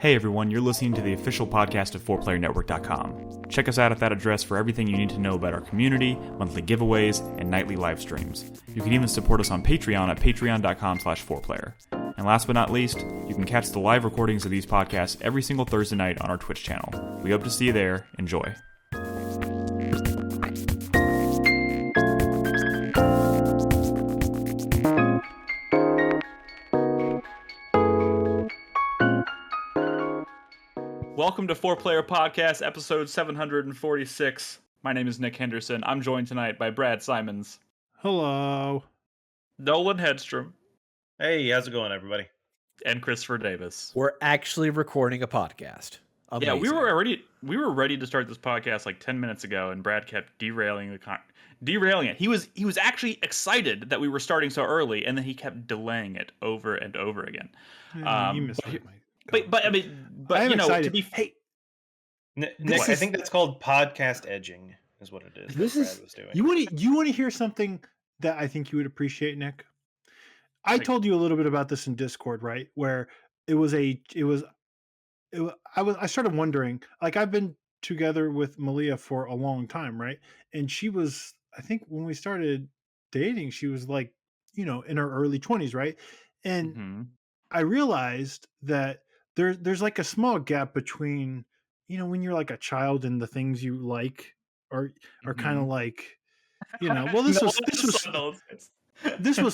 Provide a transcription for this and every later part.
Hey everyone, you're listening to the official podcast of 4playernetwork.com. Check us out at that address for everything you need to know about our community, monthly giveaways, and nightly live streams. You can even support us on Patreon at patreon.com/4player. And last but not least, you can catch the live recordings of these podcasts every single Thursday night on our Twitch channel. We hope to see you there. Enjoy. Welcome to 4Player Podcast, episode 746. My name is Nick Henderson. I'm joined tonight by Brad Simons. Hello. Nolan Hedstrom. Hey, how's it going, everybody? And Christopher Davis. We're actually recording a podcast. Amazing. Yeah, we were ready to start this podcast like 10 minutes ago, and Brad kept derailing it. He was actually excited that we were starting so early, and then he kept delaying it over and over again. You missed it, Mike. But I you know, excited. to be Nick, I think that's called podcast edging, is what it is. This is Brad was doing. You want to hear something that I think you would appreciate, Nick? I told you a little bit about this in Discord, right? Where I started wondering, like, I've been together with Malia for a long time, right? And she was, I think when we started dating, she was like, in her early 20s, right? And I realized that there's like a small gap between, when you're like a child and the things you like are kind of like, well, this was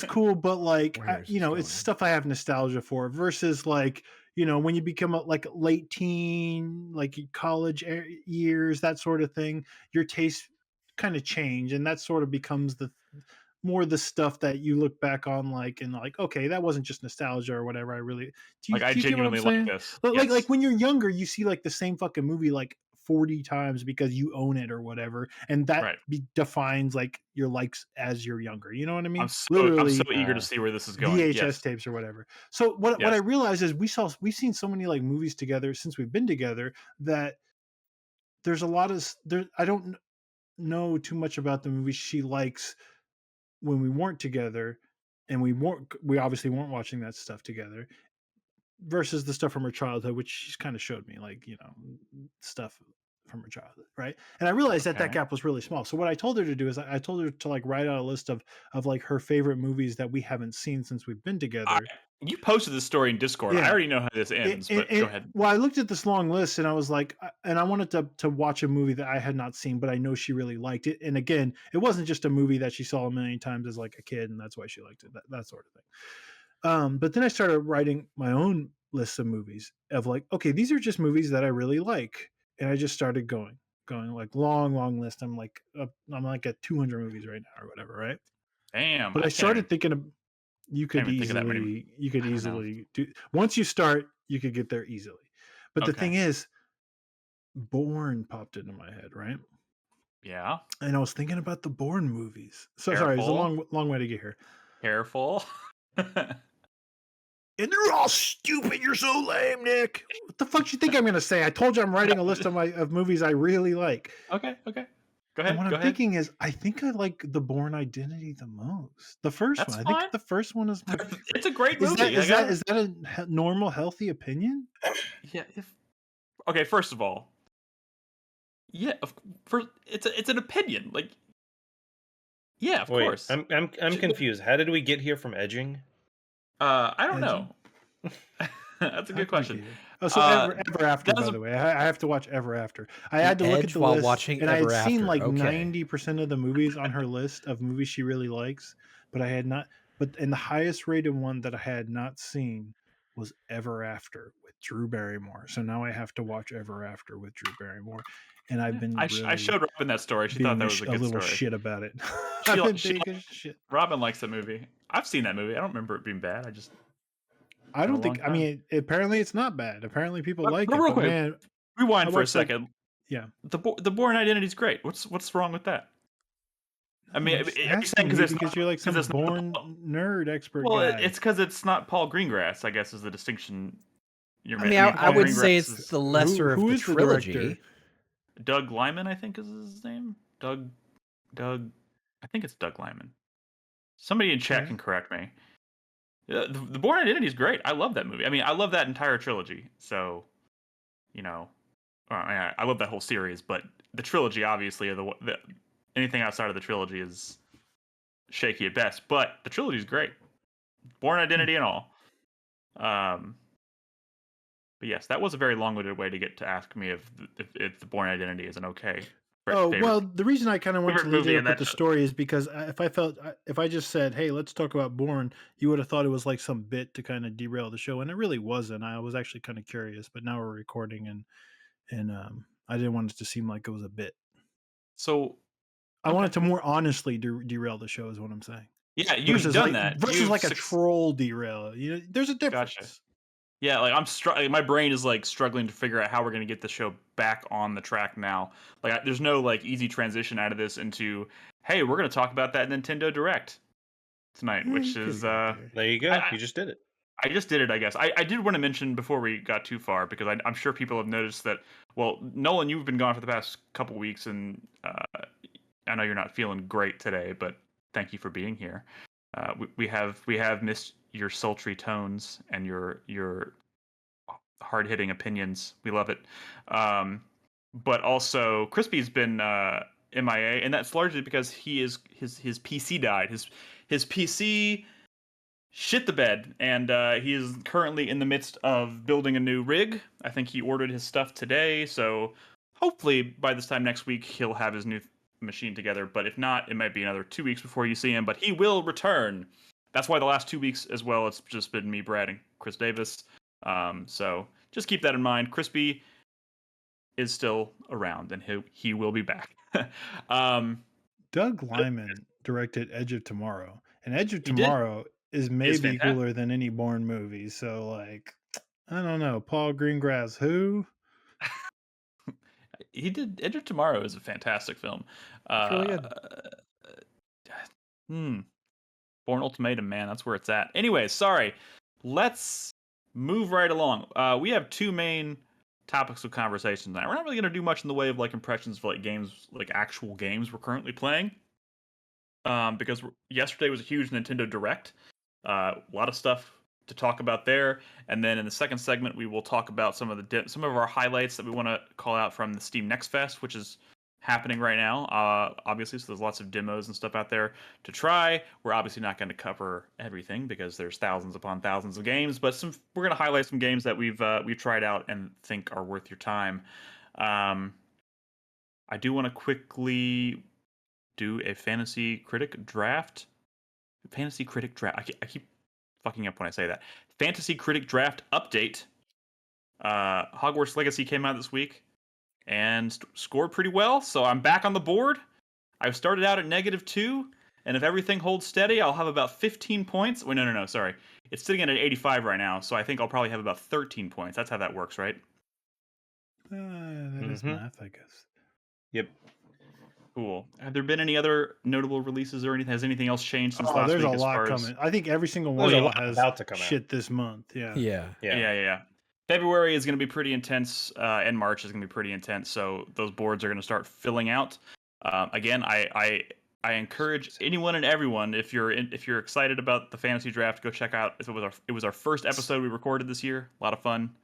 cool, but like, it's stuff I have nostalgia for versus like, when you become like late teen, like college years, that sort of thing, your tastes kind of change. And that sort of becomes more the stuff that you look back on okay, that wasn't just nostalgia or whatever. I genuinely like this. Like when you're younger, you see like the same fucking movie like 40 times because you own it or whatever, and that defines like your likes as you're younger. You know what I mean? I'm so eager to see where this is going. VHS tapes or whatever. So what I realized is we've seen so many like movies together since we've been together that there's a lot of I don't know too much about the movies she likes when we weren't together, and we obviously weren't watching that stuff together versus the stuff from her childhood, which she's kind of showed me, like, stuff from her childhood, right? And I realized that gap was really small. So what I told her to do is I told her to like write out a list of like her favorite movies that we haven't seen since we've been together. You posted this story in Discord. I already know how this ends, but go ahead. Well, I looked at this long list and I was like, and I wanted to watch a movie that I had not seen, but I know she really liked it. And again, it wasn't just a movie that she saw a million times as like a kid, and that's why she liked it, that sort of thing. But then I started writing my own list of movies of like, okay, these are just movies that I really like. And I just started going like long list. I'm like at 200 movies right now or whatever, right? Damn. But I started thinking of, you could easily do, once you start, you could get there easily. But the thing is, Bourne popped into my head, right? Yeah. And I was thinking about the Bourne movies. So sorry, it's a long way to get here. Careful. And they're all stupid. You're so lame, Nick. What the fuck do you think I'm gonna say? I told you I'm writing a list of movies I really like. Okay. Go ahead. And what I'm thinking is, I think I like the Bourne Identity the most. The first one. I think the first one is my favorite. It's a great movie. Is that a normal, healthy opinion? Yeah. Okay. First of all, it's an opinion. Like, yeah, of course. I'm confused. How did we get here from edging? I don't know. That's a good question. Oh, so Ever After, by the way. I have to watch Ever After. I had to look at the while list, watching and I Ever had seen After. like 90% of the movies on her list of movies she really likes, but I had not. And the highest rated one that I had not seen was Ever After with Drew Barrymore. So now I have to watch Ever After with Drew Barrymore. And I've been I showed Robin that story. She thought that was a good little story. shit about it. Shit. Robin likes that movie. I've seen that movie. I don't remember it being bad. I don't think. I mean, apparently it's not bad. Apparently people like it. Real quick, man, rewind for a second. Yeah, the Bourne Identity is great. What's wrong with that? I mean, are you saying because you're like some Bourne nerd expert? Well, guy. it's because it's not Paul Greengrass. I guess is the distinction you're making. I would say it's the lesser of the trilogy. Doug Liman, I think is his name. Doug. I think it's Doug Liman. Somebody in chat can correct me. The Bourne Identity is great. I love that movie. I mean, I love that entire trilogy. So I love that whole series, but the trilogy obviously anything outside of the trilogy is shaky at best. But the trilogy is great, Bourne Identity and all. But yes, that was a very long-winded way to get to ask me if the Bourne Identity is an okay. Well, the reason I kind of went to lead it up with the story is because if I just said, "Hey, let's talk about Bourne," you would have thought it was like some bit to kind of derail the show, and it really wasn't. I was actually kind of curious, but now we're recording, and I didn't want it to seem like it was a bit. So I wanted to more honestly derail the show, is what I'm saying. Yeah, you've done that versus like a troll derail. There's a difference. Gotcha. Yeah, like my brain is like struggling to figure out how we're going to get the show back on the track now. Like there's no like easy transition out of this into, hey, we're going to talk about that Nintendo Direct tonight, which is there you go. You just did it. I just did it, I guess. I did want to mention before we got too far, because I'm sure people have noticed that. Well, Nolan, you've been gone for the past couple weeks, and I know you're not feeling great today, but thank you for being here. We have missed your sultry tones and your hard-hitting opinions. We love it. But also, Crispy's been MIA, and that's largely because his PC died. His PC shit the bed, and he is currently in the midst of building a new rig. I think he ordered his stuff today, so hopefully by this time next week he'll have his new machine together. But if not, it might be another 2 weeks before you see him, but he will return. That's why the last 2 weeks as well, it's just been me, Brad, and Chris Davis. So just keep that in mind. Crispy is still around, and he will be back. Doug Liman directed Edge of Tomorrow, and Edge of Tomorrow is maybe cooler than any Bourne movie. So, like, I don't know. Paul Greengrass, who? He did. Edge of Tomorrow is a fantastic film. Really good. Bourne Ultimatum, man, that's where it's at. Anyway, sorry. Let's move right along. We have two main topics of conversation tonight. We're not really going to do much in the way of like impressions of like games, like actual games we're currently playing. Because yesterday was a huge Nintendo Direct. A lot of stuff to talk about there, and then in the second segment we will talk about some of our highlights that we want to call out from the Steam Next Fest, which is happening right now. Obviously, so there's lots of demos and stuff out there to try. We're obviously not going to cover everything because there's thousands upon thousands of games, but we're going to highlight some games that we've tried out and think are worth your time. I do want to quickly do a Fantasy Critic Draft. I keep fucking up when I say that. Fantasy Critic Draft update. Hogwarts Legacy came out this week and scored pretty well, so I'm back on the board. I've started out at -2, and if everything holds steady, I'll have about 15 points. Wait, no, sorry. It's sitting at 85 right now, so I think I'll probably have about 13 points. That's how that works, right? That is math, I guess. Yep. Cool. Have there been any other notable releases or anything? Has anything else changed since last week? There's a lot coming. I think every single one has about to come shit out this month. Yeah. February is going to be pretty intense, and March is going to be pretty intense. So those boards are going to start filling out. Again, I encourage anyone and everyone, if you're excited about the fantasy draft, go check out. It was our first episode we recorded this year. A lot of fun.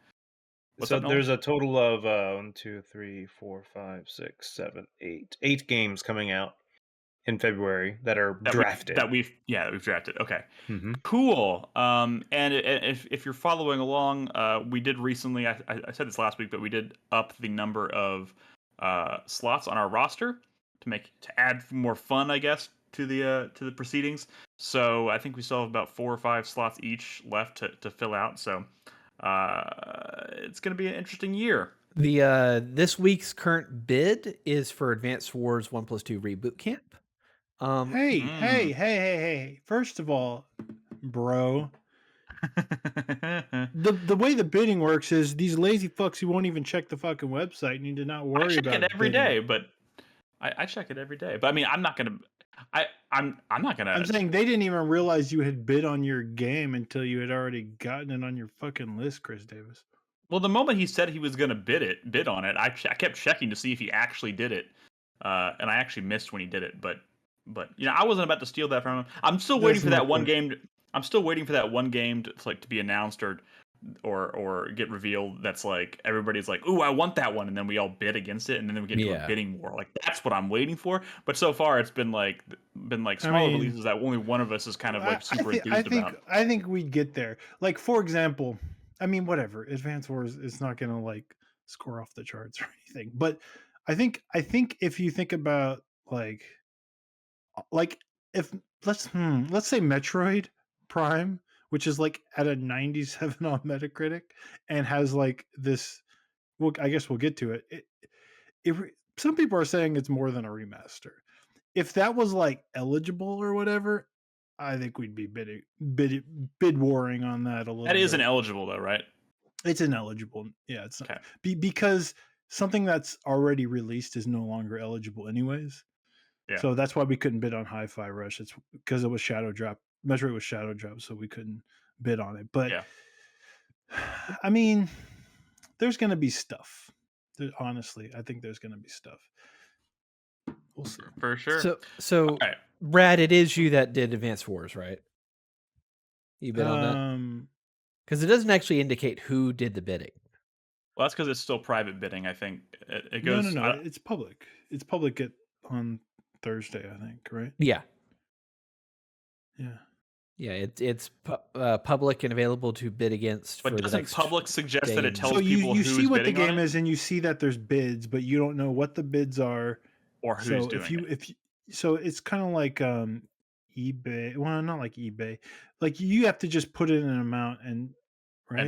There's a total of 1, 2, 3, 4, 5, 6, 7, 8 games coming out in February that are drafted. That we've drafted. Okay, cool. And if you're following along, we did recently. I said this last week, but we did up the number of slots on our roster to add more fun, I guess, to the proceedings. So I think we still have about 4 or 5 slots each left to fill out. So it's going to be an interesting year. The this week's current bid is for Advanced Wars 1+2 Reboot Camp. Hey! First of all, bro, the way the bidding works is these lazy fucks who won't even check the fucking website need to not worry about it. I check it every day, but I check it every day. But I mean, I'm not gonna. I'm not gonna. I'm saying they didn't even realize you had bid on your game until you had already gotten it on your fucking list, Chris Davis. Well, the moment he said he was gonna bid on it, I kept checking to see if he actually did it, and I actually missed when he did it. But I wasn't about to steal that from him. I'm still waiting for that one game. I'm still waiting for that one game to be announced or or get revealed that's like everybody's like, ooh, I want that one, and then we all bid against it, and then we get into a bidding war. Like that's what I'm waiting for. But so far it's been like smaller releases that only one of us is kind of like super enthused about. I think we'd get there. Like for example, I mean whatever, Advance Wars is not gonna like score off the charts or anything. But I think if you think about like if let's say Metroid Prime, which is like at a 97 on Metacritic and has like this, well, I guess we'll get to it. Some people are saying it's more than a remaster. If that was like eligible or whatever, I think we'd be bid warring on that a little bit. That isn't eligible though, right? It's ineligible. Yeah, it's okay. Because something that's already released is no longer eligible anyways. Yeah. So that's why we couldn't bid on Hi-Fi Rush. It's because it was Shadow Drop. Metroid was Shadow Drop, so we couldn't bid on it. But I mean, there's going to be stuff. Honestly, I think there's going to be stuff. We'll see. For sure. So right. Brad, it is you that did Advance Wars, right? You bid on that? Because it doesn't actually indicate who did the bidding. Well, that's because it's still private bidding, I think. It goes... No. It's public. It's public on Thursday, I think, right? Yeah. Yeah, it's public and available to bid against. But for doesn't the next public suggest that it tells so people you who's see what the bidding game on it? is, and you see that there's bids, but you don't know what the bids are or who's doing it. So it's kind of like eBay. Well, not like eBay. Like you have to just put in an amount and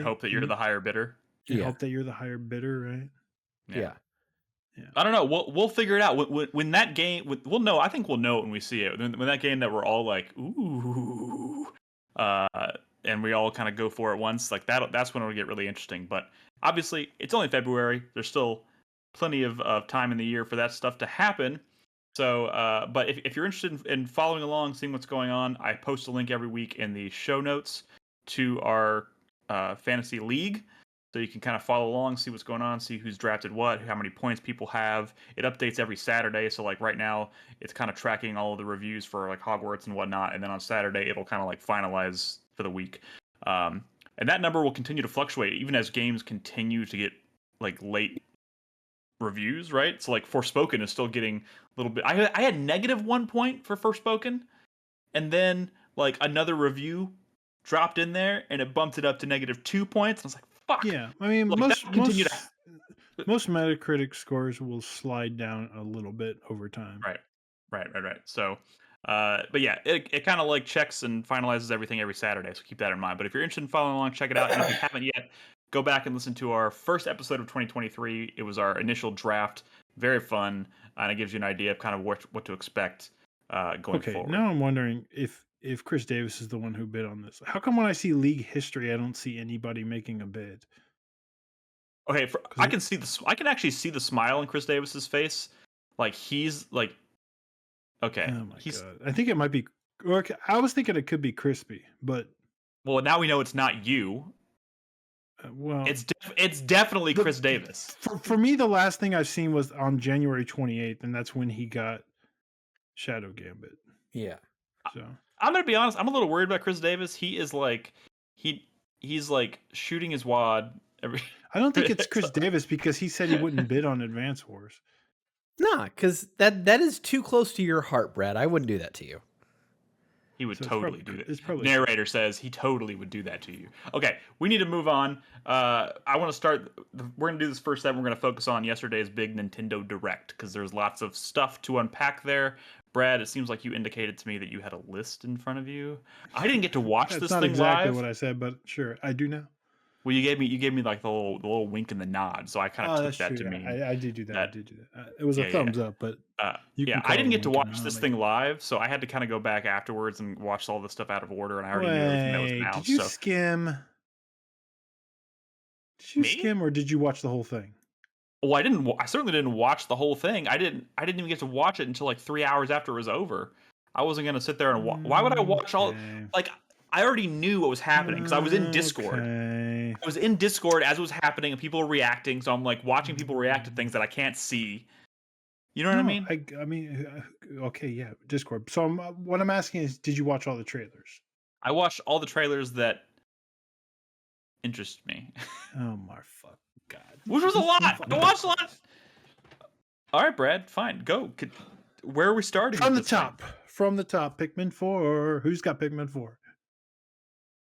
hope that you're the higher bidder. Hope that you're the higher bidder, right? Yeah. I don't know. We'll figure it out when that game. We'll know. I think we'll know it when we see it. When that game that we're all like, ooh, and we all kind of go for it once. Like that's when it'll get really interesting. But obviously, it's only February. There's still plenty of time in the year for that stuff to happen. So, but if you're interested in following along, seeing what's going on, I post a link every week in the show notes to our fantasy league. So you can kind of follow along, see what's going on, see who's drafted what, how many points people have. It updates every Saturday. So like right now, it's kind of tracking all of the reviews for like Hogwarts and whatnot. And then on Saturday, it'll kind of like finalize for the week. And that number will continue to fluctuate even as games continue to get like late reviews, right? So like Forspoken is still getting a little bit. I had -1 point for Forspoken, and then like another review dropped in there and it bumped it up to -2 points. And I was like, fuck. Yeah, I mean, like, most Metacritic scores will slide down a little bit over time. Right. So, but yeah, it kind of like checks and finalizes everything every Saturday. So keep that in mind. But if you're interested in following along, check it out. And if you haven't yet, go back and listen to our first episode of 2023. It was our initial draft. Very fun, and it gives you an idea of kind of what to expect going forward. Okay, now I'm wondering if Chris Davis is the one who bid on this. How come when I see league history, I don't see anybody making a bid? Okay, I can actually see the smile on Chris Davis's face. Like he's like, okay. Oh my god! I think it might be. Or I was thinking it could be Crispy, but well, now we know it's not you. Well, it's definitely Chris Davis. For me, the last thing I've seen was on January 28th, and that's when he got Shadow Gambit. Yeah. So I'm gonna be honest. I'm a little worried about Chris Davis. He is like he's like shooting his wad. I don't think it's Chris Davis because he said he wouldn't bid on Advance Wars. Nah, because that is too close to your heart, Brad. I wouldn't do that to you. He would totally do that. Narrator says he totally would do that to you. Okay, we need to move on. I want to start. We're going to do this first segment. We're going to focus on yesterday's big Nintendo Direct because there's lots of stuff to unpack there. Brad, it seems like you indicated to me that you had a list in front of you. I didn't get to watch this thing live. That's not exactly what I said, but sure, I do now. Well, you gave me like the little wink and the nod, so I kind of took that to mean. I did do that. I did do that. It was a thumbs up, but I didn't get to watch this thing live, so I had to kind of go back afterwards and watch all the stuff out of order, and I already knew everything that was announced. Did you skim? Did you skim, or did you watch the whole thing? Well, I didn't. I certainly didn't watch the whole thing. I didn't even get to watch it until like 3 hours after it was over. I wasn't gonna sit there and why would I watch all like. I already knew what was happening because I was in Discord. Okay. I was in Discord as it was happening and people were reacting. So I'm like watching people react to things that I can't see. You know what I mean? I mean, okay, yeah, Discord. So what I'm asking is, did you watch all the trailers? I watched all the trailers that interest me. Oh my fuck god! Which was a lot. I watched a lot. All right, Brad. Fine. Go. Where are we starting? From the top. From the top. Pikmin 4. Who's got Pikmin 4?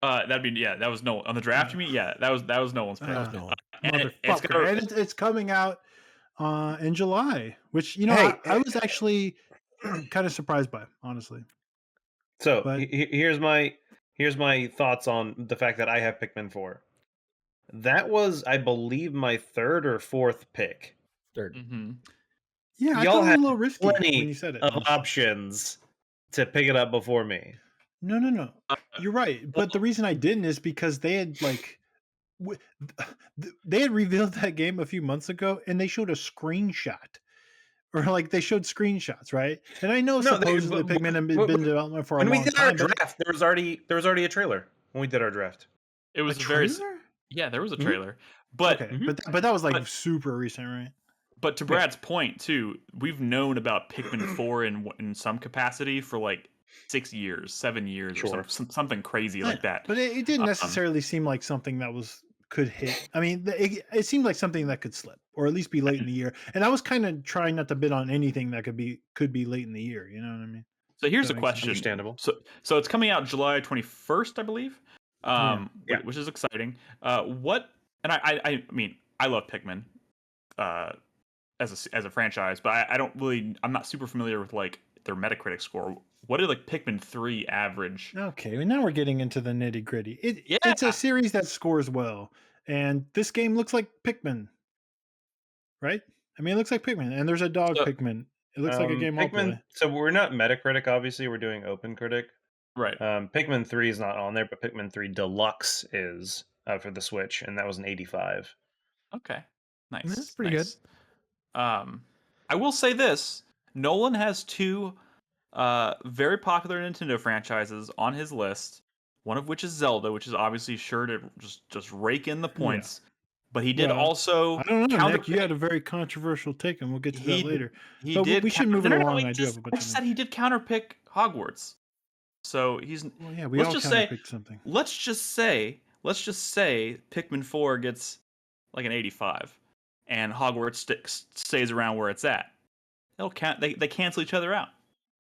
That'd be that was no on the draft. You mean? Yeah, that was no one's pick. Motherfucker! It's coming out in July, which I was actually kind of surprised by, honestly. So here's my thoughts on the fact that I have Pikmin 4. That was, I believe, my third or fourth pick. Third. Mm-hmm. Yeah, y'all had a little risky plenty when you said it. of options to pick it up before me. No. You're right, but the reason I didn't is because they had they had revealed that game a few months ago, and they showed a screenshot. Or they showed screenshots, right? And I know supposedly Pikmin had been in development for a long time. When we did our draft, there was already a trailer. When we did our draft, it was there was a trailer, but but that was super recent, right? But to Brad's point too, we've known about Pikmin 4 in some capacity for 6 years, 7 years, or something crazy like that. But it didn't necessarily seem like something that could hit. I mean, it seemed like something that could slip, or at least be late in the year. And I was kind of trying not to bid on anything that could be late in the year. You know what I mean? So here's a question. Understandable. So it's coming out July 21st, I believe. Which is exciting. I mean, I love Pikmin as a franchise, but I'm not super familiar with their Metacritic score. What did Pikmin 3 average? Okay, well, now we're getting into the nitty gritty. It's a series that scores well, and this game looks like Pikmin, right? I mean, it looks like Pikmin, and there's a dog Pikmin. It looks like a game I'll play. So we're not Metacritic, obviously. We're doing OpenCritic. Right. Pikmin 3 is not on there, but Pikmin 3 Deluxe is for the Switch, and that was an 85. Okay, nice. That's pretty good. I will say this: Nolan has two very popular Nintendo franchises on his list. One of which is Zelda, which is obviously sure to just rake in the points. Yeah. But he did also. I don't know, Nick. You had a very controversial take, and we'll get to that later. We should move it along. I just said he did counterpick Hogwarts. So he's. Well, yeah, we all counterpicked something. Let's just say Pikmin 4 gets an 85, and Hogwarts stays around where it's at. It'll count. They cancel each other out.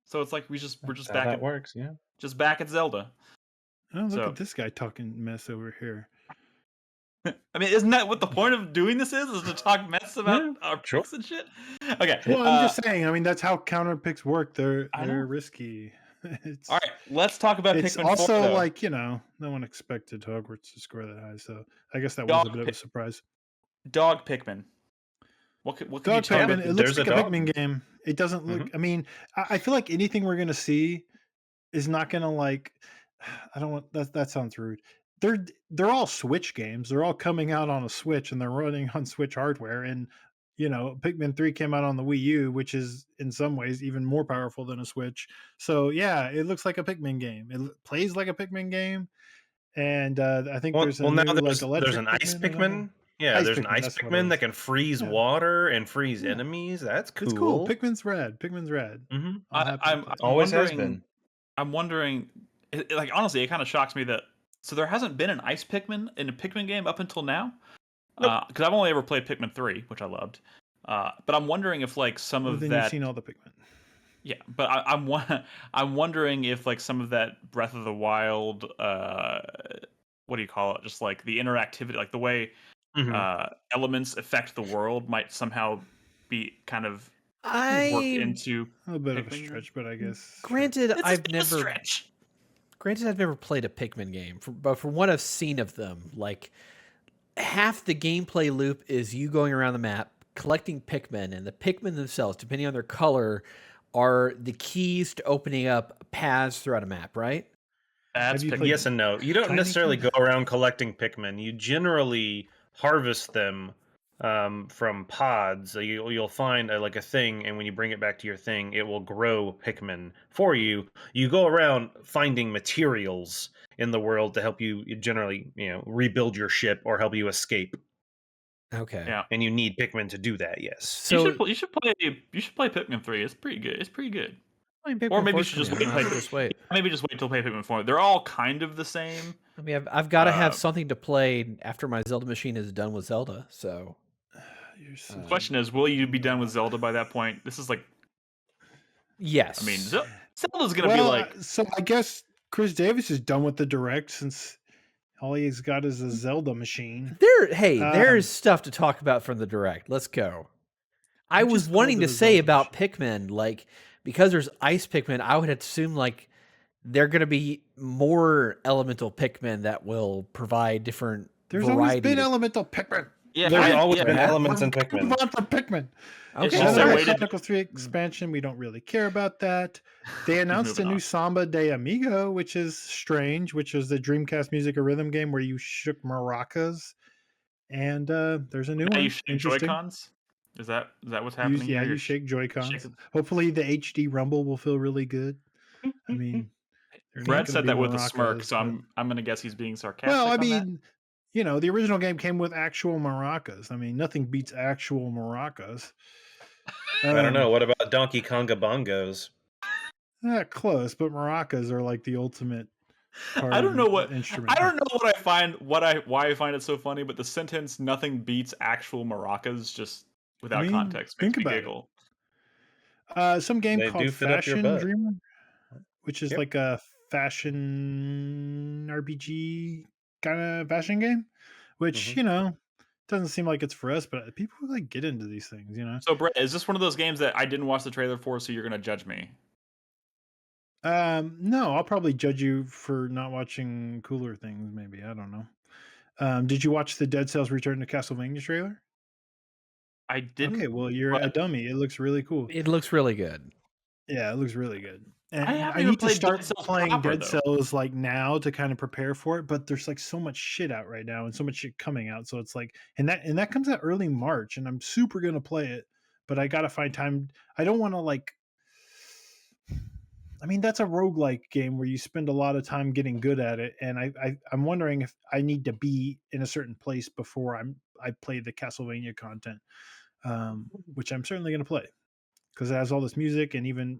So it's we're just back. That works, yeah. Just back at Zelda. Oh, look at this guy talking mess over here. I mean, isn't that what the point of doing this is to talk mess about our picks and shit? Okay. Well, I'm just saying. I mean, that's how counter picks work. They're risky. All right, let's talk about Pikmin 4. It's also no one expected Hogwarts to score that high, so I guess that was a bit of a surprise. Dog Pikmin. What can you tell me? It looks like a Pikmin game. It doesn't look. I mean, I feel like anything we're gonna see is not gonna I don't want that sounds rude. They're all Switch games. They're all coming out on a Switch, and they're running on Switch hardware. And Pikmin 3 came out on the Wii U, which is in some ways even more powerful than a Switch. So yeah, it looks like a Pikmin game. It plays like a Pikmin game, and I think there's an ice Pikmin. Yeah, there's an ice Pikmin that can freeze water and freeze enemies. That's cool. It's cool. Pikmin's rad. Mm-hmm. I'm always has been. I'm wondering, honestly, it kind of shocks me that there hasn't been an ice Pikmin in a Pikmin game up until now. Because I've only ever played Pikmin 3, which I loved. But I'm wondering if some of then that. You've seen all the Pikmin. Yeah, but I'm wondering if some of that Breath of the Wild, what do you call it? Just the interactivity, the way elements affect the world might somehow be kind of worked into a bit of a stretch, but I guess. Granted, I've never played a Pikmin game, but from what I've seen of them, half the gameplay loop is you going around the map collecting Pikmin, and the Pikmin themselves, depending on their color, are the keys to opening up paths throughout a map, right? Yes and no. You don't necessarily go around collecting Pikmin. You generally harvest them from pods. You'll find a thing, and when you bring it back to your thing, it will grow Pikmin for you. You go around finding materials in the world to help you generally, rebuild your ship or help you escape. Okay. Yeah. And you need Pikmin to do that. Yes. So you should play Pikmin 3. It's pretty good. Or maybe you should just wait. Maybe just wait till Pikmin 4. They're all kind of the same. I mean, I've got to have something to play after my Zelda machine is done with Zelda. So, the question is, will you be done with Zelda by that point? This is like, yes. I mean, Zelda's gonna be like. So I guess Chris Davis is done with the Direct since all he's got is a Zelda machine. There's stuff to talk about from the Direct. Let's go. I was wanting to say about Pikmin, like, because there's ice Pikmin, I would assume like they're going to be more elemental Pikmin that will provide different There's variety. always been elemental Pikmin. Yeah, there's always been elements in Pikmin. Move on from Pikmin. Okay. Chronicles 3 expansion, we don't really care about that. They announced a new Samba de Amigo, which is strange, which is the Dreamcast music or rhythm game where you shook maracas. And there's a new one. You shake Joy-Cons? Is that what's happening here? You shake Joy-Cons. Hopefully the HD Rumble will feel really good. I mean, Brett said that with a smirk, so I'm going to guess he's being sarcastic. Well, I mean, you know, the original game came with actual maracas. I mean, nothing beats actual maracas. I don't know. What about Donkey Konga bongos? Not close, but maracas are like the ultimate. I don't know what instrument. I don't know what I find. Why I find it so funny, but the sentence "nothing beats actual maracas" just without context makes me giggle. Some game called Fashion Dreamer, which is like a fashion RPG kind of fashion game, which you know doesn't seem like it's for us, but people like get into these things, you know. So Brett, is this one of those games that I didn't watch the trailer for, so you're going to judge me? No, I'll probably judge you for not watching cooler things. Maybe, I don't know. Did you watch the Dead Cells Return to Castlevania trailer? I didn't. Okay, well, you're a dummy. It looks really cool. It looks really good. Yeah, it looks really good. And I need to start playing Dead Cells like now to kind of prepare for it. But there's like so much shit out right now and so much shit coming out. So it's like, and that comes out early March, and I'm super gonna play it, but I gotta find time. I don't want to like. I mean, that's a roguelike game where you spend a lot of time getting good at it, and I'm wondering if I need to be in a certain place before I play the Castlevania content, which I'm certainly going to play because it has all this music and even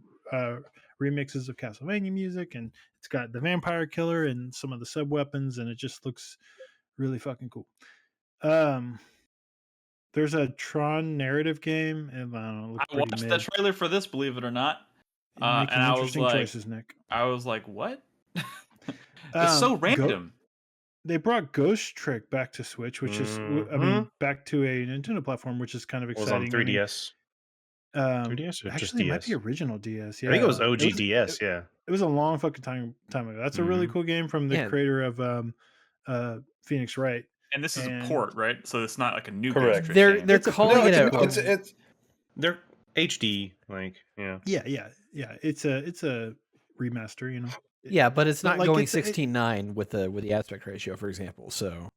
remixes of Castlevania music, and it's got the vampire killer and some of the sub weapons, and it just looks really fucking cool. There's a Tron narrative game, and I watched the trailer for this, believe it or not. And I was like, choices, Nick. I was like, what? It's so random. They brought Ghost Trick back to Switch, which is, I mean, back to a Nintendo platform, which is kind of exciting. It was on 3DS. 3DS or just DS? It might be original DS. Yeah, I think it was OG DS. Yeah, it was a long fucking time ago. That's a really cool game from the creator of Phoenix Wright. And this is a port, right? So it's not like a new. Correct. They're calling it. They're HD, like yeah. It's a remaster, you know. Yeah, but it's not like going 16:9 with the aspect ratio, for example. So,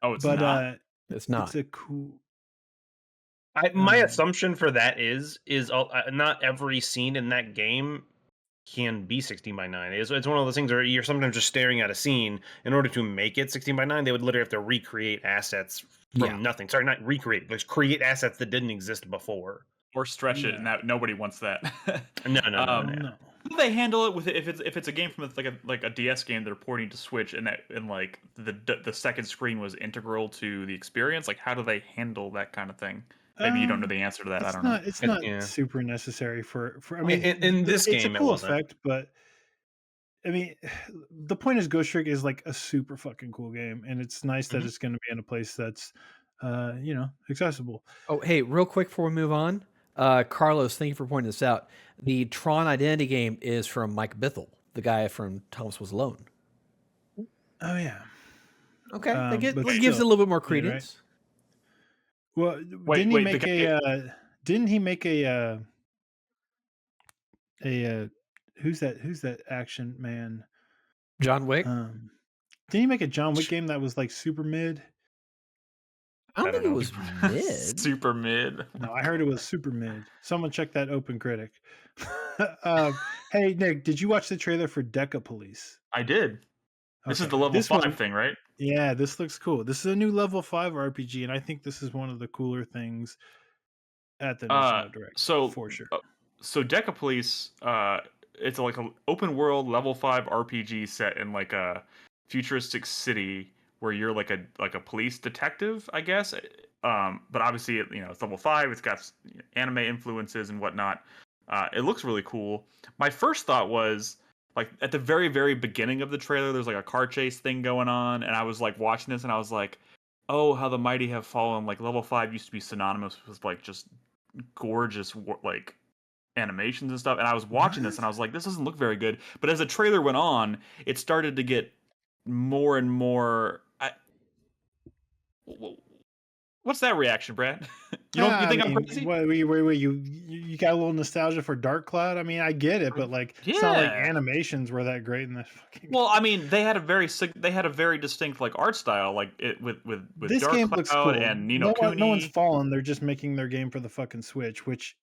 it's not. It's not. It's a cool. My assumption for that is not every scene in that game can be 16:9. It's one of those things where you're sometimes just staring at a scene. In order to make it 16:9, they would literally have to recreate assets from nothing. Sorry, not recreate, but create assets that didn't exist before. Or stretch it, and nobody wants that. No. How do they handle it with if it's a game from like a DS game they're porting to Switch, and like the second screen was integral to the experience? Like, how do they handle that kind of thing? Maybe you don't know the answer to that. I don't know. It's not super necessary for. I mean, in this game, it's a cool effect, but I mean, the point is, Ghost Trick is like a super fucking cool game, and it's nice that it's going to be in a place that's, accessible. Oh, hey, real quick before we move on, Carlos, thank you for pointing this out. The Tron Identity game is from Mike Bithell, the guy from Thomas Was Alone. Oh yeah. Okay, that gives it a little bit more credence. Right? Well, didn't he make a who's that action man? John Wick? Didn't he make a John Wick game that was like super mid? I don't think it was mid. Super mid. No, I heard it was super mid. Someone check that Open Critic. Hey, Nick, did you watch the trailer for Deca Police? I did. This is the level 5 thing, right? Yeah, this looks cool. This is a new level 5 RPG, and I think this is one of the cooler things at the National Direct. So for sure. so Deca Police, it's like an open world level 5 RPG set in like a futuristic city where you're like a police detective, I guess. But obviously, it's level 5. It's got anime influences and whatnot. It looks really cool. My first thought was like at the very, very beginning of the trailer, there's like a car chase thing going on, and I was like watching this, and I was like, oh, how the mighty have fallen. Like level 5 used to be synonymous with like just gorgeous like animations and stuff. And I was watching this, and I was like, this doesn't look very good. But as the trailer went on, it started to get more and more. What's that reaction, Brad? You think I'm crazy? Wait, you got a little nostalgia for Dark Cloud? I mean, I get it, but like, it's not like animations were that great in this fucking. Well, I mean, they had a very distinct like art style, like it with this Dark game Cloud looks cool. and Nino Kuni. No one's fallen. They're just making their game for the fucking Switch.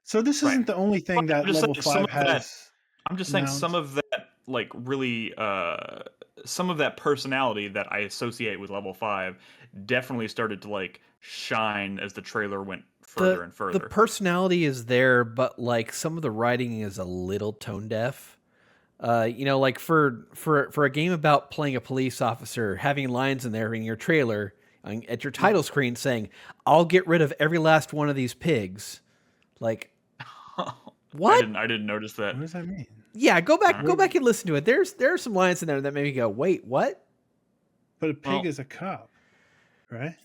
So this isn't the only thing that level 5 has. I'm just saying some of that, like really, some of that personality that I associate with level 5 definitely started to like shine as the trailer went further and further. The personality is there, but like some of the writing is a little tone deaf. Like for a game about playing a police officer, having lines in there in your trailer at your title screen saying, "I'll get rid of every last one of these pigs." Like, what? I didn't notice that. What does that mean? Yeah, go back and listen to it. There are some lines in there that made me go, "Wait, what?" But a pig is a cop, right?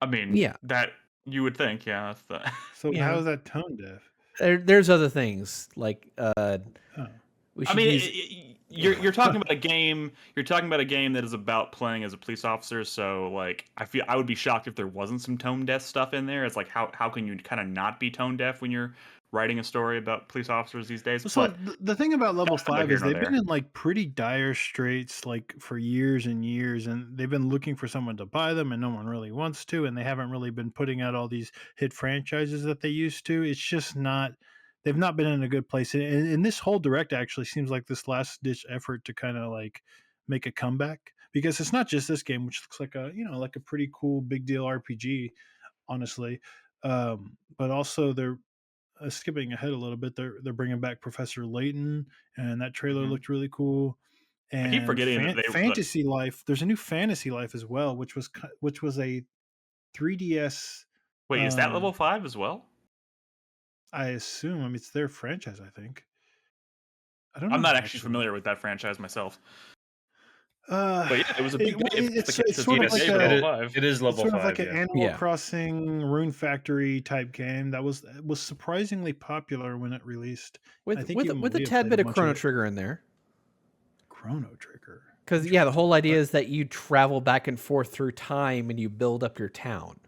I mean, yeah, that you would think, yeah. That's the. So how is that tone deaf? There's other things like. You're talking about a game. You're talking about a game that is about playing as a police officer. So, like, I would be shocked if there wasn't some tone deaf stuff in there. It's like how can you kind of not be tone deaf when you're writing a story about police officers these days? So the thing about level 5 is they've been in like pretty dire straits like for years and years, and they've been looking for someone to buy them, and no one really wants to, and they haven't really been putting out all these hit franchises that they used to. It's just not. They've not been in a good place, and this whole direct actually seems like this last ditch effort to kind of like make a comeback, because it's not just this game, which looks like a pretty cool big deal RPG, honestly, but also they're skipping ahead a little bit. They're bringing back Professor Layton, and that trailer looked really cool. And I keep forgetting Fantasy Life. There's a new Fantasy Life as well, which was a 3DS. Wait, is that level 5 as well? I assume. I mean, it's their franchise, I think. I don't know. I'm not actually familiar with that franchise myself. But yeah, it was a big. It's sort of like it is level 5. Sort of like an Animal Crossing Rune Factory type game that was surprisingly popular when it released. With a tad bit of Chrono Trigger in there. Chrono Trigger. Because the whole idea is that you travel back and forth through time and you build up your town.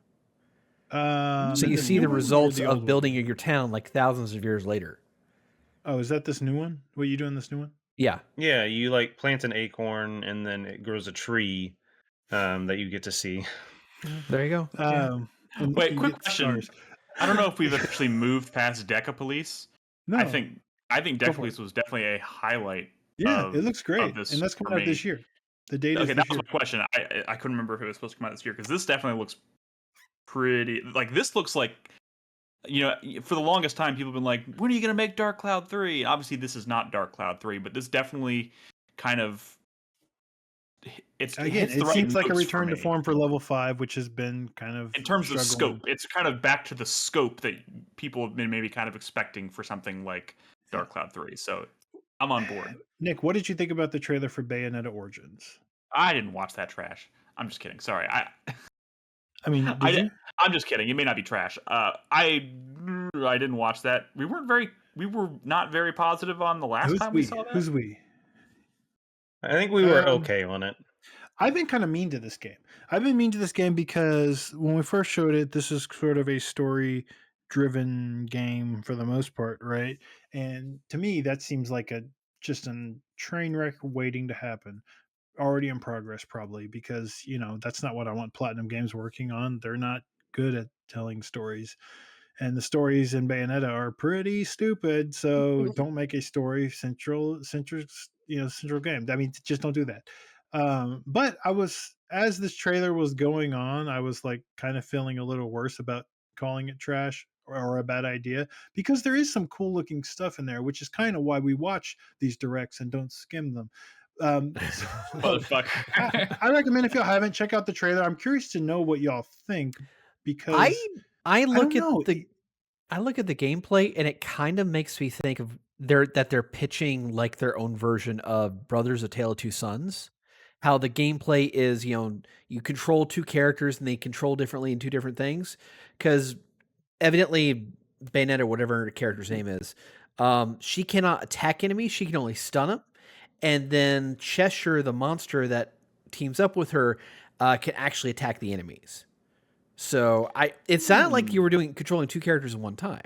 So you see the results of building your town like thousands of years later. Oh, is that this new one? What are you doing this new one? Yeah. Yeah, you like plant an acorn and then it grows a tree that you get to see. There you go. Wait, quick question. I don't know if we've actually moved past Deca Police. No. I think Deca Police was definitely a highlight. Yeah, it looks great. And that's coming out this year. The date is this year. Okay, that was my question. I couldn't remember if it was supposed to come out this year, because this definitely looks pretty. Like, this looks like, for the longest time, people have been like, when are you going to make Dark Cloud 3? Obviously, this is not Dark Cloud 3, but this definitely kind of. It seems like a return to form for level 5, which has been kind of. In terms of scope, it's kind of back to the scope that people have been maybe kind of expecting for something like Dark Cloud 3. So I'm on board. Nick, what did you think about the trailer for Bayonetta Origins? I didn't watch that trash. I'm just kidding. Sorry. I'm just kidding. It may not be trash. I didn't watch that. We were not very positive on the last time we saw that. Who's we? I think we were okay on it. I've been kind of mean to this game. I've been mean to this game because when we first showed it, this is sort of a story-driven game for the most part, right? And to me, that seems like just a train wreck waiting to happen. Already in progress, probably, because that's not what I want Platinum Games working on. They're not good at telling stories, and the stories in Bayonetta are pretty stupid. So don't make a story central game. I mean, just don't do that. But as this trailer was going on, I was like kind of feeling a little worse about calling it trash or a bad idea, because there is some cool looking stuff in there, which is kind of why we watch these directs and don't skim them. I recommend, if y'all haven't, check out the trailer. I'm curious to know what y'all think, because I look at know. I look at the gameplay and it kind of makes me think of they're pitching like their own version of Brothers: A Tale of Two Sons. How the gameplay is, you control two characters and they control differently in two different things. Because evidently, Bayonetta, whatever her character's name is, she cannot attack enemies; she can only stun them. And then Cheshire, the monster that teams up with her, can actually attack the enemies. So it sounded like you were controlling two characters at one time.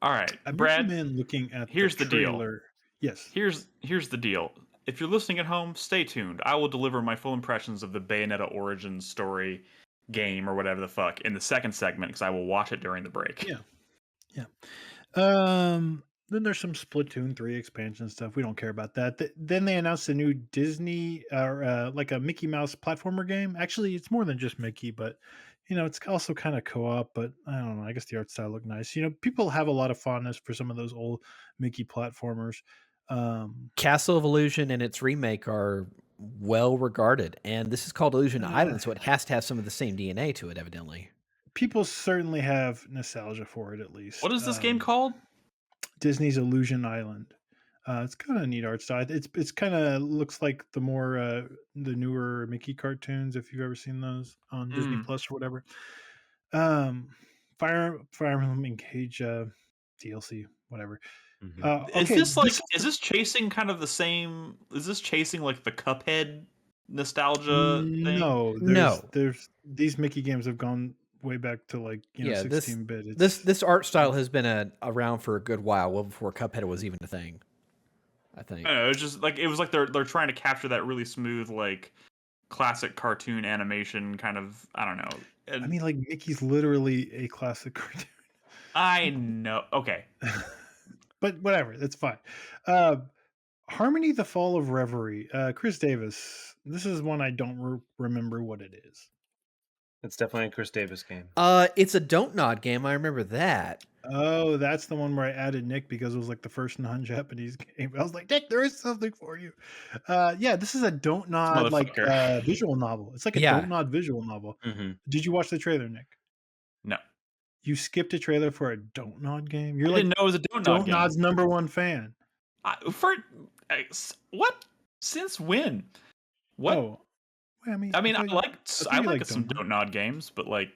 All right, I Brad. Looking at here's the trailer. Deal. Yes. Here's the deal. If you're listening at home, stay tuned. I will deliver my full impressions of the Bayonetta origin story game or whatever the fuck in the second segment, because I will watch it during the break. Yeah. Then there's some Splatoon 3 expansion stuff. We don't care about that. Then they announced a new Disney, like a Mickey Mouse platformer game. Actually, it's more than just Mickey, but it's also kind of co-op. But I don't know. I guess the art style looked nice. People have a lot of fondness for some of those old Mickey platformers. Castle of Illusion and its remake are well regarded, and this is called Illusion Island, so it has to have some of the same DNA to it, evidently. People certainly have nostalgia for it, at least. What is this game called? Disney's Illusion Island. It's kind of a neat art style. It's kind of looks like the newer Mickey cartoons, if you've ever seen those on Disney Plus or whatever. Fire Emblem Engage DLC, whatever. Okay, is this chasing kind of the same? Is this chasing like the Cuphead nostalgia thing? No. There's these Mickey games have gone way back to 16-bit. This art style has been around for a good while, well before Cuphead was even a thing, I think. I don't know, it was like they're trying to capture that really smooth, like, classic cartoon animation kind of, I don't know. I mean, like, Mickey's literally a classic cartoon. I know. Okay. But whatever, that's fine. Harmony: The Fall of Reverie. Chris Davis. This is one I don't remember what it is. It's definitely a Chris Davis game. It's a Don't Nod game. I remember that. Oh, that's the one where I added Nick because it was like the first non-Japanese game. I was like, Nick, there is something for you. Yeah, this is a Don't Nod visual novel. It's like a Don't Nod visual novel. Mm-hmm. Did you watch the trailer, Nick? No. You skipped a trailer for a Don't Nod game? You're didn't know it was a Don't Nod game. Nod's number one fan. What? Since when? What? Oh. I like some Don't Nod games, but like,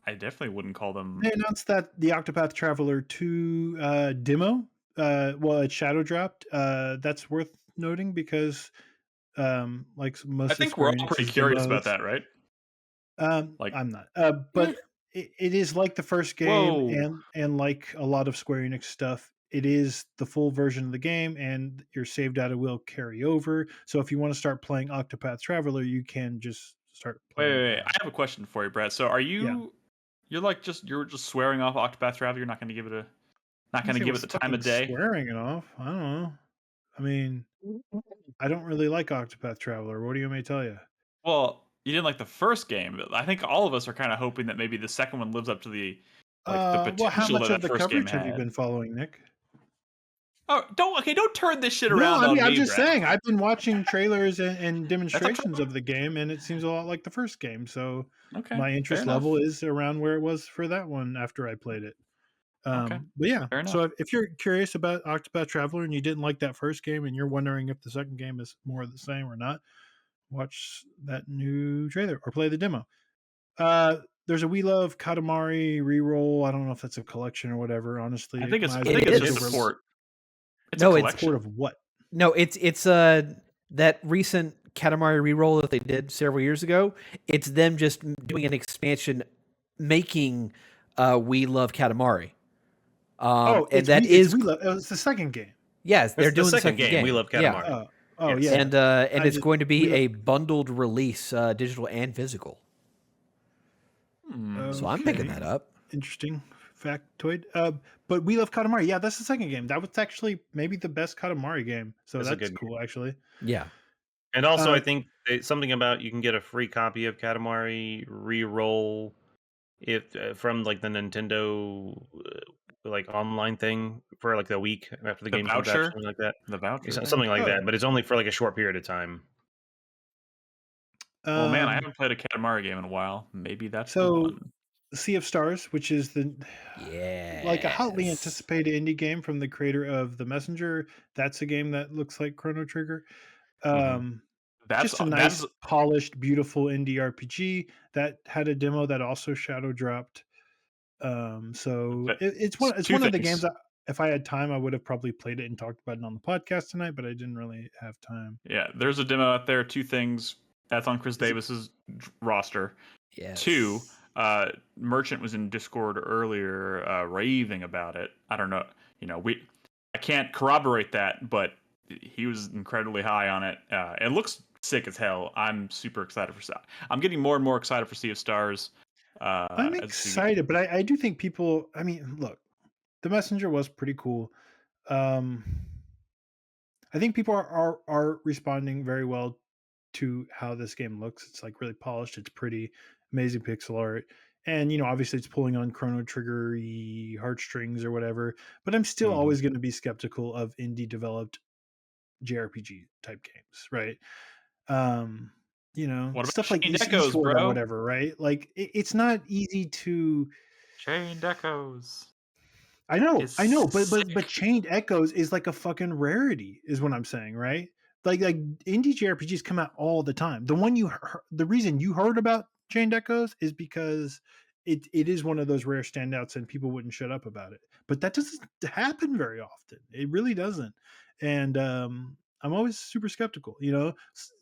I definitely wouldn't call them. They announced that the Octopath Traveler 2 demo, it shadow dropped. That's worth noting because, like most, I think we're all pretty curious about that, right? I'm not, but it is like the first game, and like a lot of Square Enix stuff. It is the full version of the game, and your save data will carry over. So if you want to start playing Octopath Traveler, you can just start playing. Wait. I have a question for you, Brad. So are you you're just swearing off Octopath Traveler? You're not going to give it the time of day? Swearing it off? I don't know. I mean, I don't really like Octopath Traveler. What do you want me to tell you? Well, you didn't like the first game, but I think all of us are kind of hoping that maybe the second one lives up to the potential how much that of the first game coverage had. have you been following, Nick? Oh, don't turn this shit around. No, I'm just saying. I've been watching trailers and demonstrations of the game, and it seems a lot like the first game. So my interest level is around where it was for that one after I played it. But yeah, so if you're curious about Octopath Traveler and you didn't like that first game, and you're wondering if the second game is more of the same or not, watch that new trailer or play the demo. There's a We Love Katamari reroll. I don't know if that's a collection or whatever. Honestly, I think it's just a port. It's a port of what? No, it's that recent Katamari reroll that they did several years ago. It's them just doing an expansion, making We Love Katamari. It's the second game. Yes, they're doing the second game. We Love Katamari. Yeah. And it's going to be a bundled release, digital and physical. So I'm picking that up. Interesting factoid. But We Love Katamari. Yeah, that's the second game. That was actually maybe the best Katamari game. So that's cool, actually. Yeah. And also, I think something about you can get a free copy of Katamari Reroll from like the Nintendo like online thing for like the week after the game comes out, something like that. The voucher, something like that, but it's only for like a short period of time. Well, man, I haven't played a Katamari game in a while. Maybe that's the one. Sea of Stars, which is like a hotly anticipated indie game from the creator of The Messenger. That's a game that looks like Chrono Trigger. Just a nice, polished, beautiful indie RPG that had a demo that also shadow dropped. So it's one of the games that if I had time, I would have probably played it and talked about it on the podcast tonight, but I didn't really have time. Yeah, there's a demo out there. 2 things. That's on Chris Davis's roster. Yes. 2, Merchant was in Discord earlier raving about it. I don't know. I can't corroborate that, but he was incredibly high on it. It looks sick as hell. I'm super excited for I'm getting more and more excited for Sea of Stars. I'm excited, but I do think people. I mean, look, The Messenger was pretty cool. I think people are responding very well to how this game looks. It's like really polished. It's pretty, amazing pixel art, and obviously it's pulling on Chrono Trigger-y heartstrings or whatever. But I'm still always going to be skeptical of indie developed JRPG type games, right? Stuff like Eastward or whatever, right? Like it's not easy to. Chained Echoes. I know, but Chained Echoes is like a fucking rarity, is what I'm saying, right? Like indie JRPGs come out all the time. The reason you heard about Chained Echoes is because it is one of those rare standouts, and people wouldn't shut up about it. But that doesn't happen very often. It really doesn't, and I'm always super skeptical.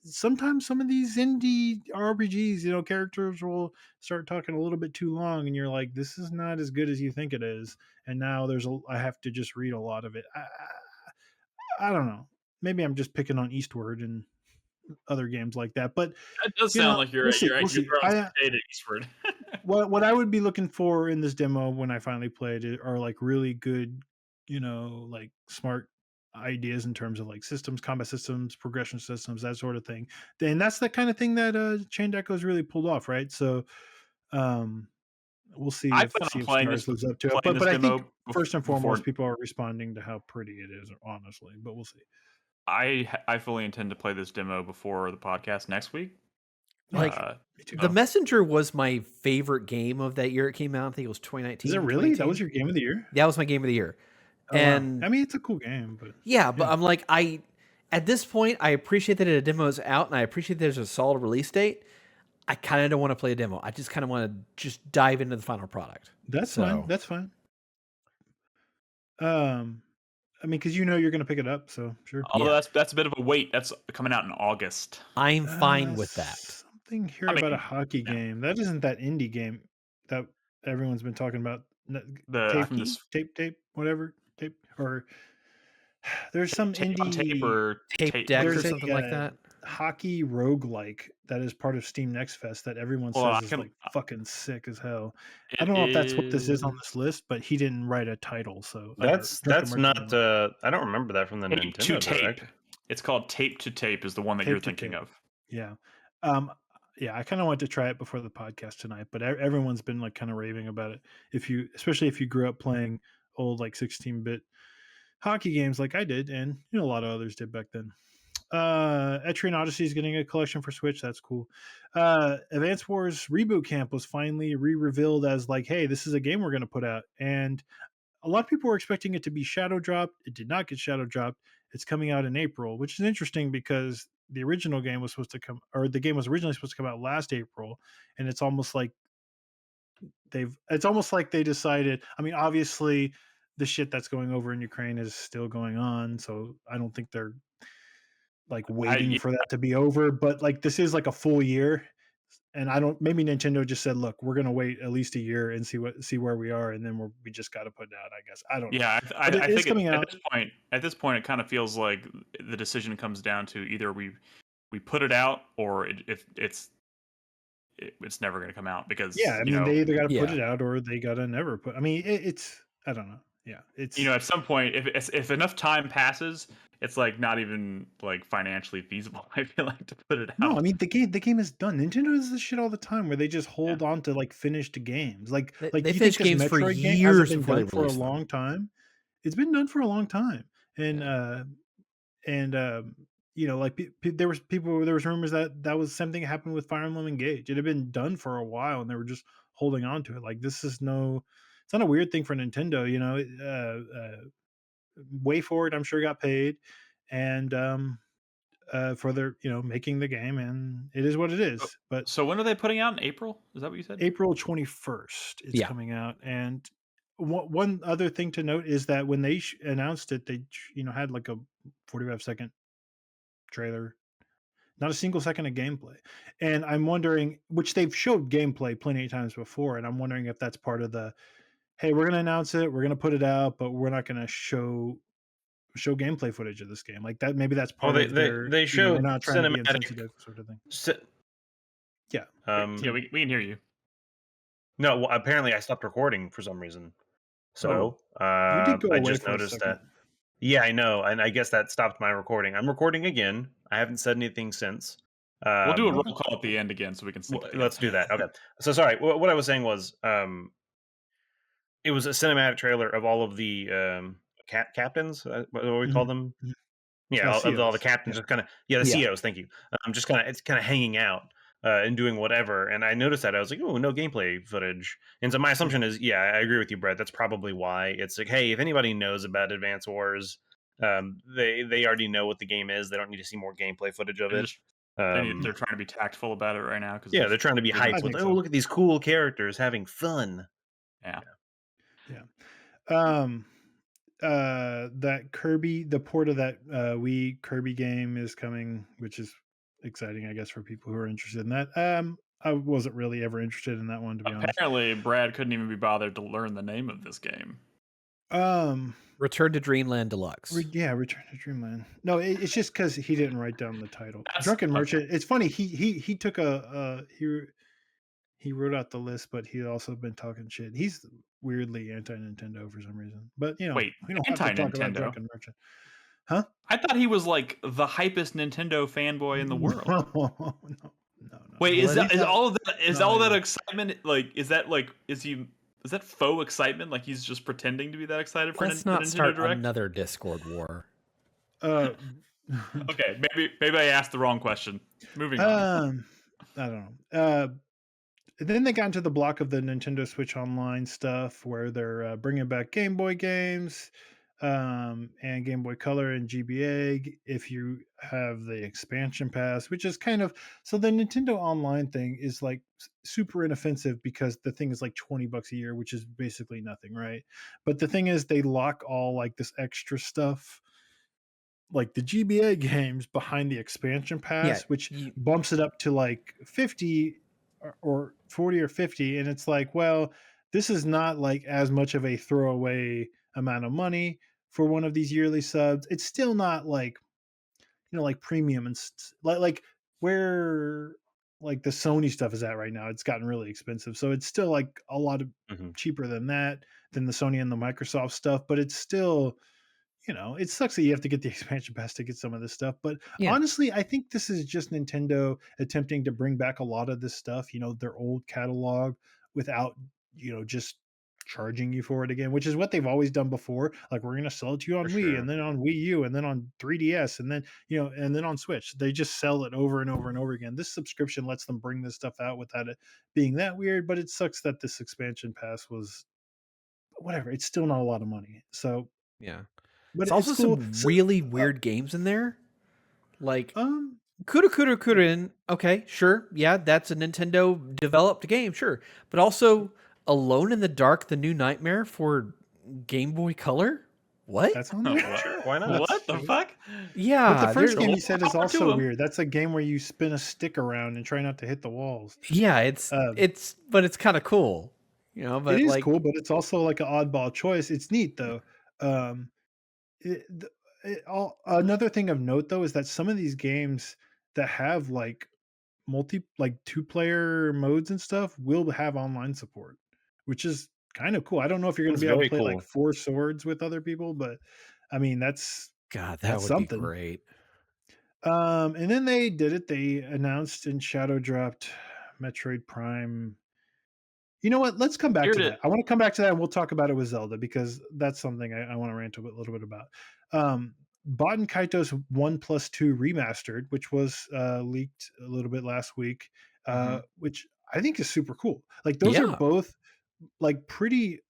Sometimes some of these indie RPGs, characters will start talking a little bit too long, and you're like, this is not as good as you think it is. And now I have to just read a lot of it. I don't know. Maybe I'm just picking on Eastward and other games like that. But that does sound like you're throwing Eastward. What I would be looking for in this demo when I finally played it are like really good, like smart ideas in terms of like systems, combat systems, progression systems, that sort of thing. And that's the kind of thing that Chained Echoes really pulled off, right? So we'll see if Sea of Stars lives up to it. But I think first and foremost, people are responding to how pretty it is, honestly. But we'll see. I fully intend to play this demo before the podcast next week. Like The Messenger was my favorite game of that year it came out. I think it was 2019. Is it really? That was your game of the year? That was my game of the year. Oh, and wow. I mean, it's a cool game, but but I'm like, at this point, I appreciate that a demo is out, and I appreciate there's a solid release date. I kind of don't want to play a demo. I just kind of want to just dive into the final product. That's fine. That's fine. I mean, because you're going to pick it up, so sure. Although that's a bit of a wait. That's coming out in August. I'm fine with that. Something here about a hockey game. That isn't that indie game that everyone's been talking about. Tape, whatever. Tape, or there's some indie tape or tape deck or something like that. Hockey roguelike that is part of Steam Next Fest that everyone says is like fucking sick as hell. I don't know if that's what this is on this list, but he didn't write a title, so that's not. I don't remember that from the Nintendo Direct. It's called Tape to Tape is the one that you're thinking of. Yeah. Yeah, I kind of wanted to try it before the podcast tonight, but everyone's been like kind of raving about it. Especially if you grew up playing old like 16-bit hockey games like I did, and a lot of others did back then. Etrian Odyssey is getting a collection for Switch. That's cool. Advance Wars Reboot Camp was finally revealed as like, hey, this is a game we're going to put out, and a lot of people were expecting it to be shadow dropped. It did not get shadow dropped. It's coming out in April, which is interesting because the original game was supposed to come, or the game was originally supposed to come out last April, and it's almost like they decided. I mean, obviously, the shit that's going over in Ukraine is still going on, so I don't think they're like waiting for that to be over. But like, this is like a full year, and maybe Nintendo just said, look, we're gonna wait at least a year and see where we are, and then we just got to put it out, I guess. I don't know. Yeah, I think coming out. At this point it kind of feels like the decision comes down to either we put it out, or it's never going to come out, because they either got to put it out or they got to never put. I mean, it's I don't know. it's at some point, if enough time passes, it's like not even like financially feasible. I feel like to put it no. out. I mean, the game is done. Nintendo does this shit all the time, where they just hold on to like finished games. Like They you think finished this games for Metroid game hasn't years been before they done for a released them. long time? It's been done for a long time, and like there was rumors that was something happened with Fire Emblem Engage. It had been done for a while, and they were just holding on to it. Like this is it's not a weird thing for Nintendo. Way Forward, I'm sure, got paid, and for their making the game, and it is what it is. But So when are they putting out? In April? Is that what you said? April 21st, it's coming out. And one other thing to note is that when they announced it, they had like a 45-second trailer, not a single second of gameplay. And I'm wondering, which they've showed gameplay plenty of times before, and I'm wondering if that's part of the, hey, we're going to announce it, we're going to put it out, but we're not going to show gameplay footage of this game. Like that, maybe that's part of their, they showed we're not trying to be cinematic insensitive sort of thing. Yeah. Yeah, we can hear you. No, well, apparently I stopped recording for some reason. So You did go I away just for a noticed second. that. Yeah, I know, and I guess that stopped my recording. I'm recording again. I haven't said anything since. We'll do a roll call at the end again, so we can sync. Let's do that. Okay. So sorry. What I was saying was, it was a cinematic trailer of all of the captains. What do we call them? Mhm. Yeah, of all the COs. captains, just kind of the COs. Thank you. Just kind of it's kind of hanging out and doing whatever. And I noticed that I was like, oh, no gameplay footage. And so my assumption is, yeah, I agree with you, Brett. That's probably why it's like, hey, if anybody knows about Advance Wars, they already know what the game is. They don't need to see more gameplay footage of it. They're trying to be tactful about it right now because they're trying to be hyped with, look at these cool characters having fun. Yeah. That Kirby, the port of that Wii Kirby game is coming, which is exciting, I guess, for people who are interested in that. I wasn't really ever interested in that one, to be honest. Apparently, Brad couldn't even be bothered to learn the name of this game. Return to Dreamland Deluxe. Return to Dreamland. No, it's just because he didn't write down the title. Drunken Merchant. It's funny. He took he wrote out the list, but he'd also been talking shit. He's weirdly anti-Nintendo for some reason. But wait, we don't have to talk about Drunken Merchant. Huh? I thought he was like the hypest Nintendo fanboy in the world. No. Wait, is all of that excitement like is that faux excitement? Like he's just pretending to be that excited for Let's not Nintendo start Direct? another Discord war. Okay, maybe I asked the wrong question. Moving on. I don't know. Then they got into the block of the Nintendo Switch Online stuff, where they're bringing back Game Boy games, and Game Boy Color and GBA if you have the expansion pass, which is kind of, so the Nintendo Online thing is like super inoffensive because the thing is like $20 a year, which is basically nothing, right? But the thing is, they lock all like this extra stuff, like the GBA games, behind the expansion pass, which bumps it up to like 50 or 40 or 50, and it's like, well, this is not like as much of a throwaway amount of money for one of these yearly subs. It's still not like, like premium and like where like the Sony stuff is at right now. It's gotten really expensive, so it's still like a lot of cheaper than the Sony and the Microsoft stuff, but it's still, it sucks that you have to get the expansion pass to get some of this stuff. But honestly, I think this is just Nintendo attempting to bring back a lot of this stuff, their old catalog, without, just charging you for it again, which is what they've always done before. Like, we're going to sell it to you on Wii, and then on Wii U, and then on 3DS, and then, and then on Switch. They just sell it over and over and over again. This subscription lets them bring this stuff out without it being that weird, but it sucks that this expansion pass was whatever. It's still not a lot of money. So, yeah. But it's also cool. some really weird games in there. Like Kururin. Okay, sure. Yeah, that's a Nintendo developed game, sure. But also Alone in the Dark, the New Nightmare for Game Boy Color? What? That's on there? Sure, why not? What the fuck? Yeah. But the first game you said is also weird. That's a game where you spin a stick around and try not to hit the walls. Yeah, it's kind of cool. But it is cool, but it's also like an oddball choice. It's neat though. Another thing of note though is that some of these games that have like two-player modes and stuff will have online support, which is kind of cool. I don't know if you're going to That's be able to very play cool. like 4 swords with other people, but I mean that's would something. be great. And then they did it. They announced and shadow dropped Metroid Prime. You know what? Let's come back Here to it that. is. I want to come back to that, and we'll talk about it with Zelda because that's something I want to rant a little bit about. Baten Kaitos 1+2 Remastered, which was leaked a little bit last week, which I think is super cool. Like those are both like pretty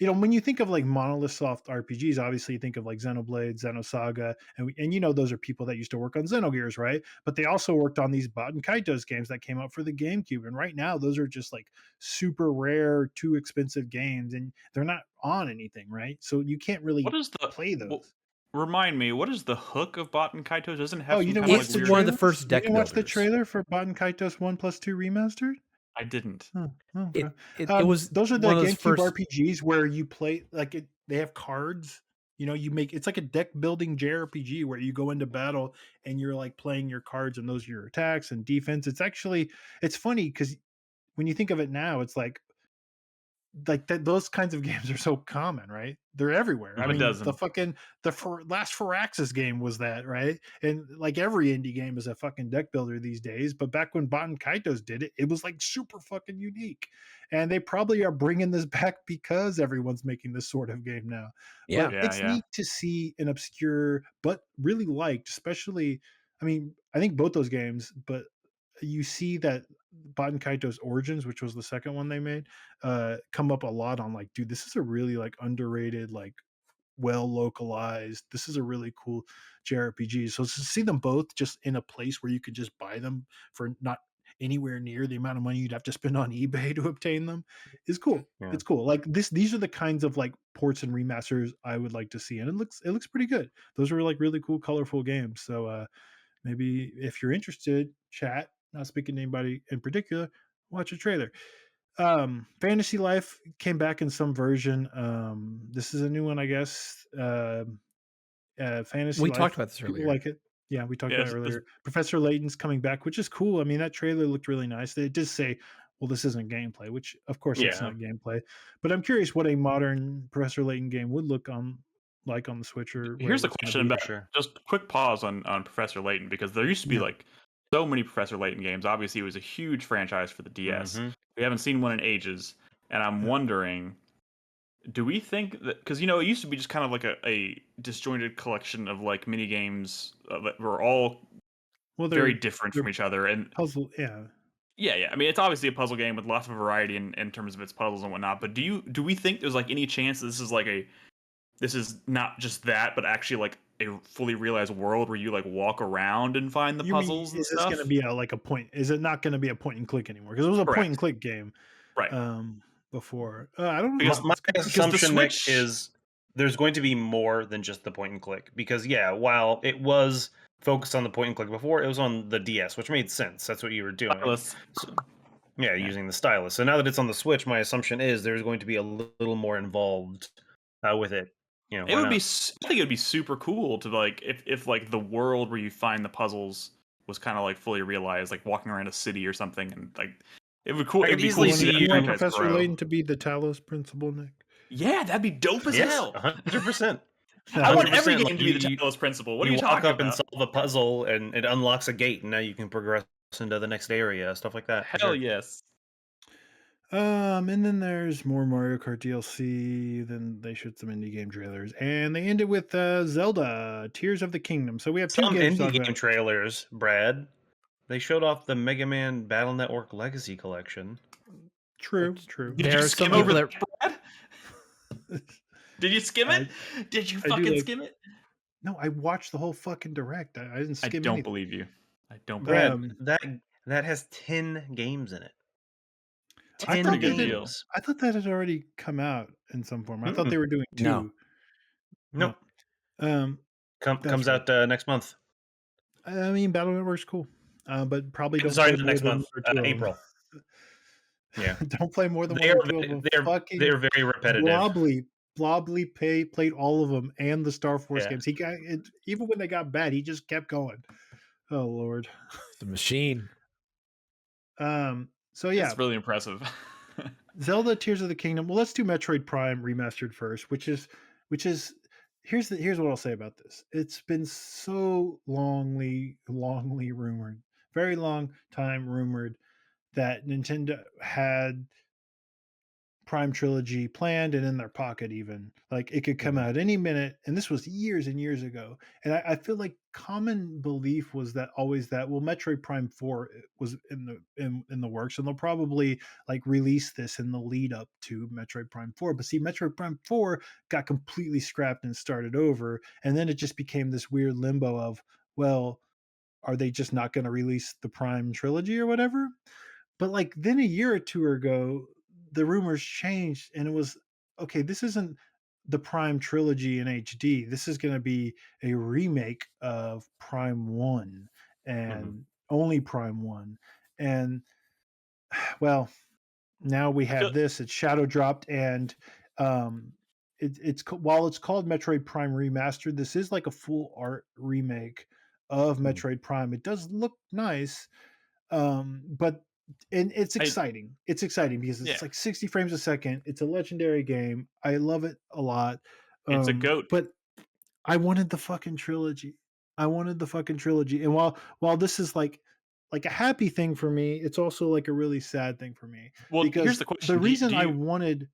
when you think of like monolith soft RPGs, obviously you think of like Xenoblade, Xenosaga, and those are people that used to work on Xenogears, right? But they also worked on these Baten Kaitos games that came out for the GameCube, and right now those are just like super rare, too expensive games, and they're not on anything, right? So you can't really play those. Remind me, what is the hook of Baten Kaitos? Doesn't it have some you didn't kind of watch like the weird... one of the first deck You didn't watch the builders. trailer for Baten Kaitos 1+2 Remastered? I didn't. Oh, okay. It was those are the one of those GameCube first RPGs where you play like they have cards. It's like a deck building JRPG where you go into battle and you're like playing your cards and those are your attacks and defense. It's funny because when you think of it now, it's like those kinds of games are so common, right? They're everywhere. I mean, the last Firaxis game was that, right? And like every indie game is a fucking deck builder these days. But back when Baten Kaitos did it, it was like super fucking unique. And they probably are bringing this back because everyone's making this sort of game now. Yeah, but it's neat to see an obscure but really liked, especially. I mean, I think both those games, but you see that Baten Kaitos Origins, which was the second one they made, come up a lot on like, dude, this is a really like underrated, like well localized. This is a really cool JRPG. So to see them both just in a place where you could just buy them for not anywhere near the amount of money you'd have to spend on eBay to obtain them is cool. Yeah. It's cool. Like these are the kinds of like ports and remasters I would like to see, and it looks pretty good. Those are like really cool, colorful games. So maybe if you're interested, chat. Not speaking to anybody in particular, watch a trailer. Fantasy Life came back in some version. This is a new one, I guess. Fantasy we Life, talked about this earlier. People like it. Yeah, we talked about it earlier. Professor Layton's coming back, which is cool. I mean, that trailer looked really nice. It did say, well, this isn't gameplay, which of course it's not gameplay. But I'm curious what a modern Professor Layton game would look like on the Switch. Or here's the question about just a quick pause on Professor Layton, because there used to be like so many Professor Layton games. Obviously, it was a huge franchise for the DS. We haven't seen one in ages, and I'm wondering, do we think that, because it used to be just kind of like a disjointed collection of like mini games that were all very different from each other, and puzzle, yeah. I mean, it's obviously a puzzle game with lots of variety in terms of its puzzles and whatnot. But do we think there's like any chance that this is not just that, but actually like a fully realized world where you like walk around and find the puzzles and stuff? Is this going to be like a point? Is it not going to be a point and click anymore? Because it was a point and click game, right? Before I don't know. Because my assumption, Nick, is there's going to be more than just the point and click. Because while it was focused on the point and click before, it was on the DS, which made sense. That's what you were doing. Using the stylus. So now that it's on the Switch, my assumption is there's going to be a little more involved with it. It would be. I think it would be super cool to like if like the world where you find the puzzles was kind of like fully realized, like walking around a city or something, and like it would cool. I could easily see you want Professor Layton to be the Talos principal, Nick. Yeah, that'd be dope as hell. 100%. I want every game to be the Talos principal. What are you talking about? You walk up and solve a puzzle, and it unlocks a gate, and now you can progress into the next area, stuff like that. Hell yes. And then there's more Mario Kart DLC. Then they showed some indie game trailers, and they ended with Zelda: Tears of the Kingdom. So we have some indie game trailers. Brad, they showed off the Mega Man Battle Network Legacy Collection. True. Did you skim over that, Brad? Did you skim it? Did you fucking skim it? No, I watched the whole fucking direct. I didn't skim anything. I don't believe you. I don't. Brad, that has 10 games in it. I thought that had already come out in some form. I thought they were doing 2. No. Comes out next month. I mean, Battle Network's cool, but probably don't. Sorry, next month, April. Yeah, don't play more than one or two of them. They're very repetitive. Blobly played all of them and the Star Force games. He got it, even when they got bad, he just kept going. Oh Lord, the machine. So yeah, it's really impressive. Zelda Tears of the Kingdom. Well, let's do Metroid Prime remastered first, which is here's what I'll say about this. It's been so longly rumored, very long time rumored that Nintendo had Prime Trilogy planned and in their pocket, even like it could come out any minute. And this was years and years ago. And I feel like common belief was that always that, well, Metroid Prime 4 was in the works, and they'll probably like release this in the lead up to Metroid Prime 4. But see, Metroid Prime 4 got completely scrapped and started over, and then it just became this weird limbo of, well, are they just not going to release the Prime trilogy or whatever? But like then a year or two ago, the rumors changed, and it was, okay, this isn't the Prime trilogy in HD. This is going to be a remake of Prime 1 and only Prime 1. And well, now we have this. It's shadow dropped, and it's while it's called Metroid Prime Remastered, this is like a full art remake of Metroid Prime. It does look nice, but and it's exciting. It's exciting because it's like 60 frames a second. It's a legendary game. I love it a lot. It's a goat. But I wanted the fucking trilogy. And while this is like a happy thing for me, it's also like a really sad thing for me. Well, because here's the question. The reason I wanted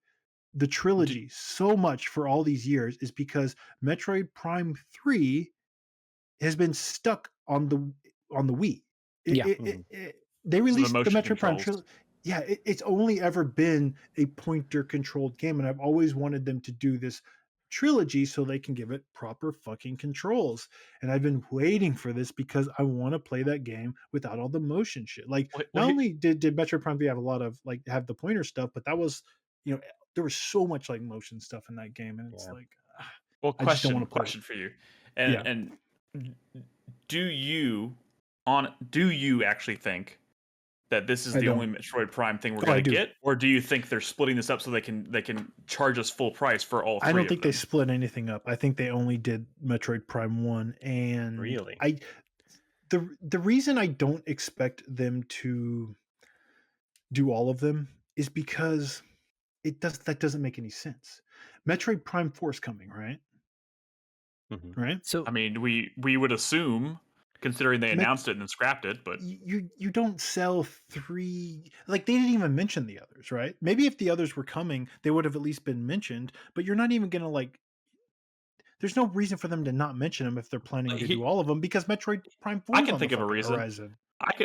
the trilogy so much for all these years is because Metroid Prime 3 has been stuck on the Wii. They released the Metroid Prime trilogy. Yeah, it's only ever been a pointer controlled game, and I've always wanted them to do this trilogy so they can give it proper fucking controls. And I've been waiting for this because I want to play that game without all the motion shit. Like, not only did Metroid Prime V have a lot of like have the pointer stuff, but that was, there was so much like motion stuff in that game, and it's like, well, question for you, and do you actually think that this is the only Metroid Prime thing we're going to get, or do you think they're splitting this up so they can charge us full price for all three? I don't think they split anything up. I think they only did Metroid Prime 1, and really, the reason I don't expect them to do all of them is because that doesn't make any sense. Metroid Prime 4 is coming, right? Right. So I mean, we would assume, considering they announced it and then scrapped it, but you don't sell 3, like they didn't even mention the others, right? Maybe if the others were coming, they would have at least been mentioned, but you're not even gonna like, there's no reason for them to not mention them if they're planning to do all of them, because Metroid Prime 4 I can think of a reason. Horizon.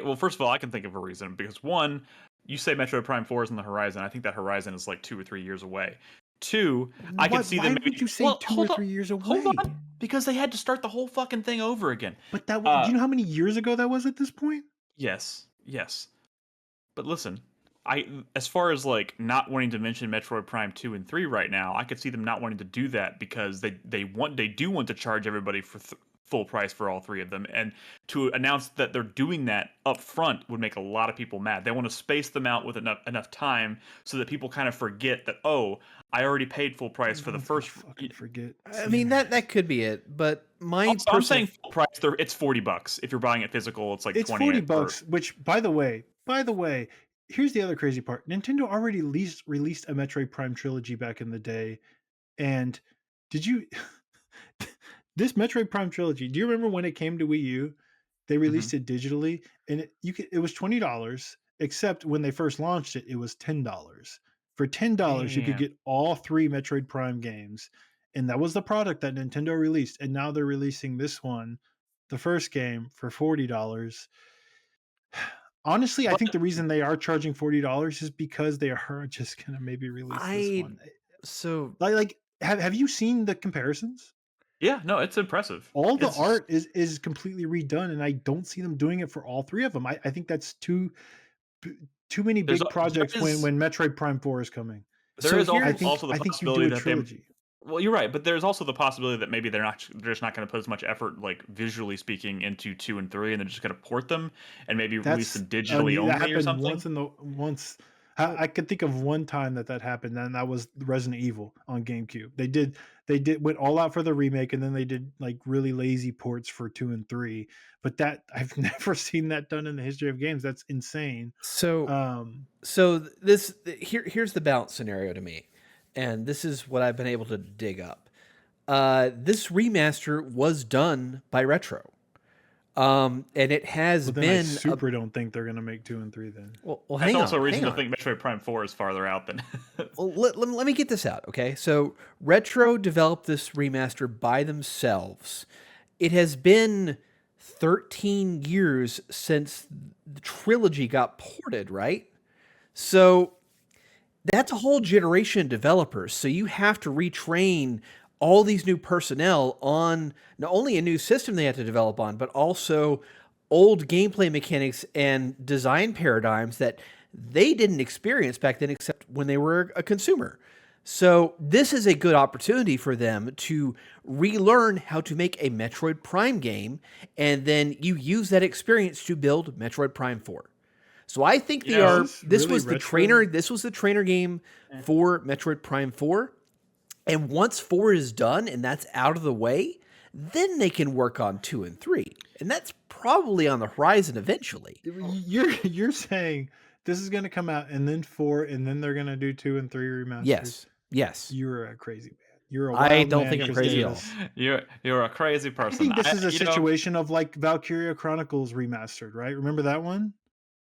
Well, first of all, I can think of a reason, because one, you say Metroid Prime 4 is on the horizon. I think that horizon is like 2 or 3 years away. 2, I can see them. Why would you say 2 or 3 years away? Hold on, because they had to start the whole fucking thing over again. But that do you know how many years ago that was at this point? Yes. But listen, as far as like not wanting to mention Metroid Prime 2 and 3 right now, I could see them not wanting to do that because they do want to charge everybody for full price for all 3 of them, and to announce that they're doing that up front would make a lot of people mad. They want to space them out with enough time so that people kind of forget that, oh, I already paid full price for the first. Forget. I mean, that could be it, but I'm saying full price. It's $40 if you're buying it physical. It's like $20. Which, by the way, here's the other crazy part. Nintendo already released a Metroid Prime trilogy back in the day, and did you? This Metroid Prime trilogy, do you remember when it came to Wii U? They released it digitally, and it was $20, except when they first launched it, it was $10. For $10, you could get all 3 Metroid Prime games, and that was the product that Nintendo released. And now they're releasing this one, the first game, for $40. Honestly, I think the reason they are charging $40 is because they are just gonna maybe release this one. So, like, have you seen the comparisons? Yeah, no, it's impressive. All the art is completely redone, and I don't see them doing it for all 3 of them. I think that's too many big projects when Metroid Prime 4 is coming. There is also the possibility that trilogy. Well, you're right, but there's also the possibility that maybe they're just not going to put as much effort, like visually speaking, into 2 and 3, and they're just going to port them and maybe release them digitally only or something. I could think of one time that happened, and that was Resident Evil on GameCube. They went all out for the remake, and then they did like really lazy ports for 2 and 3. But that I've never seen that done in the history of games. That's insane. So here's the balance scenario to me, and this is what I've been able to dig up. This remaster was done by Retro. And it has been. I don't think they're going to make 2 and 3 then. Well, hang on. That's also a reason to think Metroid Prime 4 is farther out than. Well, let me get this out, okay? So Retro developed this remaster by themselves. It has been 13 years since the trilogy got ported, right? So that's a whole generation of developers. So you have to retrain all these new personnel on not only a new system they have to develop on, but also old gameplay mechanics and design paradigms that they didn't experience back then except when they were a consumer. So this is a good opportunity for them to relearn how to make a Metroid Prime game, and then you use that experience to build Metroid Prime 4. So I think this was the trainer game for Metroid Prime 4. And once 4 is done and that's out of the way, then they can work on 2 and 3. And that's probably on the horizon eventually. You're saying this is going to come out and then 4 and then they're going to do 2 and 3 remasters? Yes. You're a crazy man. I don't think I'm crazy at all. You're a crazy person. I think this is a situation of like Valkyria Chronicles remastered, right? Remember that one?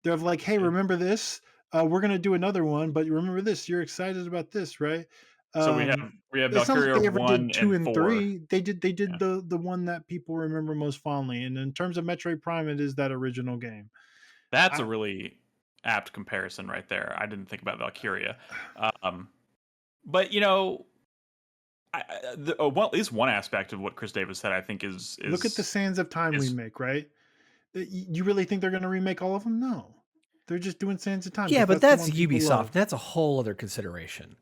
They're like, hey, remember this? We're going to do another one, but remember this. You're excited about this, right? So we have Valkyria 1 2 and 4. 3. They did the one that people remember most fondly. And in terms of Metroid Prime, it is that original game. That's a really apt comparison right there. I didn't think about Valkyria, but at least one aspect of what Chris Davis said, I think is look at the Sands of Time remake, right? You really think they're going to remake all of them? No, they're just doing Sands of Time. Yeah, but that's Ubisoft. That's a whole other consideration.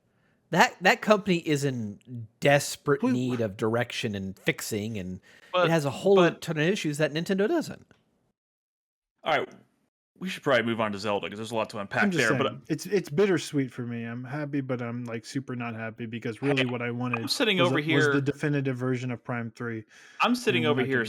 That company is in desperate need of direction and fixing, and it has a whole ton of issues that Nintendo doesn't. All right, we should probably move on to Zelda because there's a lot to unpack there. Saying, but it's bittersweet for me. I'm happy, but I'm like super not happy because really what I wanted was the definitive version of Prime 3. I'm sitting over here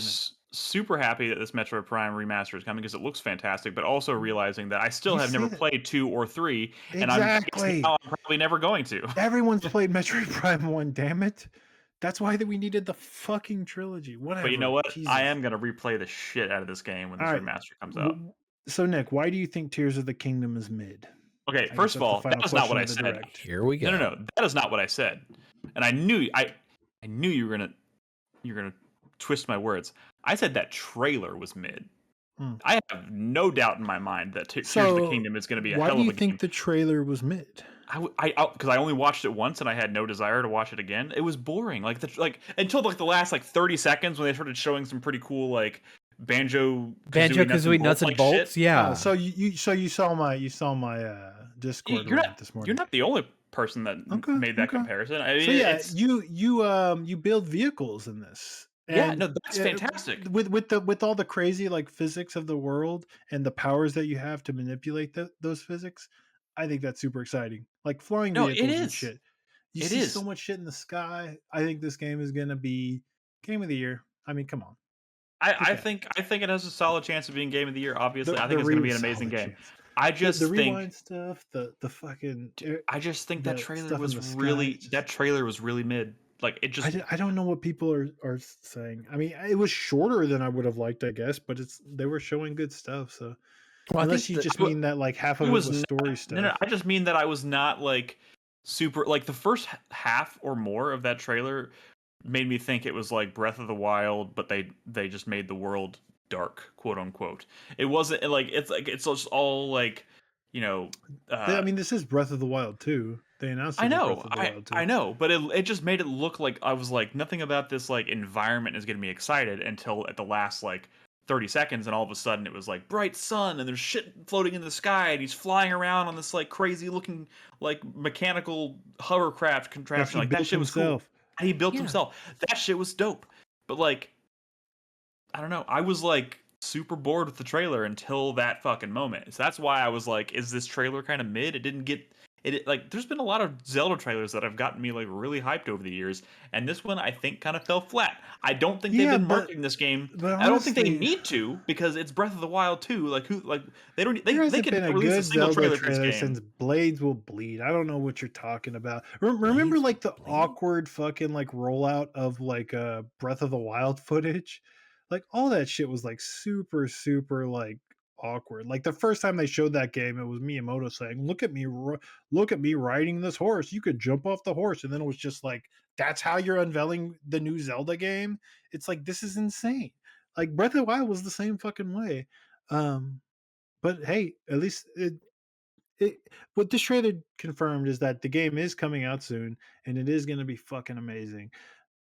super happy that this Metroid Prime remaster is coming because it looks fantastic, but also realizing that I still have never played 2 or 3, and I'm probably never going to. Everyone's played Metroid Prime 1, damn it. That's why we needed the fucking trilogy. Whatever. But you know what? Jesus. I am going to replay the shit out of this game when this remaster comes out. So, Nick, why do you think Tears of the Kingdom is mid? Okay, first of all, that is not what I said. Direct. Here we go. No, that is not what I said. And I knew you were gonna twist my words. I said that trailer was mid. I have no doubt in my mind that Tears of the Kingdom is going to be a hell of a game. Why do you think the trailer was mid? Because I only watched it once and I had no desire to watch it again. It was boring, until the last 30 seconds when they started showing some pretty cool Banjo-Kazooie nuts and bolts. Shit. Yeah. So you saw my Discord this morning. You're not the only person that made that comparison. I mean, you build vehicles in this. And that's fantastic. With all the crazy physics of the world and the powers that you have to manipulate those physics, I think that's super exciting. Like flying vehicles and shit. You see so much shit in the sky. I think this game is gonna be game of the year. I mean, come on. I think it has a solid chance of being game of the year. Obviously, I think it's gonna be an amazing game. Chance. I just the think rewind stuff, the fucking. I just think that trailer was really mid. Like it just. I don't know what people are saying. I mean, it was shorter than I would have liked, I guess, but they were showing good stuff. So, unless you just mean that half of it was story stuff. No, I just mean that I was not super the first half or more of that trailer made me think it was like Breath of the Wild, but they just made the world dark, quote unquote. It wasn't it's just all I mean, this is Breath of the Wild too. They announced. I know, but it just made it look like I was nothing about this environment is getting me excited until at the last 30 seconds, and all of a sudden it was bright sun and there's shit floating in the sky and he's flying around on this crazy looking mechanical hovercraft contraption. That shit was cool. And he built himself. That shit was dope. But I don't know. I was super bored with the trailer until that fucking moment. So that's why I was like, is this trailer kind of mid? It didn't get it like there's been a lot of Zelda trailers that have gotten me like really hyped over the years, and this one I think kind of fell flat. I don't think they've been marketing this game. But honestly, I don't think they need to, because it's Breath of the Wild 2. Like they don't they hasn't could been a release good a single Zelda trailer for this trailer game. since Blades Will Bleed. I don't know what you're talking about. Remember like the awkward fucking like rollout of like Breath of the Wild footage? Like all that shit was like super like awkward. Like the first time they showed that game, it was Miyamoto saying, look at me riding this horse. You could jump off the horse." And then it was just like, that's how you're unveiling the new Zelda game? It's like, this is insane. Like Breath of the Wild was the same fucking way. But hey, at least what this trailer confirmed is that the game is coming out soon, and it is going to be fucking amazing.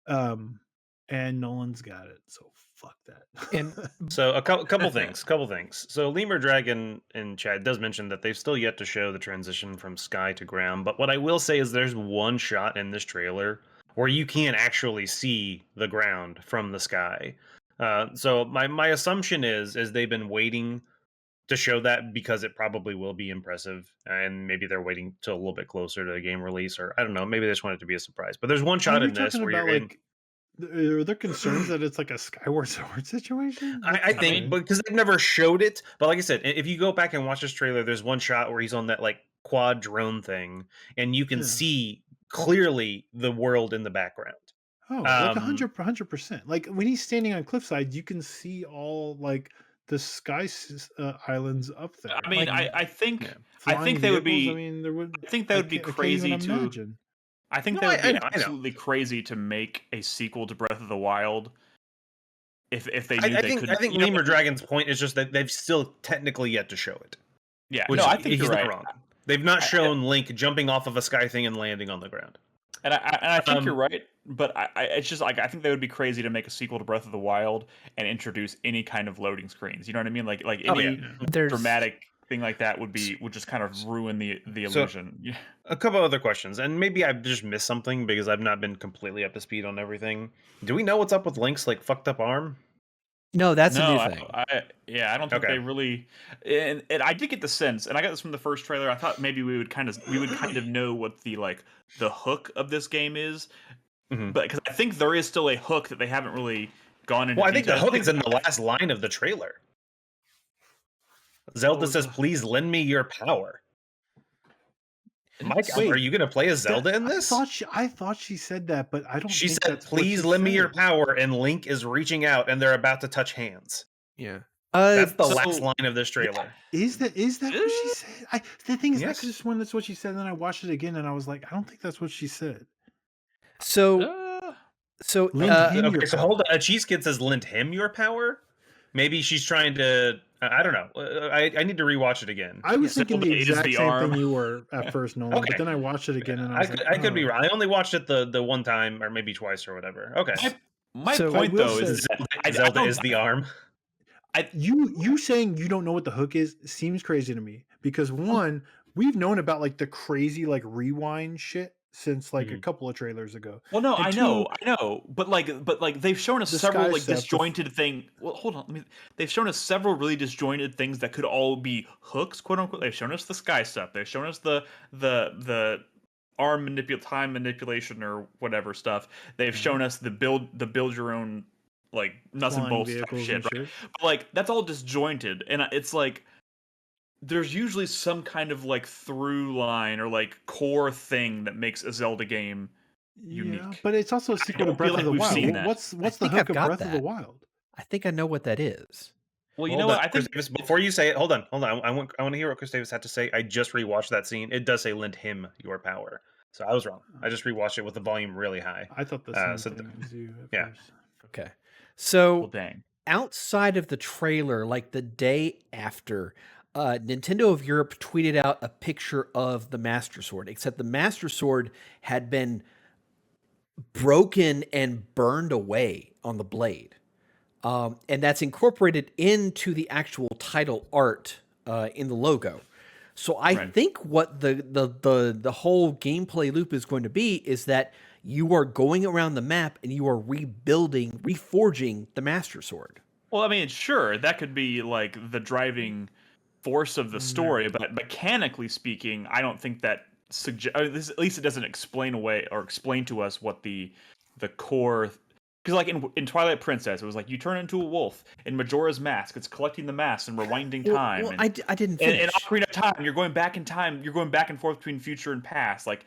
And Nolan's got it, so fuck that. And so a couple things. So Lemur Dragon in chat does mention that they've still yet to show the transition from sky to ground. But what I will say is there's one shot in this trailer where you can actually see the ground from the sky. So my assumption is they've been waiting to show that because it probably will be impressive, and maybe they're waiting till a little bit closer to the game release, or I don't know, maybe they just want it to be a surprise. But there's one shot in this where you're in. Are there concerns that it's like a Skyward Sword situation? I think because they've never showed it. But like I said, if you go back and watch this trailer, there's one shot where he's on that like quad drone thing, and you can see clearly the world in the background. Oh, like 100%. Like when he's standing on cliffside, you can see all like the sky islands up there. I mean, like, I think they would be. I think that would be crazy to imagine. I think that would be absolutely crazy to make a sequel to Breath of the Wild. If they knew they could. I think Lemur Dragon's point is just that they've still technically yet to show it. Yeah, no, I think you're right. Wrong. They've not shown Link jumping off of a sky thing and landing on the ground. And I think you're right, but it's just like I think they would be crazy to make a sequel to Breath of the Wild and introduce any kind of loading screens. You know what I mean? Like any dramatic thing like that would just kind of ruin the illusion. So, a couple other questions, and maybe I've just missed something because I've not been completely up to speed on everything. Do we know what's up with Link's like fucked up arm? No, that's a new thing. I don't think they really. And I did get the sense, and I got this from the first trailer. I thought maybe we would kind of know what the hook of this game is, but because I think there is still a hook that they haven't really gone into. Well, I think the hook is in the last line of the trailer. Zelda says, "Please lend me your power." Mike, are you going to play as Zelda in this? I thought she said that, but I don't. She said, "Please lend me your power," and Link is reaching out, and they're about to touch hands. Yeah, that's the last line of this trailer. Is that what she said? The thing is, I could have sworn that's what she said, and then I watched it again, and I was like, I don't think that's what she said. So okay, so hold on. A Cheese Kid says, "Lend him your power." Maybe she's trying to. I don't know. I need to rewatch it again. I was thinking the exact same thing you were at first, Nolan. But then I watched it again, and I could be wrong. I only watched it the one time, or maybe twice, or whatever. Okay. My point though is Zelda is the arm. You saying you don't know what the hook is seems crazy to me, because one, we've known about like the crazy like rewind shit since like a couple of trailers ago. Well, no, I know, but they've shown us several like disjointed thing. Well, hold on, they've shown us several really disjointed things that could all be hooks, quote unquote. They've shown us the sky stuff. They've shown us the arm time manipulation or whatever stuff. They've shown us the build your own like nuts and bolts type shit, right? But like that's all disjointed, and it's like there's usually some kind of like through line or like core thing that makes a Zelda game unique. Yeah, but it's also a sequel to Breath of the Wild. What's the hook of Breath of the Wild? I think I know what that is. Well, you know what? I think Davis, before you say it, hold on. I want to hear what Chris Davis had to say. I just rewatched that scene. It does say "lend him your power," so I was wrong. I just rewatched it with the volume really high. I thought the same thing as you. First. Okay. So dang. Outside of the trailer, like the day after, Nintendo of Europe tweeted out a picture of the Master Sword, except the Master Sword had been broken and burned away on the blade. And that's incorporated into the actual title art in the logo. So I think what the whole gameplay loop is going to be is that you are going around the map and you are reforging the Master Sword. Well, I mean, sure, that could be like the driving force of the story, but mechanically speaking, I don't think that at least it doesn't explain away or explain to us what the core. Because like in Twilight Princess, it was like you turn into a wolf. In Majora's Mask, it's collecting the masks and rewinding time. Well, I didn't finish. In Ocarina of Time, you're going back in time. You're going back and forth between future and past. Like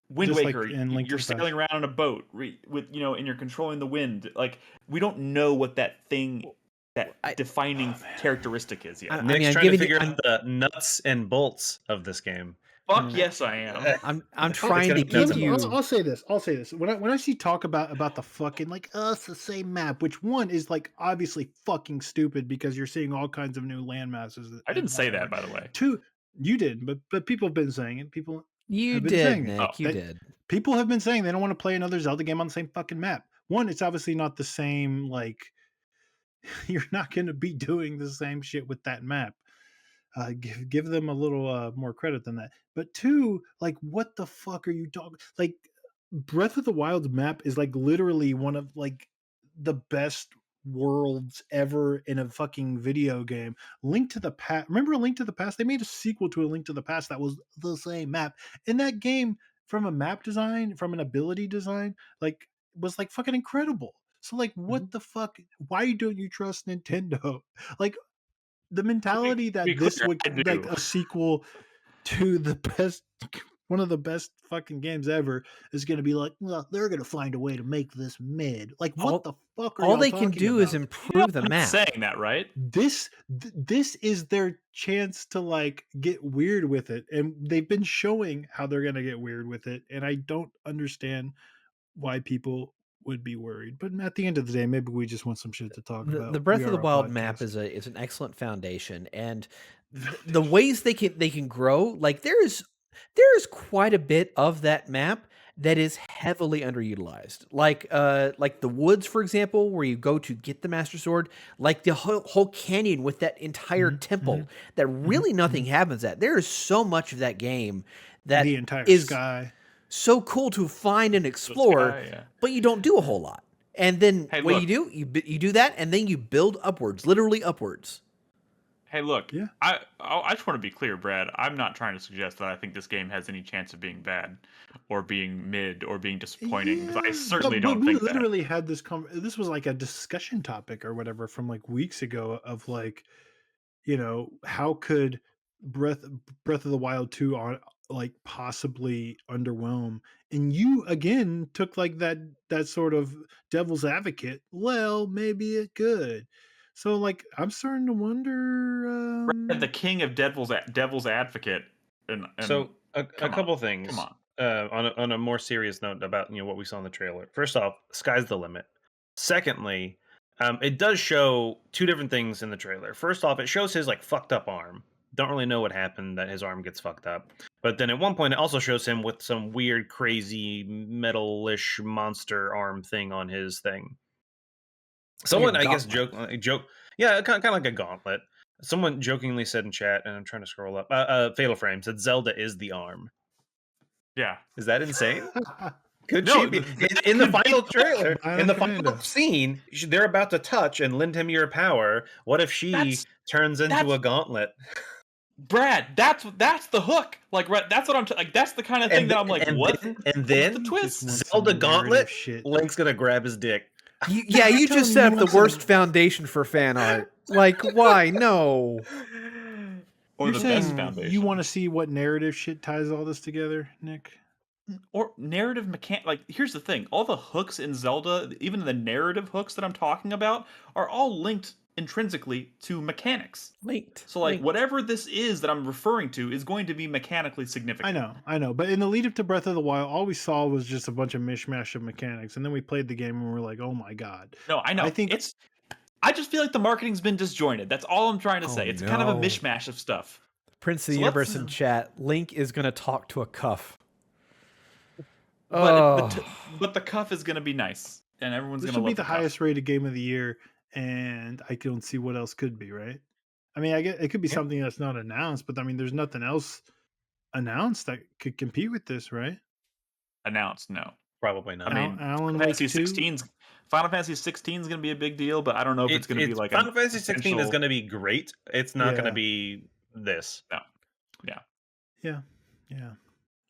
Wind Just Waker, like in Link to you're the sailing around on a boat with and you're controlling the wind. Like we don't know what that thing, that defining characteristic is yet. Nick's trying to figure out the nuts and bolts of this game. Fuck yes, I am. I'm trying to give you. I'll say this. When I see talk about the fucking like it's the same map, which one is like obviously fucking stupid because you're seeing all kinds of new land masses. I didn't say that, by the way. Two, you did, but people have been saying it. You did, Nick. You did. People have been saying they don't want to play another Zelda game on the same fucking map. One, it's obviously not the same. Like you're not going to be doing the same shit with that map. Give them a little more credit than that. But two, like, what the fuck are you talking? Like, Breath of the Wild's map is like literally one of like the best worlds ever in a fucking video game. Link to the Past. Remember A Link to the Past? They made a sequel to A Link to the Past that was the same map. And that game, from a map design, from an ability design, like was like fucking incredible. So like, what the fuck? Why don't you trust Nintendo? Like the mentality that this would like a sequel to the best, one of the best fucking games ever is going to be like, well, they're going to find a way to make this mid. Like, what the fuck are all they can do is improve the map. Saying that, right? This is their chance to like get weird with it, and they've been showing how they're going to get weird with it, and I don't understand why people would be worried. But at the end of the day, maybe we just want some shit to talk about. The Breath of the Wild map is an excellent foundation, and the ways they can grow, like there is quite a bit of that map that is heavily underutilized. Like the woods, for example, where you go to get the Master Sword, like the whole canyon with that entire temple that really nothing happens at. There is so much of that game that the entire sky. So cool to find and explore, but you don't do a whole lot. And then what do? You do that, and then you build upwards, literally upwards. Hey, look, I just want to be clear, Brad. I'm not trying to suggest that I think this game has any chance of being bad or being mid or being disappointing, because I certainly don't think that. We literally had this this was like a discussion topic or whatever from like weeks ago of like, how could Breath of the Wild 2 on like possibly underwhelm, and you again took like that sort of devil's advocate. Well, maybe it could. So like I'm starting to wonder. The king of devil's advocate. And so a couple things. Come on. On a more serious note about what we saw in the trailer. First off, sky's the limit. Secondly, it does show two different things in the trailer. First off, it shows his like fucked up arm. Don't really know what happened that his arm gets fucked up. But then at one point, it also shows him with some weird, crazy, metal-ish monster arm thing on his thing. Someone, I guess, joke. Yeah, kind of like a gauntlet. Someone jokingly said in chat, and I'm trying to scroll up. Fatal Frame said Zelda is the arm. Yeah. Is that insane? Could she be in the final trailer? In the final scene, they're about to touch and lend him your power. What if she turns into a gauntlet? Brad, that's the hook. Like, that's what I'm like. That's the kind of thing that I'm like, what? And then the twist? Zelda gauntlet. Link's gonna grab his dick. You just set up the worst foundation for fan art. Like, why? No. Or the best foundation. You want to see what narrative shit ties all this together, Nick? Or narrative like, here's the thing. All the hooks in Zelda, even the narrative hooks that I'm talking about, are all linked intrinsically to mechanics. So like whatever this is that I'm referring to is going to be mechanically significant. I know. But in the lead up to Breath of the Wild, all we saw was just a bunch of mishmash of mechanics, and then we played the game and we're like, oh my god. No, I know. I just feel like the marketing's been disjointed. That's all I'm trying to say. It's kind of a mishmash of stuff. Prince of the Universe in chat. Link is going to talk to a cuff. But the cuff is going to be nice, and everyone's going to love be the highest rated game of the year, and I don't see what else could be, right? I mean, I get it could be something that's not announced, but I mean, there's nothing else announced that could compete with this, right? Announced, no. Probably not. I mean, Alan Final Wake Fantasy 2? 16 is going to be a big deal, but I don't know if it's going to be like Final Fantasy 16 is potential- going to be great. It's not going to Yeah. be this. No. Yeah. Yeah. We'll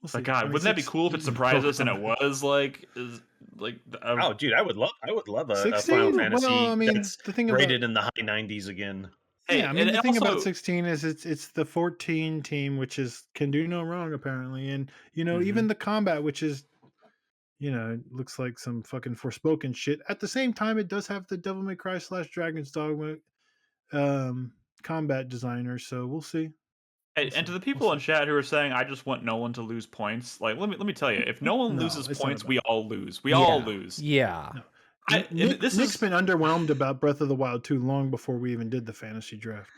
But see. God, I mean, wouldn't that be cool if it surprised us and it was like Oh, dude, I would love a 16? Final Fantasy Well, I mean, that's the thing about rated in the high 90s again. Hey, yeah, I mean, and the thing about also- 16 is it's the 14 team, which can do no wrong apparently, and even the combat, which is it looks like some fucking Forspoken shit. At the same time, it does have the Devil May Cry / Dragon's Dogma combat designer, so we'll see. And to the people in chat who are saying, "I just want Nolan to lose points," like let me tell you, if Nolan No, loses it's not points, about we all lose. We all lose. Yeah. No. Nick's is been underwhelmed about Breath of the Wild 2 long before we even did the fantasy draft.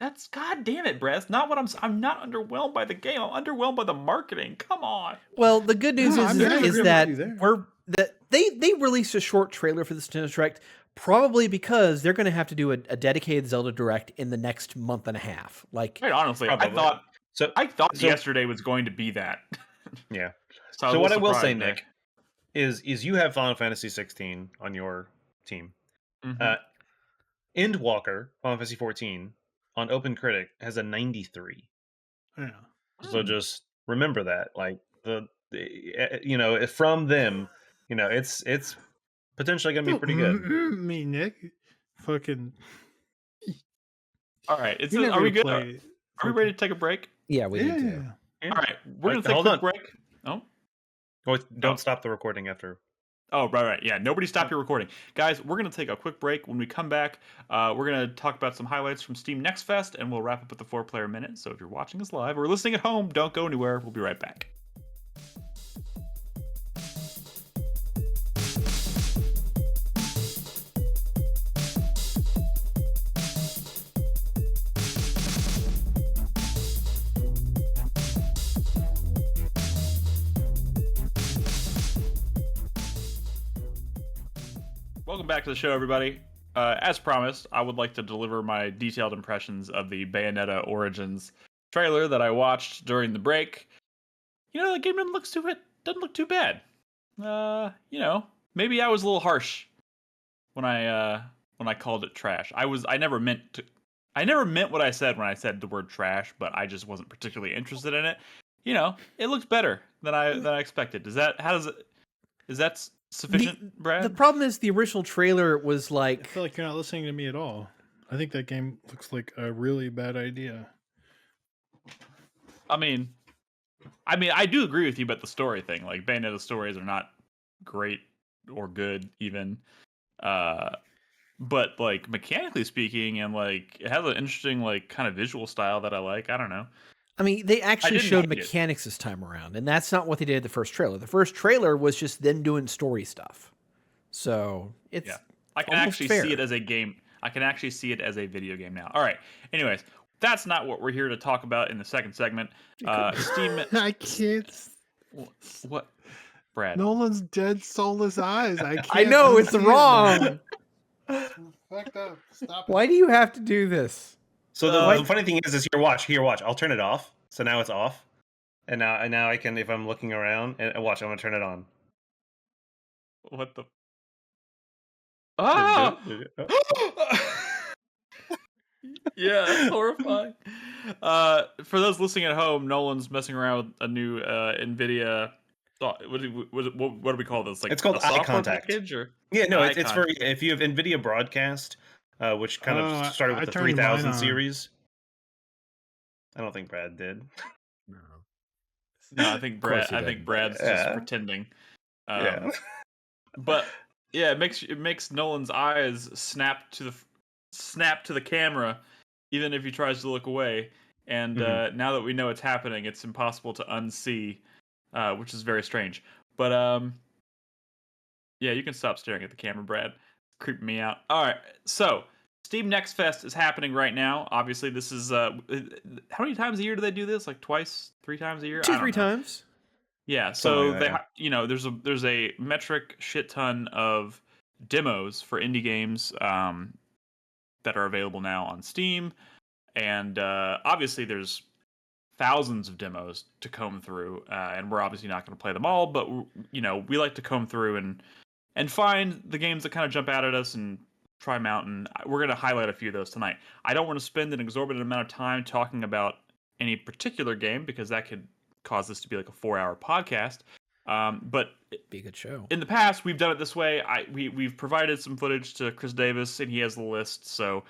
That's God damn it, Brett. That's not what I'm not underwhelmed by the game. I'm underwhelmed by the marketing. Come on. Well, the good news No, I mean, I agree is with that you there. they released a short trailer for this Nintendo Direct, probably because they're going to have to do a dedicated Zelda Direct in the next month and a half. Like, Quite honestly, Probably. I thought yesterday was going to be that. Yeah. So, So what I will say, surprised Nick, is you have Final Fantasy 16 on your team. Mhm. Endwalker, Final Fantasy 14, on OpenCritic has a 93. Yeah. So just remember that, like from them, it's potentially gonna be pretty good. Me, Nick, fucking. All right, You are we good? play- Are we ready to take a break? yeah, we need to. Yeah. Yeah. All right, we're gonna take a Hold quick on. break. Oh. Don't stop the recording after. Oh, right. Yeah, nobody stop your recording. Guys, we're going to take a quick break. When we come back, we're going to talk about some highlights from Steam Next Fest, and we'll wrap up with the 4-Player Minute. So if you're watching us live or listening at home, don't go anywhere. We'll be right back. Welcome back to the show, everybody. As promised, I would like to deliver my detailed impressions of the Bayonetta Origins trailer that I watched during the break. The game doesn't look too bad. Maybe I was a little harsh when I called it trash. I never meant what I said when I said the word trash, but I just wasn't particularly interested in it. It looks better than I expected. Is that sufficient, Brad? The problem is the original trailer was I like, feel like you're not listening to me at all. I think that game looks like a really bad idea. I mean, I do agree with you about the story thing. Like, Bayonetta stories are not great or good even. But like mechanically speaking, and like it has an interesting like kind of visual style that I like. I don't know. I mean, they actually didn't showed hate it. mechanics this time around, and that's not what they did at the first trailer. The first trailer was just them doing story stuff. So it's I can almost actually fair. see it as a game. I can actually see it as a video game now. All right. Anyways, that's not what we're here to talk about in the second segment. Steam. I can't. What, Brad? Nolan's dead, soulless eyes. I can't. I know it's unsee it wrong. now. Fucked up. Stop it. Why do you have to do this? So the funny thing is here, watch. I'll turn it off. So now it's off, and now I can, if I'm looking around, and watch, I'm gonna turn it on. What the? Ah! Yeah, that's horrifying. For those listening at home, Nolan's messing around with a new NVIDIA. What do we call this? Like, it's called a software eye contact. package, or Yeah, no, it's for contact. if you have NVIDIA Broadcast, which kind of started with I the turned mine 3000 on. series. I don't think Brad did. No, I think course Brad. he I think did. Brad's just pretending. Yeah. But yeah, it makes Nolan's eyes snap to the camera, even if he tries to look away. And now that we know it's happening, it's impossible to unsee, which is very strange. But yeah, you can stop staring at the camera, Brad. It's creeping me out. All right, so Steam Next Fest is happening right now. Obviously, this is how many times a year do they do this? Like twice, 3 times a year? 2-3 times. Yeah, so Something like that, there's a metric shit ton of demos for indie games that are available now on Steam, and obviously there's thousands of demos to comb through, and we're obviously not going to play them all, but we like to comb through and find the games that kind of jump out at us and try them out. And we're going to highlight a few of those tonight. I don't want to spend an exorbitant amount of time talking about any particular game because that could cause this to be like a 4-hour podcast. But be a good show. In the past, we've done it this way. We've provided some footage to Chris Davis, and he has the list. So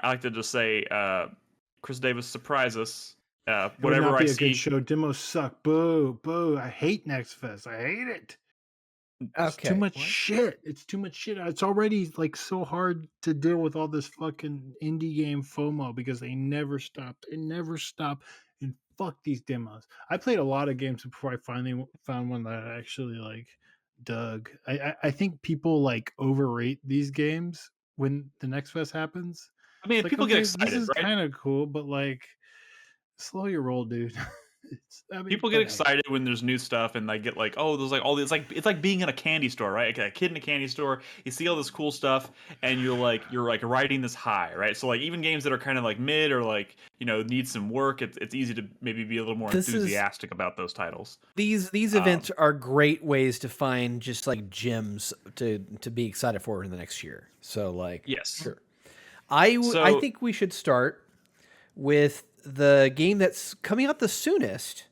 I like to just say, Chris Davis, surprise us. Whatever it would not be I a good show. Demos suck. Boo, boo. I hate Next Fest. I hate it. It's too much shit. It's too much shit. It's already like so hard to deal with all this fucking indie game FOMO because they never stop. They never stop. And fuck these demos. I played a lot of games before I finally found one that I actually like dug. I think people like overrate these games when the Next Fest happens. I mean, people get excited, this is right? kind of cool, but like, slow your roll, dude. People get excited when there's new stuff, and they get like, oh, there's like all these, like it's like being in a candy store, right? Like a kid in a candy store, you see all this cool stuff, and you're like riding this high, right? So like even games that are kind of like mid or like need some work, it's easy to maybe be a little more enthusiastic about those titles. These events are great ways to find just like gems to be excited for in the next year. So like, yes, sure. I think we should start with the game that's coming out the soonest,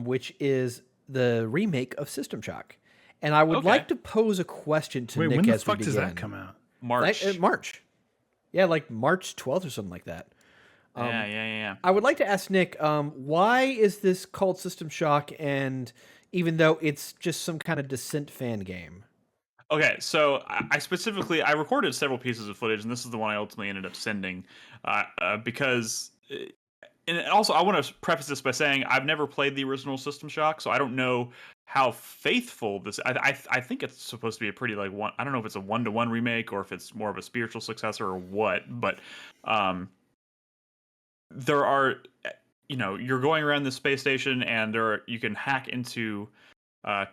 which is the remake of System Shock. And I would like to pose a question to Nick as we begin. When the fuck does that come out? March. Yeah, like March 12th or something like that. Yeah. I would like to ask Nick, why is this called System Shock, and even though it's just some kind of Dissent fan game? Okay, so I recorded several pieces of footage, and this is the one I ultimately ended up sending because... And also, I want to preface this by saying I've never played the original System Shock, so I don't know how faithful this. I think it's supposed to be a pretty like one. I don't know if it's a 1-to-1 remake or if it's more of a spiritual successor or what. But there are, you're going around this space station, and you can hack into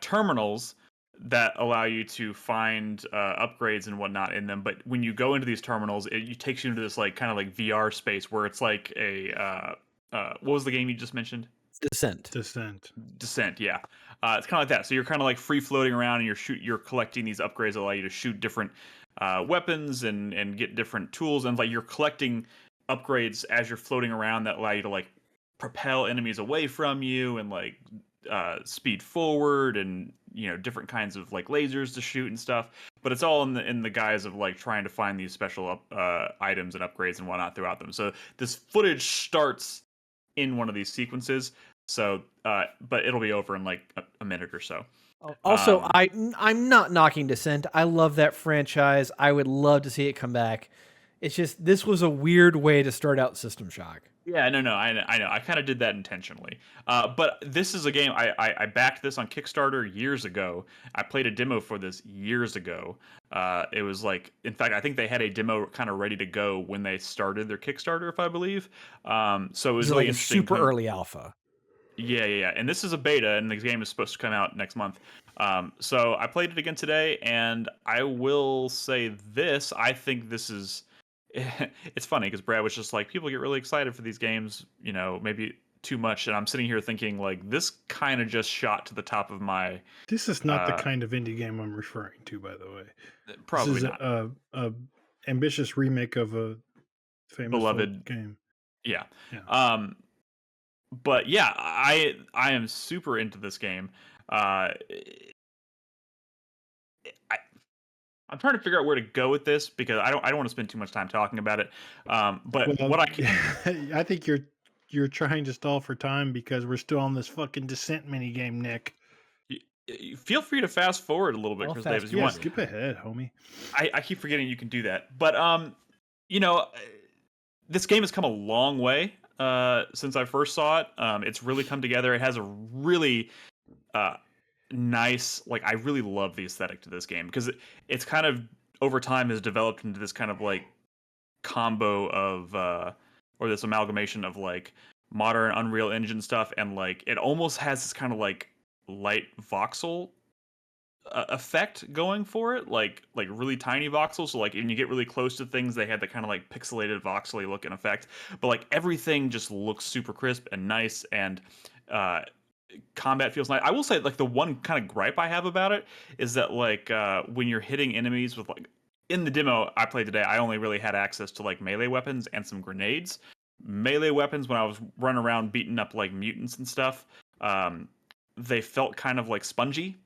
terminals that allow you to find upgrades and whatnot in them. But when you go into these terminals, it takes you into this like kind of like VR space where it's like a what was the game you just mentioned? Dissent, yeah. It's kind of like that. So you're kind of like free floating around, and you're collecting these upgrades that allow you to shoot different weapons and get different tools, and like you're collecting upgrades as you're floating around that allow you to like propel enemies away from you and like speed forward and different kinds of like lasers to shoot and stuff. But it's all in the guise of like trying to find these special items and upgrades and whatnot throughout them. So this footage starts in one of these sequences. So but it'll be over in like a minute or so. Also, I'm not knocking Dissent. I love that franchise. I would love to see it come back. It's just this was a weird way to start out System Shock. Yeah, no, I know. I kind of did that intentionally. But this is a game, I backed this on Kickstarter years ago. I played a demo for this years ago. It was like, in fact, I think they had a demo kind of ready to go when they started their Kickstarter, if I believe. So it was really like a super early alpha. Yeah. And this is a beta, and the game is supposed to come out next month. So I played it again today, and I will say this. I think this is... It's funny because Brad was just like, people get really excited for these games, maybe too much, and I'm sitting here thinking like this kind of just shot to the top of my. This is not the kind of indie game I'm referring to, by the way. Probably this is not. a ambitious remake of a famous beloved game. Yeah. But yeah, I am super into this game. I'm trying to figure out where to go with this because I don't want to spend too much time talking about it. But what I can... I think you're trying to stall for time because we're still on this fucking Dissent mini game, Nick. You feel free to fast forward a little bit, Chris Davis. You want skip ahead, homie. I keep forgetting you can do that. But this game has come a long way since I first saw it. It's really come together. It has a really nice, like, I really love the aesthetic to this game because it's kind of over time has developed into this kind of like combo of or this amalgamation of like modern Unreal Engine stuff, and like it almost has this kind of like light voxel effect going for it, like really tiny voxels. So like when you get really close to things, they had the kind of like pixelated voxely looking effect. But like everything just looks super crisp and nice, and combat feels nice. I will say like the one kind of gripe I have about it is that like when you're hitting enemies with like in the demo I played today, I only really had access to like melee weapons and some grenades. Melee weapons when I was running around beating up like mutants and stuff, they felt kind of like spongy.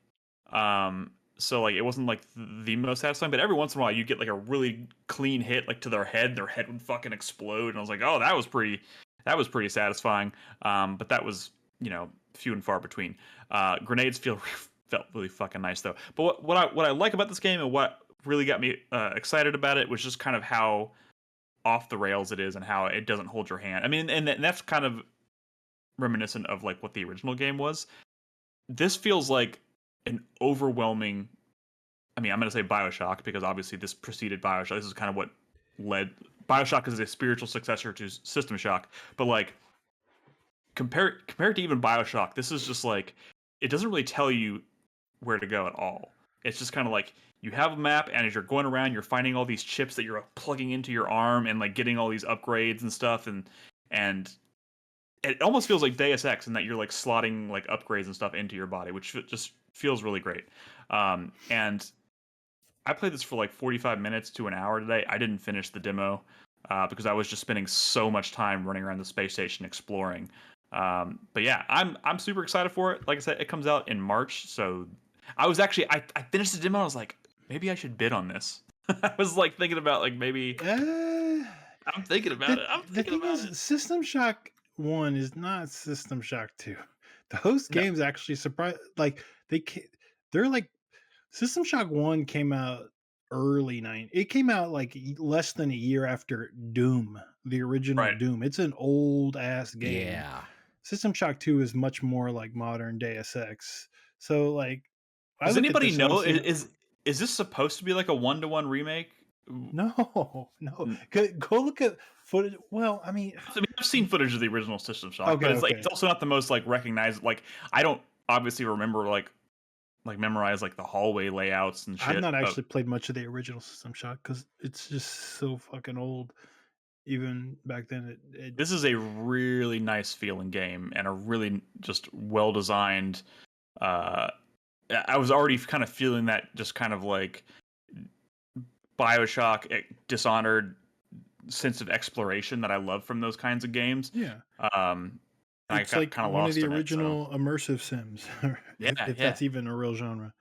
So like it wasn't like the most satisfying, but every once in a while you get like a really clean hit like to their head would fucking explode, and I was like, oh, that was pretty satisfying. But that was, few and far between. Grenades felt really fucking nice though. But what I like about this game and what really got me excited about it was just kind of how off the rails it is and how it doesn't hold your hand. I mean, and that's kind of reminiscent of like what the original game was. This feels like an overwhelming, I mean, I'm going to say BioShock because obviously this preceded BioShock. This is kind of what led BioShock is a spiritual successor to System Shock, but like compared to even BioShock, this is just like it doesn't really tell you where to go at all. It's just kind of like you have a map, and as you're going around, you're finding all these chips that you're plugging into your arm and like getting all these upgrades and stuff, and it almost feels like Deus Ex in that you're like slotting like upgrades and stuff into your body, which just feels really great. And I played this for like 45 minutes to an hour today. I didn't finish the demo because I was just spending so much time running around the space station exploring. But yeah, I'm super excited for it. Like I said, it comes out in March, so I was actually I finished the demo. And I was like, maybe I should bid on this. I was like thinking about like maybe I'm thinking about it. The thing is, System Shock 1 is not System Shock 2. Those games actually surprise, like they're like System Shock 1 came out early 90s. It came out like less than a year after Doom, the original Doom. It's an old ass game. Yeah. System Shock 2 is much more like modern Deus Ex. So like, does anybody know is this supposed to be like a 1-to-1 remake? No. Go look at footage. Well, I mean, I've seen footage of the original System Shock, but it's also not the most like recognized. Like I don't obviously remember like memorize like the hallway layouts and shit. I've not actually played much of the original System Shock because it's just so fucking old. Even back then, this is a really nice feeling game and a really just well designed. I was already kind of feeling that just kind of like BioShock, Dishonored sense of exploration that I love from those kinds of games. Yeah. It's like kind of one of the original immersive sims. if that's even a real genre.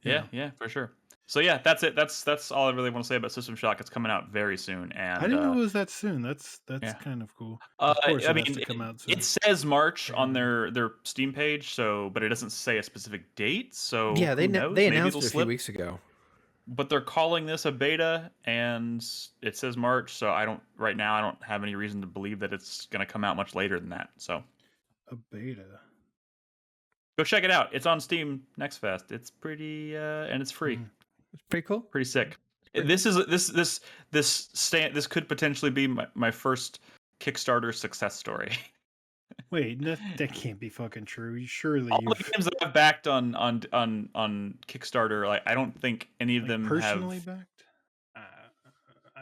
Yeah, for sure. So yeah, that's it. That's all I really want to say about System Shock. It's coming out very soon, and I didn't know it was that soon. That's kind of cool. Of course, it has to come out soon. It says March on their Steam page, but it doesn't say a specific date. So yeah, they announced it a few weeks ago. But they're calling this a beta, and it says March. So I don't have any reason to believe that it's going to come out much later than that. So a beta. Go check it out. It's on Steam Next Fest. It's pretty and it's free. It's pretty cool. Pretty sick. This could potentially be my first Kickstarter success story. Wait, that can't be fucking true. Surely all the games that I've backed on Kickstarter, like I don't think any of them personally have backed.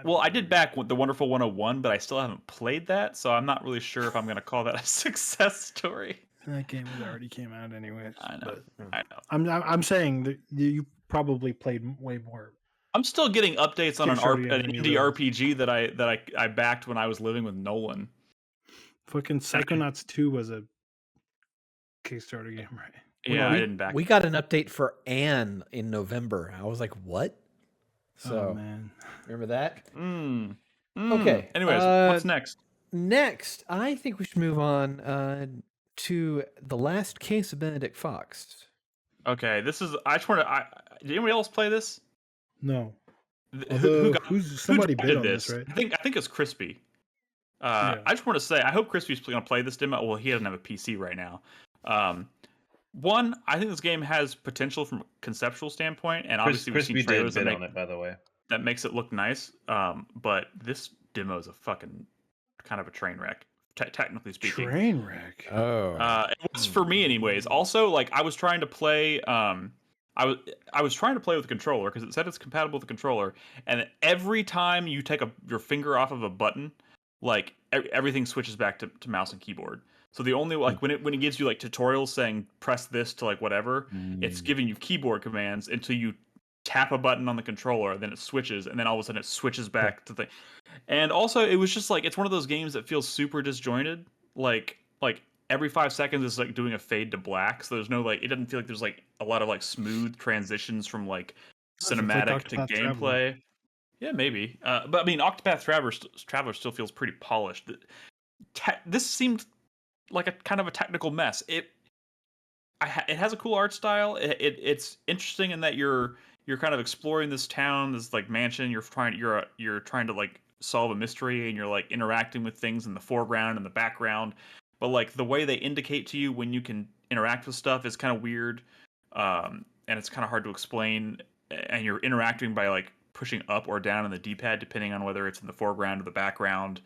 Well, I did back The Wonderful 101, but I still haven't played that, so I'm not really sure if I'm going to call that a success story. That game already came out anyway. I know. I'm saying that you probably played way more. I'm still getting updates on an indie RPG that I backed when I was living with Nolan. Fucking Psychonauts 2 was a Kickstarter game, right? Yeah, I didn't back. We got an update for Anne in November. I was like, what? So, man. Remember that? Okay. Anyways, what's next? Next, I think we should move on to The Last Case of Benedict Fox. Okay, this is. I just want to. Did anybody else play this? No. Somebody bid on this, right? I think it's Crispy. I just want to say, I hope Crispy's going to play this demo. Well, he doesn't have a PC right now. One, I think this game has potential from a conceptual standpoint, and obviously we've seen trailers on it, by the way. That makes it look nice. But this demo is a fucking kind of a train wreck, technically speaking. Train wreck. It was for me, anyways. Also, like I was trying to play. I was trying to play with the controller because it said it's compatible with the controller, and every time you take your finger off of a button, like everything switches back to mouse and keyboard. So the only like when it gives you like tutorials saying press this to like whatever, it's giving you keyboard commands until you tap a button on the controller, then it switches, and then all of a sudden it switches back to the. And also, it was just like it's one of those games that feels super disjointed. Like every 5 seconds is like doing a fade to black, so there's no like it doesn't feel like there's like a lot of like smooth transitions from like cinematic to gameplay. Traveler. Yeah, maybe. But I mean, Octopath Traveler still feels pretty polished. This seemed like a kind of a technical mess. It has a cool art style. It's interesting in that you're kind of exploring this town, this like mansion. You're trying to like solve a mystery, and you're like interacting with things in the foreground and the background. But like the way they indicate to you when you can interact with stuff is kind of weird, and it's kind of hard to explain. And you're interacting by like pushing up or down on the D-pad depending on whether it's in the foreground or the background.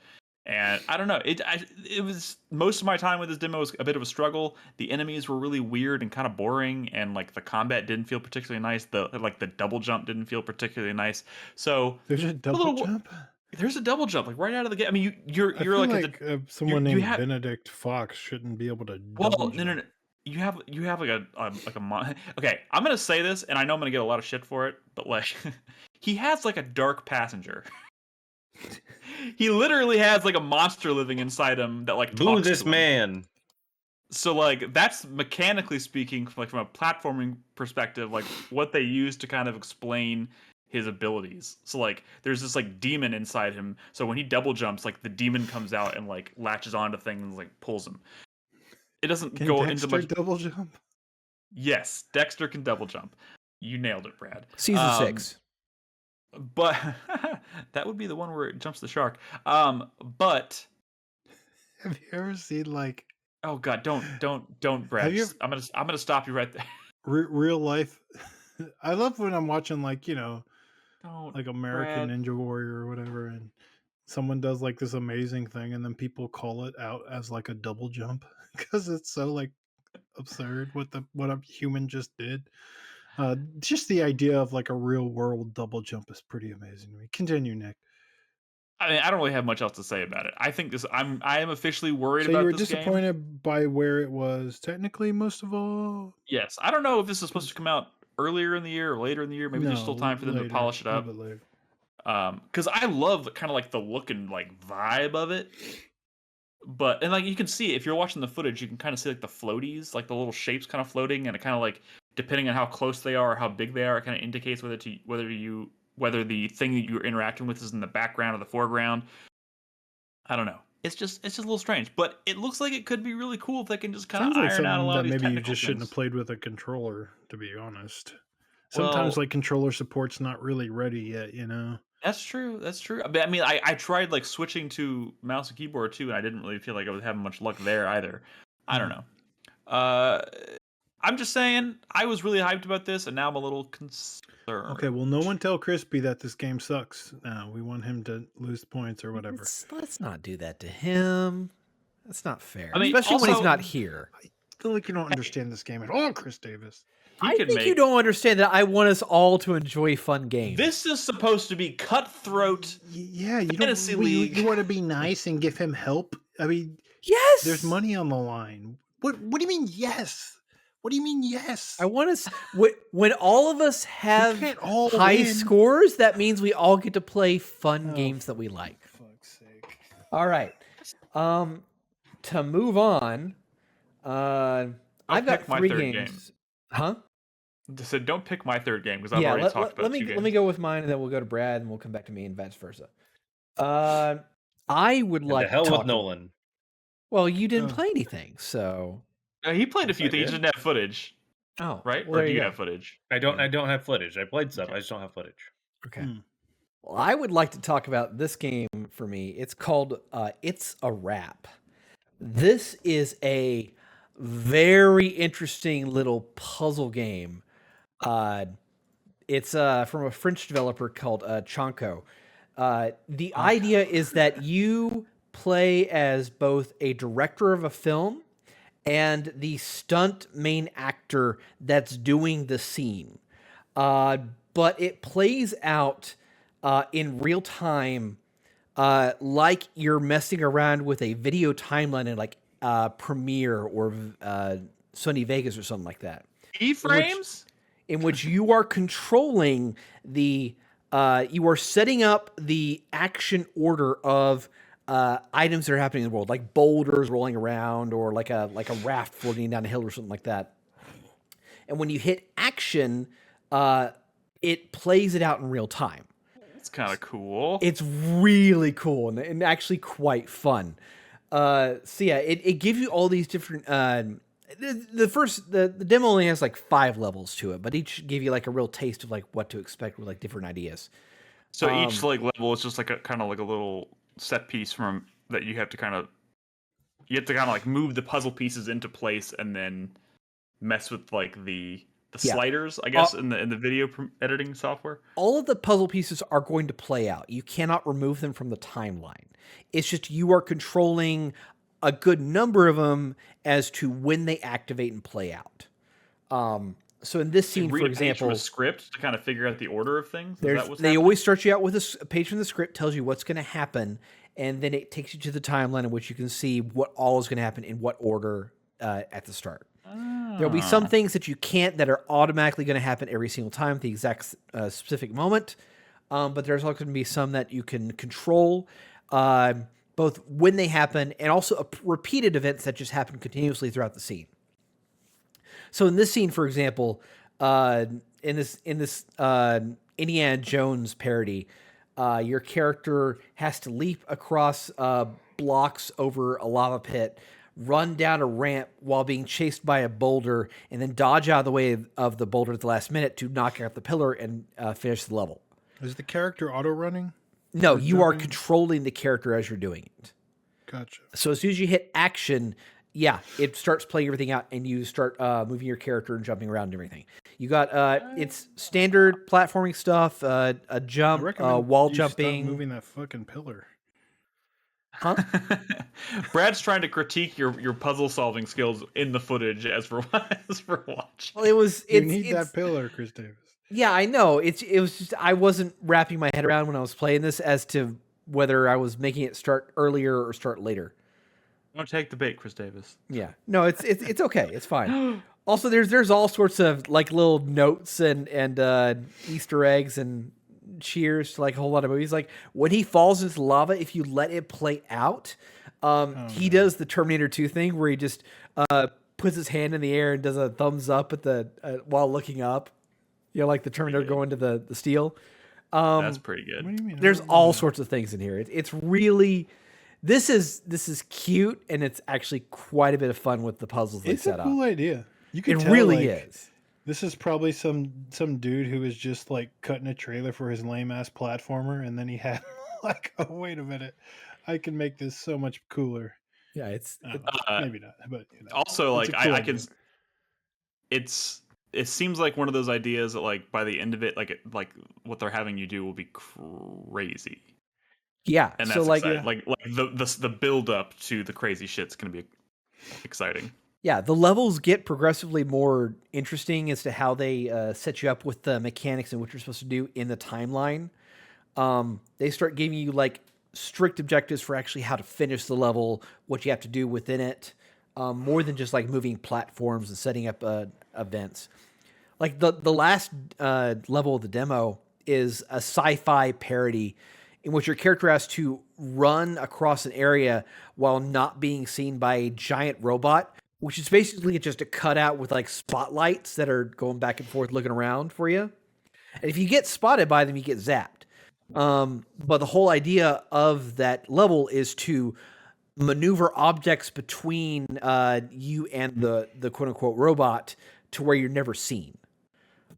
And I don't know. It was most of my time with this demo was a bit of a struggle. The enemies were really weird and kind of boring, and like the combat didn't feel particularly nice. The double jump didn't feel particularly nice. So there's a double jump. There's a double jump like right out of the game. I mean, you're like someone named Benedict Fox shouldn't be able to. No. You have like a okay. I'm gonna say this, and I know I'm gonna get a lot of shit for it, but like he has like a dark passenger. He literally has like a monster living inside him that like talks to him. Man. So like that's mechanically speaking, like from a platforming perspective, like what they use to kind of explain his abilities. So like there's this like demon inside him. So when he double jumps, like the demon comes out and like latches onto things and like pulls him. It doesn't go into much double jump. Yes, Dexter can double jump. You nailed it, Brad. Season 6. But that would be the one where it jumps the shark. But have you ever seen like? Oh God, don't, Brad. I'm gonna stop you right there. Real life. I love when I'm watching like like American Brad. Ninja Warrior or whatever, and someone does like this amazing thing, and then people call it out as like a double jump because it's so like absurd what a human just did. Just the idea of like a real world double jump is pretty amazing to me. Continue, Nick. I mean, I don't really have much else to say about it. I think I am officially worried about this game. So you were disappointed by where it was technically, most of all? Yes. I don't know if this is supposed to come out earlier in the year or later in the year. Maybe there's still time for them to polish it up. Because I love kind of like the look and like vibe of it. But and like you can see if you're watching the footage, you can kind of see like the floaties, like the little shapes kind of floating, and it kind of like depending on how close they are or how big they are, it kind of indicates whether the thing that you're interacting with is in the background or the foreground. I don't know. It's just a little strange, but it looks like it could be really cool if they can just kind of iron out a lot of these maybe you just shouldn't have played with a controller, to be honest. Sometimes like controller support's not really ready yet, That's true. I mean, I tried like switching to mouse and keyboard too, and I didn't really feel like I was having much luck there either. I don't know. I'm just saying, I was really hyped about this, and now I'm a little concerned. Okay, well, no one tell Crispy that this game sucks. We want him to lose points or whatever. Let's not do that to him. That's not fair. I mean, especially when he's not here. I feel like you don't understand this game at all, Chris Davis. I think you don't understand that I want us all to enjoy fun games. This is supposed to be cutthroat. Yeah, you want to be nice and give him help. I mean, yes, there's money on the line. What do you mean? Yes. What do you mean? Yes. I want us when all of us have high scores. That means we all get to play fun games that we like. For fuck's sake! All right. To move on, I've got 3 games. Huh? So don't pick my third game because I've already talked about 2 games. Let me go with mine, and then we'll go to Brad, and we'll come back to me, and vice versa. I would like the hell with Nolan. Well, you didn't play anything, so. He played a few things. He didn't have footage. Oh, right? Or do you have footage? I don't have footage. I played stuff. I just don't have footage. Okay. Well, I would like to talk about this game for me. It's called It's a Wrap. This is a very interesting little puzzle game. It's from a French developer called Chanco. The idea is that you play as both a director of a film and the stunt main actor that's doing the scene. But it plays out in real time, like you're messing around with a video timeline in like Premiere or Sony Vegas or something like that. Keyframes? In which you are controlling you are setting up the action order of items that are happening in the world, like boulders rolling around or like a raft floating down a hill or something like that. And when you hit action, it plays it out in real time. It's kind of cool. It's really cool and actually quite fun. So yeah, it gives you all these different. The demo only has like 5 levels to it, but each give you like a real taste of like what to expect with like different ideas. So each like level is just like a kind of like a little set piece from that you have to kind of like move the puzzle pieces into place and then mess with like the sliders, I guess, in the video editing software. All of the puzzle pieces are going to play out. You cannot remove them from the timeline. It's just you are controlling a good number of them as to when they activate and play out. So in this scene, for example, a script to kind of figure out the order of things. They always start you out with a page from the script, tells you what's going to happen, and then it takes you to the timeline in which you can see what all is going to happen in what order at the start. There'll be some things that you can't that are automatically going to happen every single time at the exact specific moment, but there's also going to be some that you can control, both when they happen and also repeated events that just happen continuously throughout the scene. So in this scene, for example, in this Indiana Jones parody, your character has to leap across blocks over a lava pit, run down a ramp while being chased by a boulder, and then dodge out of the way of the boulder at the last minute to knock out the pillar and finish the level. Is the character auto-running? No, you are controlling the character as you're doing it. Gotcha. So as soon as you hit action, yeah, it starts playing everything out, and you start moving your character and jumping around and everything. You got it's standard platforming stuff, a jump, wall jumping. Stop moving that fucking pillar. Huh? Brad's trying to critique your puzzle solving skills in the footage as we're watching. Well, You need that pillar, Chris Davis. Yeah, I know. It was just I wasn't wrapping my head around when I was playing this as to whether I was making it start earlier or start later. Don't take the bait, Chris Davis. Yeah, no, it's okay. It's fine. Also, there's all sorts of like little notes and Easter eggs and cheers to like a whole lot of movies. Like when he falls into lava, if you let it play out, he does the Terminator 2 thing where he just puts his hand in the air and does a thumbs up at the while looking up. You know, like the Terminator going to the steel. That's pretty good. What do you mean? There's all sorts of things in here. It's really this is cute, and it's actually quite a bit of fun with the puzzles they set up. It's a cool idea. You can It tell, really like, is. This is probably some dude who was just like cutting a trailer for his lame ass platformer, and then he had like, oh wait a minute, I can make this so much cooler. Yeah, maybe not, but also like cool I can. It seems like one of those ideas that like by the end of it, like what they're having you do will be crazy. Yeah, and that's so like the build up to the crazy shit's gonna be exciting. Yeah, the levels get progressively more interesting as to how they set you up with the mechanics and what you're supposed to do in the timeline. They start giving you like strict objectives for actually how to finish the level, what you have to do within it, more than just like moving platforms and setting up events. Like the last level of the demo is a sci-fi parody in which your character has to run across an area while not being seen by a giant robot, which is basically just a cutout with like spotlights that are going back and forth looking around for you. And if you get spotted by them, you get zapped. But the whole idea of that level is to maneuver objects between you and the quote unquote robot to where you're never seen.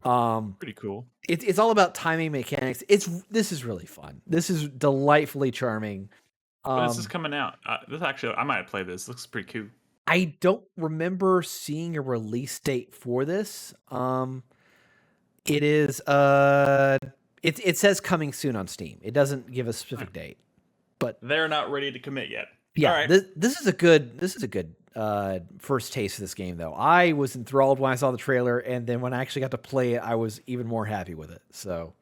Pretty cool. It's all about timing mechanics. This is really fun. This is delightfully charming. This is coming out. This actually, I might play this. Looks pretty cool. I don't remember seeing a release date for this. It is it says coming soon on Steam. It doesn't give a specific date, but they're not ready to commit yet. Yeah, all right. this is a good first taste of this game, though. I was enthralled when I saw the trailer, and then when I actually got to play it, I was even more happy with it. So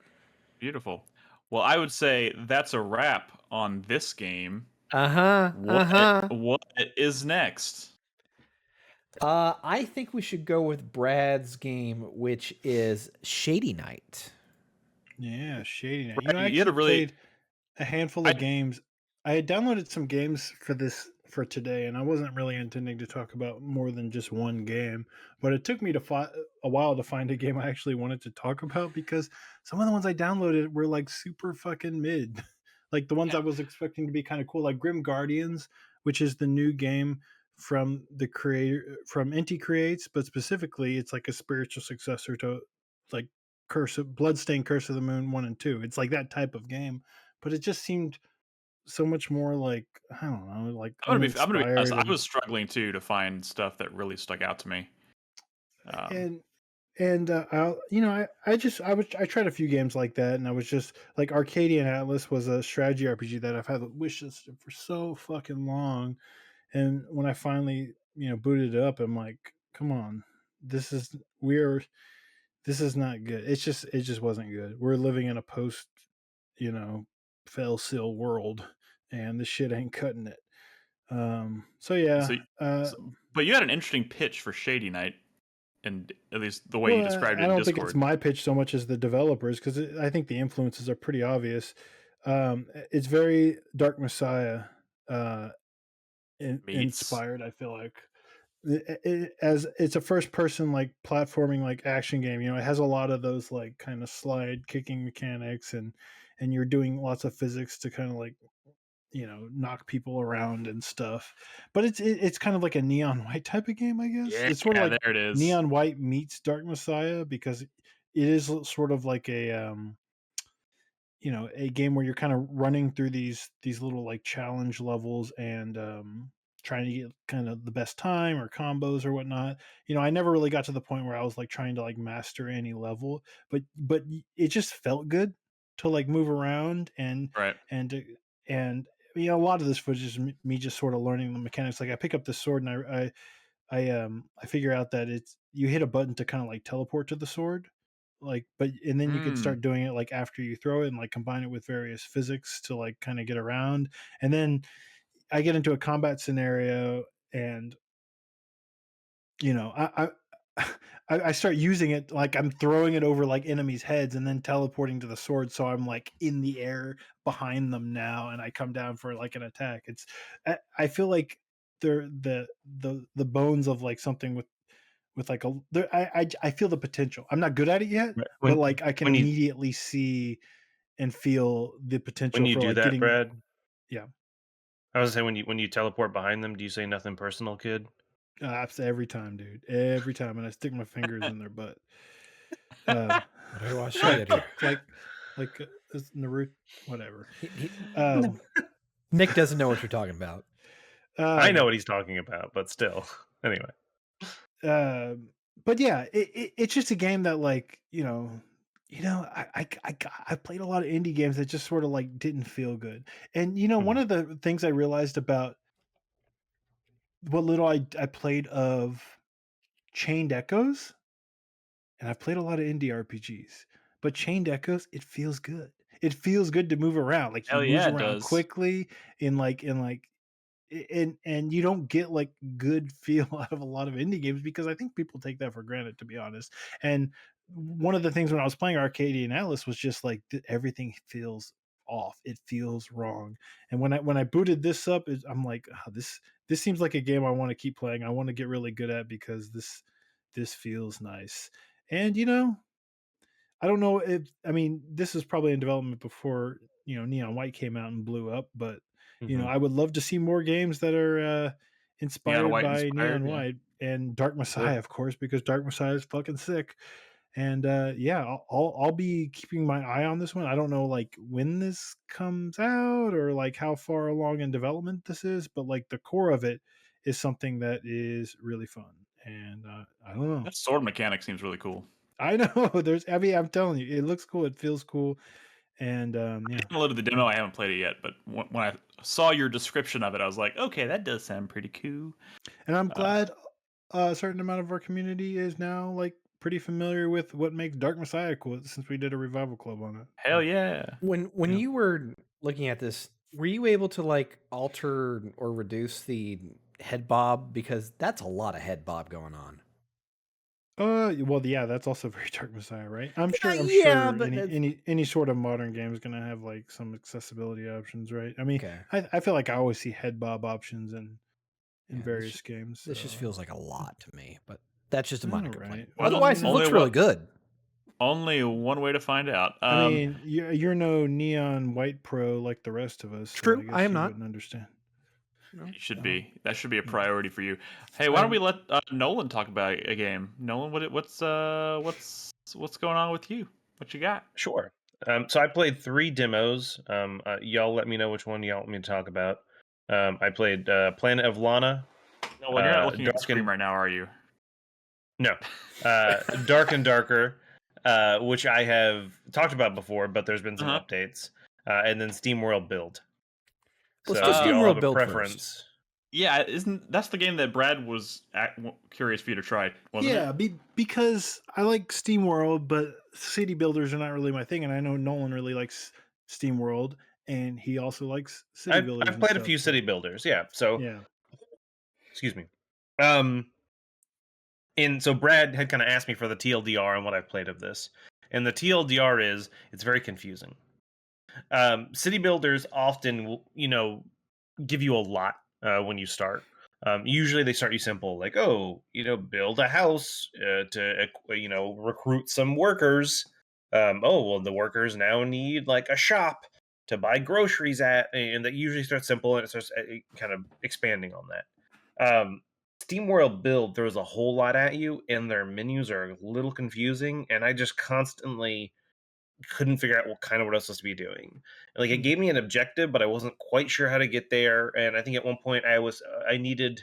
beautiful. Well, I would say that's a wrap on this game. What is next? I think we should go with Brad's game, which is Shady Knight. Yeah, Shady Knight. Brad, I you had actually a really played a handful of games. I had downloaded some games for today, and I wasn't really intending to talk about more than just one game. But it took me a while to find a game I actually wanted to talk about because some of the ones I downloaded were like super fucking mid. Like the ones I was expecting to be kind of cool, like Grim Guardians, which is the new game from the creator from Inti Creates, but specifically it's like a spiritual successor to like Bloodstained Curse of the Moon 1 and 2. It's like that type of game, but it just seemed so much more like, I don't know, like I'm gonna be honest. I uninspired was struggling too to find stuff that really stuck out to me. and I tried a few games like that, and I was just like Arcadian Atlas was a strategy RPG that I've had a wish list for so fucking long, and when I finally booted it up, I'm like, come on, this is we're this is not good. It just wasn't good. We're living in a post, fell seal world, and this shit ain't cutting it. So yeah. But you had an interesting pitch for Shady Knight, and at least the way you Well, described it I in don't think it's Discord. my pitch so much as the developers, because I think the influences are pretty obvious. It's very Dark Messiah inspired. I feel like as it's a first person like platforming like action game. It has a lot of those like kind of slide kicking mechanics, and you're doing lots of physics to kind of like knock people around and stuff. But it's kind of like a Neon White type of game, I guess. Yeah, It's sort of like there it is. Neon White meets Dark Messiah, because it is sort of like a game where you're kind of running through these little like challenge levels, and trying to get kind of the best time or combos or whatnot. I never really got to the point where I was like trying to like master any level, but it just felt good to like move around, Right. and a lot of this footage is me just sort of learning the mechanics. Like I pick up the sword, and I figure out that it's you hit a button to kind of like teleport to the sword, like, and then you can start doing it like after you throw it, and like combine it with various physics to like kind of get around. And then I get into a combat scenario, and I I start using it like I'm throwing it over like enemies' heads and then teleporting to the sword, so I'm like in the air behind them now, and I come down for like an attack. I feel like they're the bones of like something with like I feel the potential. I'm not good at it yet, but like I can immediately see and feel the potential when you for do like that, getting. Brad. Yeah. I was saying when you teleport behind them, do you say nothing personal, kid? Every time, dude. Every time, and I stick my fingers in their butt. What do I want to show you here? Like Naruto, whatever. Nick doesn't know what you're talking about. I know what he's talking about, but still, anyway. But yeah, it's just a game that like I played a lot of indie games that just sort of like didn't feel good. And one of the things I realized about what little I played of Chained Echoes, and I've played a lot of indie RPGs, but Chained Echoes, it feels good. It feels good to move around. Like he Hell moves yeah, it around does. quickly and you don't get like good feel out of a lot of indie games, because I think people take that for granted, to be honest. And one of the things when I was playing Arcadian Atlas was just like everything feels off. It feels wrong. And when I booted this up, I'm like, oh, this seems like a game I want to keep playing. I want to get really good at, because this feels nice. And I don't know if this is probably in development before Neon White came out and blew up, but I would love to see more games that are inspired by Neon White and Dark Messiah, of course, because Dark Messiah is fucking sick. And yeah, I'll be keeping my eye on this one. I don't know like when this comes out or like how far along in development this is, but like the core of it is something that is really fun. And I don't know. That sword mechanic seems really cool. I know I'm telling you, it looks cool. It feels cool. And yeah, I downloaded the demo. I haven't played it yet, but when I saw your description of it, I was like, okay, that does sound pretty cool. and I'm glad a certain amount of our community is now like pretty familiar with what makes Dark Messiah cool, since we did a revival club on it. Hell yeah! When Yeah. you were looking at this, were you able to like alter or reduce the head bob, because that's a lot of head bob going on? Well, yeah, that's also very Dark Messiah, right? I'm sure but any sort of modern game is gonna have like some accessibility options, right? I mean, okay. I feel like I always see head bob options in Yeah, various games. This just so- feels like a lot to me, but that's just a minor Alright. complaint. Well, Otherwise, it only looks really what- good. Only one way to find out. I mean, you're no neon white pro like the rest of us. So True, I guess I am you not. wouldn't understand. you should be. That should be a priority for you. Hey, why don't we let Nolan talk about a game? Nolan, what's going on with you? What you got? Sure. So I played 3 demos. Y'all let me know which one y'all want me to talk about. I played Planet of Lana. No, well, you're not looking at the Dark screen and- right now, are you? No. Dark and Darker, which I have talked about before, but there's been some updates. And then Steamworld Build. Let's So do if y'all Steamworld have a Build preference. first. Yeah, that's the game that Brad was curious for you to try, wasn't Yeah, it? because I like SteamWorld, but city builders are not really my thing, and I know Nolan really likes SteamWorld, and he also likes city builders. I've played a few city builders, yeah. So yeah, excuse me. And so Brad had kind of asked me for the TLDR on what I've played of this. And the TLDR is it's very confusing. City builders often, give you a lot when you start. Usually they start you simple, like, build a house to, recruit some workers. The workers now need like a shop to buy groceries at, and that usually starts simple and it starts kind of expanding on that. SteamWorld Build throws a whole lot at you, and their menus are a little confusing, and I just constantly couldn't figure out what I was supposed to be doing. Like, it gave me an objective, but I wasn't quite sure how to get there, and I think at one point I needed,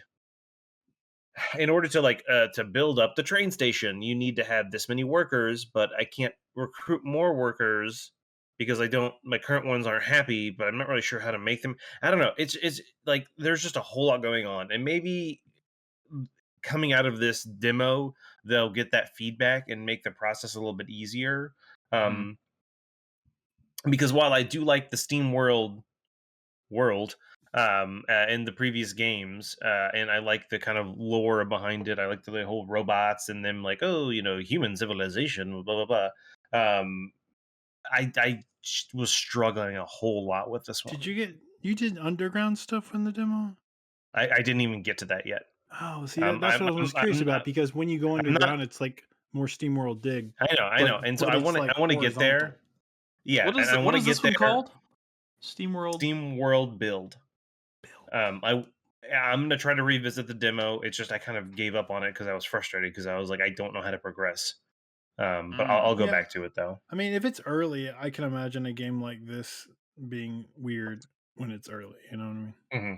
in order to to build up the train station, you need to have this many workers, but I can't recruit more workers because my current ones aren't happy, but I'm not really sure how to make them. I don't know. It's like there's just a whole lot going on, and maybe coming out of this demo, they'll get that feedback and make the process a little bit easier. Because while I do like the SteamWorld world in the previous games, and I like the kind of lore behind it, I like the whole robots and them like, human civilization, blah blah blah. I was struggling a whole lot with this one. You did underground stuff in the demo? I didn't even get to that yet. Oh, see, that's what I was curious about, because when you go underground, it's like more SteamWorld Dig. I know, and so I want to get there. Yeah, what is this one called? Steamworld Build. I'm gonna try to revisit the demo. It's just I kind of gave up on it because I was frustrated because I was like, I don't know how to progress. But I'll go back to it though. I mean, if it's early, I can imagine a game like this being weird when it's early. You know what I mean? Mm-hmm.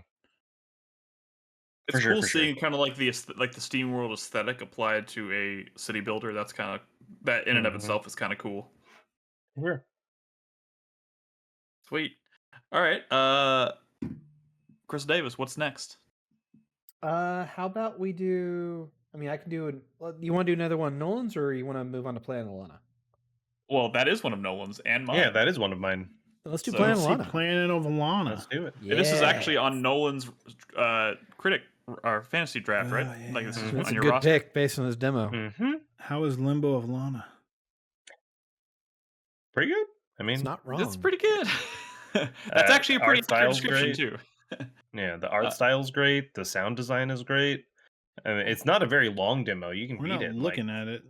It's cool seeing kind of like the SteamWorld aesthetic applied to a city builder. That's kind of that in and of itself is kind of cool. Sure. Sweet. All right. Chris Davis, what's next? How about we do? I mean, I can do. You want to do another one of Nolan's, or you want to move on to Planet of Lana? Well, that is one of Nolan's and mine. Yeah, that is one of mine. Let's do Planet of Lana. Planet of Lana. Let's do it. Yeah. This is actually on Nolan's critic or fantasy draft, right? Yeah. Like this is That's on a your good roster. pick based on this demo. Mm-hmm. How is Limbo of Lana? Pretty good. I mean, It's not wrong. It's pretty good. That's actually a pretty accurate description too. Yeah, the art style's great. The sound design is great. I mean, it's not a very long demo. You can We're beat not it. looking at it.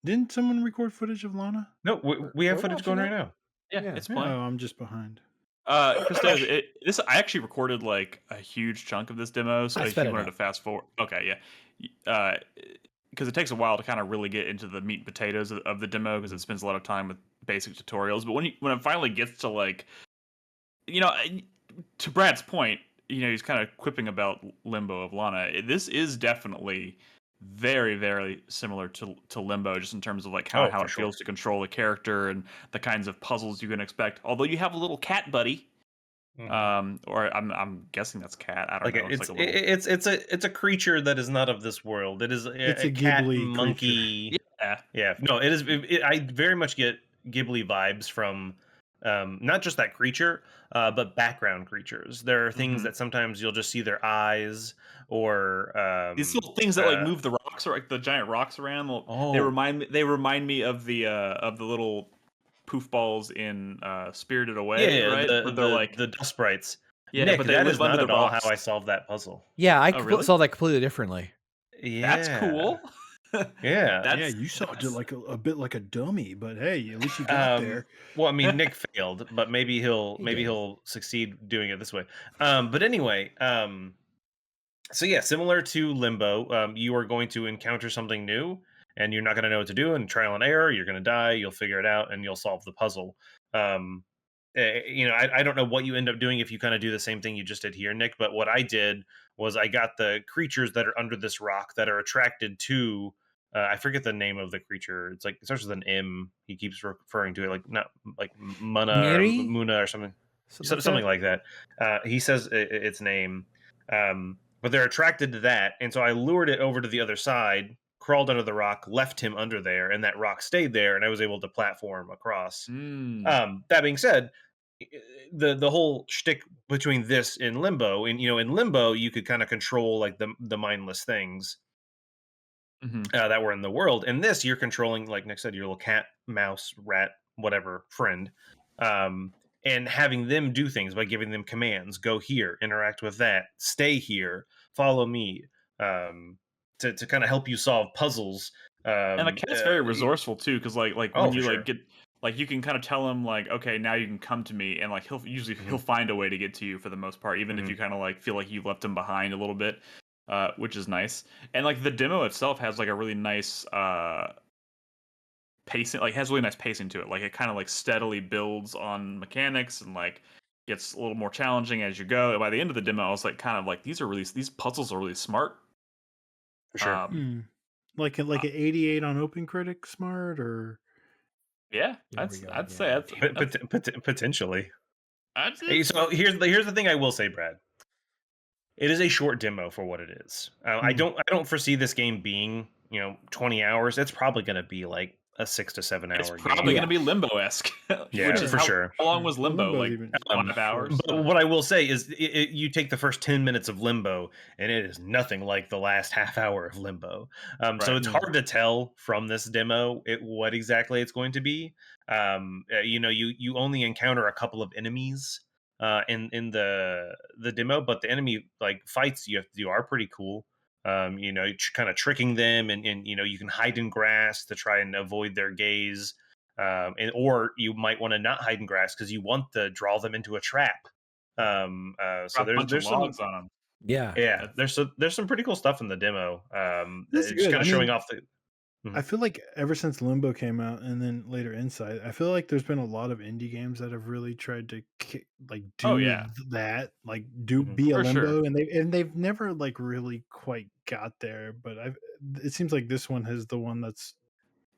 Didn't someone record footage of Lana? No, we have We're footage watching going it. right now. Yeah, it's Oh, playing. I'm just behind. Chris Davis, I actually recorded like a huge chunk of this demo, so if you wanted to fast forward, okay, yeah, because it takes a while to kind of really get into the meat and potatoes of the demo because it spends a lot of time with basic tutorials. But when it finally gets to like, to Brad's point, he's kind of quipping about Limbo of Lana. This is definitely very, very similar to Limbo, just in terms of like how it feels to control a character and the kinds of puzzles you can expect. Although you have a little cat buddy, or I'm guessing that's cat. I don't know. It's a creature that is not of this world. It is a cat monkey. Yeah. No, it is. I very much get Ghibli vibes from not just that creature, but background creatures. There are things that sometimes you'll just see their eyes, or these little things that like move the rocks, or like the giant rocks around. They remind me of the little poof balls in Spirited Away, right? The dust sprites. Yeah, Nick, but that is not at all how I solved that puzzle. Yeah, I saw that completely differently. Yeah, that's cool. Yeah, you saw it like a bit like a dummy, but hey, at least you got there. Well, I mean, Nick failed, but maybe he'll succeed doing it this way. But anyway, so yeah, similar to Limbo, you are going to encounter something new, and you're not going to know what to do, and trial and error, you're going to die, you'll figure it out, and you'll solve the puzzle. I don't know what you end up doing if you kind of do the same thing you just did here, Nick, but what I did was I got the creatures that are under this rock that are attracted to I forget the name of the creature. It's like it starts with an M. He keeps referring to it like not like Muna or something. Something like that. He says its name, but they're attracted to that, and so I lured it over to the other side, crawled under the rock, left him under there, and that rock stayed there, and I was able to platform across. That being said, the whole shtick between this and Limbo, and in Limbo you could kind of control like the mindless things that were in the world. In this, you're controlling, like Nick said, your little cat, mouse, rat, whatever friend, and having them do things by giving them commands. Go here, interact with that, stay here, follow me, to kind of help you solve puzzles. And the cat's very resourceful too, because like when you get like you can kind of tell him like, okay, now you can come to me, and like he'll find a way to get to you for the most part, even if you kind of like feel like you left him behind a little bit. Which is nice. And like the demo itself has like a really nice pacing, like has really nice pacing to it. Like it kind of like steadily builds on mechanics and like gets a little more challenging as you go. And by the end of the demo, I was like kind of like these puzzles are really smart. For sure. Like an 88 on OpenCritic smart, or I'd say that's potentially. So here's the thing I will say, Brad. It is a short demo for what it is. I don't foresee this game being 20 hours. It's probably going to be like a 6 to 7 hour game. It's probably going to be Limbo-esque. Yeah, for sure. How long was Limbo? Like 5 hours? But what I will say is you take the first 10 minutes of Limbo, and it is nothing like the last half hour of Limbo. So it's hard to tell from this demo what exactly it's going to be. You only encounter a couple of enemies in the demo, but the enemy like fights you have to do are pretty cool. Kind of tricking them, and you can hide in grass to try and avoid their gaze, or you might want to not hide in grass because you want to draw them into a trap. So there's some logs on them. Yeah. There's some pretty cool stuff in the demo. It's just kind of showing off the. I feel like ever since Limbo came out, and then later Inside, I feel like there's been a lot of indie games that have really tried to that, like be a Limbo, sure. and they've never like really quite got there. But it seems like this one has the one that's.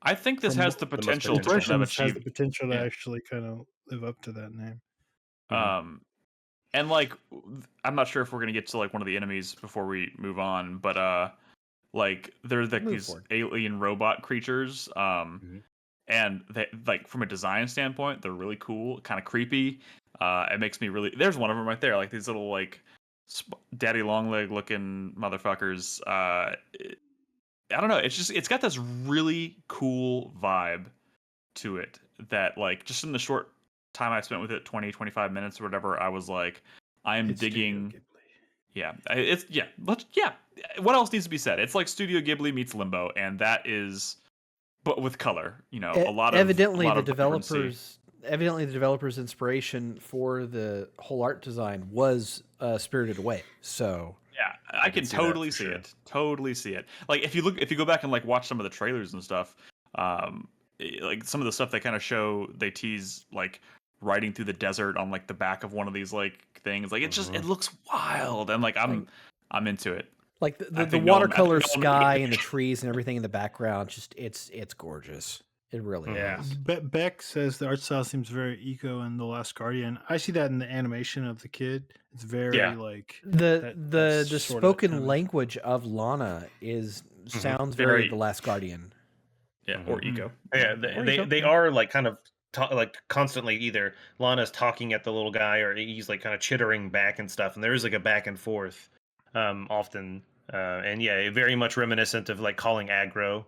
I think this has the potential to have achieved. Has the potential to actually kind of live up to that name. And like I'm not sure if we're gonna get to like one of the enemies before we move on, but like they're like these alien robot creatures, and they like from a design standpoint they're really cool, kind of creepy. It makes me really. There's one of them right there, like these little like daddy long leg looking motherfuckers. I don't know. It's got this really cool vibe to it that like just in the short time I spent with it, 20-25 minutes or whatever, I was like, I'm digging. What else needs to be said? It's like Studio Ghibli meets Limbo, and that is, but with color. Evidently the developers' inspiration for the whole art design was Spirited Away. So yeah, I can totally see it. Totally see it. Like if you go back and like watch some of the trailers and stuff, like some of the stuff they kind of show, they tease like riding through the desert on like the back of one of these like things. Like it looks wild, and like I'm into it. Like the watercolor sky and the trees and everything in the background, just it's gorgeous. It really is. Beck says the art style seems very eco in The Last Guardian. I see that in the animation of the kid. It's very like the spoken language of Lana sounds very The Last Guardian. Yeah, or eco. Yeah, they are like kind of like constantly either Lana's talking at the little guy or he's like kind of chittering back and stuff, and there is like a back and forth often, and very much reminiscent of like calling aggro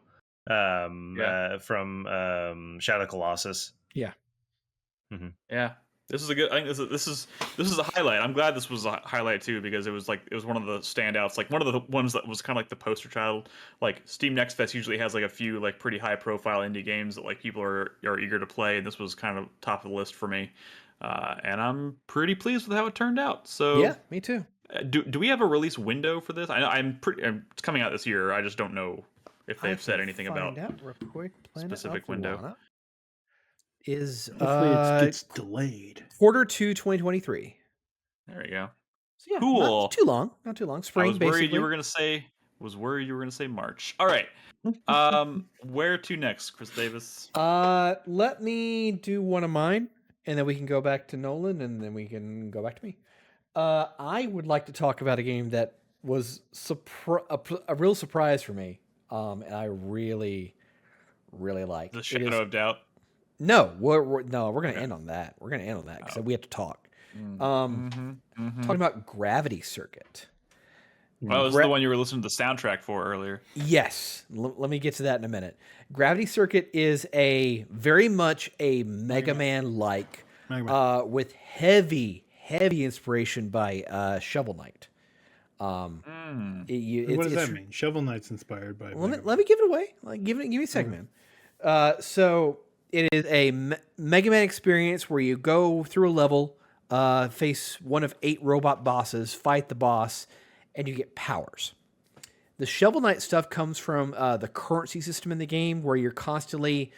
from Shadow Colossus. Yeah. Yeah. This is a good. I think this is a highlight. I'm glad this was a highlight too, because it was one of the standouts. Like one of the ones that was kind of like the poster child. Like Steam Next Fest usually has like a few like pretty high profile indie games that like people are eager to play, and this was kind of top of the list for me. And I'm pretty pleased with how it turned out. So yeah, me too. Do we have a release window for this? It's coming out this year. I just don't know if they've said anything about real quick. Specific window. Lana is hopefully it gets delayed. Quarter 2, 2023. There you go. So yeah, cool. Not too long. Spring. I was worried you were gonna say March. All right. Where to next, Chris Davis? Let me do one of mine, and then we can go back to Nolan, and then we can go back to me. I would like to talk about a game that was a real surprise for me, and I really, really like. The Shadow of Doubt. No, we're going to end on that. We're going to end on that because we have to talk. Talking about Gravity Circuit. Well, this is the one you were listening to the soundtrack for earlier. Yes. Let me get to that in a minute. Gravity Circuit is very much a Mega Man-like, with heavy inspiration by Shovel Knight. What does that mean? Shovel Knight's inspired by. Let me give it away. Give me a second, man. So it is a Mega Man experience where you go through a level, face one of 8 robot bosses, fight the boss, and you get powers. The Shovel Knight stuff comes from the currency system in the game, where you're constantly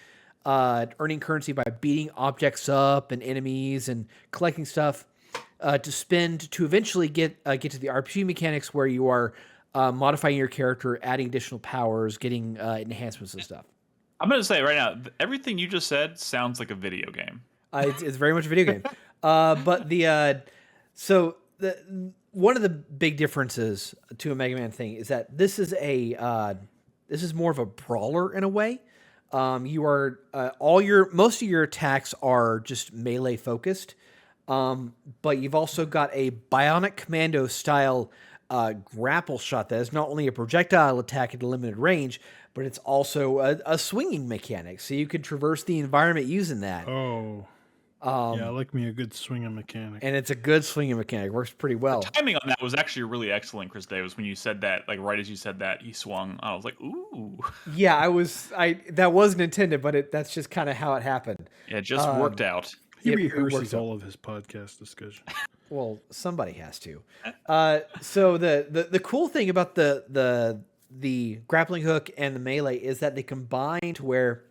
earning currency by beating objects up and enemies and collecting stuff to spend to eventually get to the RPG mechanics, where you are modifying your character, adding additional powers, getting enhancements and stuff. I'm going to say right now, everything you just said sounds like a video game. It's very much a video game. But one of the big differences to a Mega Man thing is that this is more of a brawler in a way. You are most of your attacks are just melee focused, but you've also got a Bionic Commando style grapple shot that is not only a projectile attack at a limited range, but it's also a swinging mechanic, so you can traverse the environment using that. Yeah, I like me a good swinging mechanic. And it's a good swinging mechanic. It works pretty well. The timing on that was actually really excellent, Chris Davis. When you said that, like right as you said that, he swung. I was like, ooh. Yeah, that wasn't intended, but that's just kind of how it happened. Yeah, it just worked out. He rehearses all of his podcast discussion. Well, somebody has to. So the cool thing about the grappling hook and the melee is that they combine to where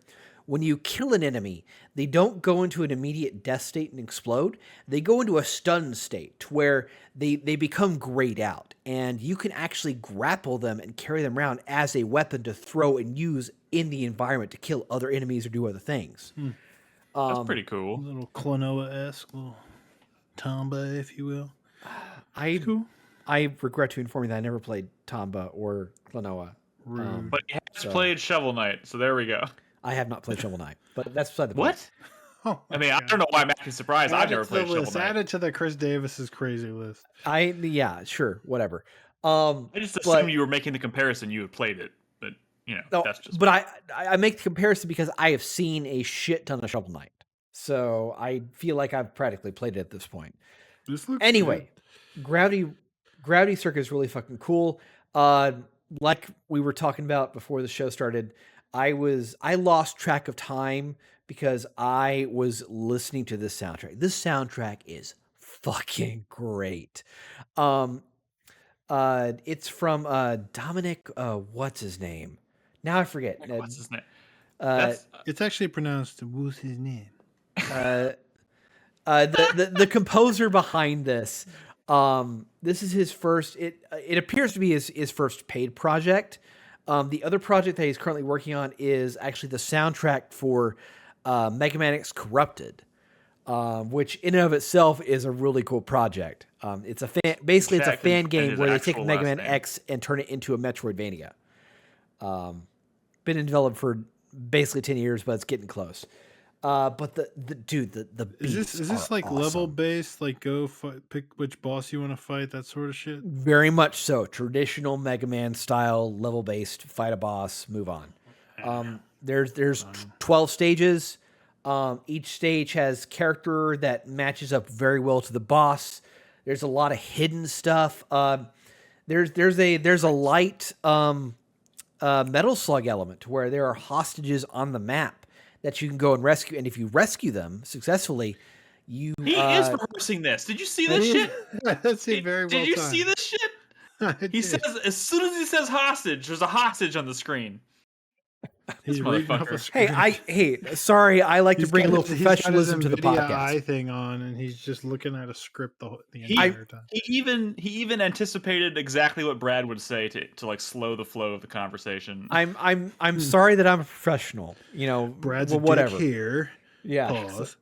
when you kill an enemy, they don't go into an immediate death state and explode. They go into a stun state to where they become grayed out, and you can actually grapple them and carry them around as a weapon to throw and use in the environment to kill other enemies or do other things. That's pretty cool. A little Klonoa-esque, little Tomba, if you will. I regret to inform you that I never played Tomba or Klonoa. But he has played Shovel Knight, so there we go. I have not played Shovel Knight, but that's beside the point. What? I mean, I don't know why I'm actually surprised. I've never played Shovel Knight. Add it to the Chris Davis's crazy list. Yeah, sure, whatever. I just assumed you were making the comparison. You had played it, but that's just. But I make the comparison because I have seen a shit ton of Shovel Knight, so I feel like I've practically played it at this point. Anyway, good. Gravity Circuit is really fucking cool. Like we were talking about before the show started, I lost track of time because I was listening to this soundtrack. This soundtrack is fucking great. It's from Dominic. What's his name? Now I forget. What's his name? It's actually pronounced "What's his name?" The composer behind this This is his first. It appears to be his first paid project. The other project that he's currently working on is actually the soundtrack for Mega Man X Corrupted, which in and of itself is a really cool project. It's a basically it's a fan game where they take Mega Man X and turn it into a Metroidvania. Been in development for basically 10 years, but it's getting close. But the beats is this like awesome. level based, like go pick which boss you want to fight, that sort of shit? Very much so. Traditional Mega Man style, level based, fight a boss, move on. There's 12 stages. Each stage has character that matches up very well to the boss. There's a lot of hidden stuff. There's a light Metal Slug element where there are hostages on the map that you can go and rescue, and if you rescue them successfully, he is rehearsing this. Did you see this shit? That's very well. Did you see this shit? He says as soon as he says hostage, there's a hostage on the screen. He's reading off a script. Sorry, I like to bring a little professionalism to the podcast. Eye thing on, and he's just looking at a script the entire time. He even anticipated exactly what Brad would say to like slow the flow of the conversation. I'm sorry that I'm a professional. You know, Brad's whatever. Here. Yeah. Pause.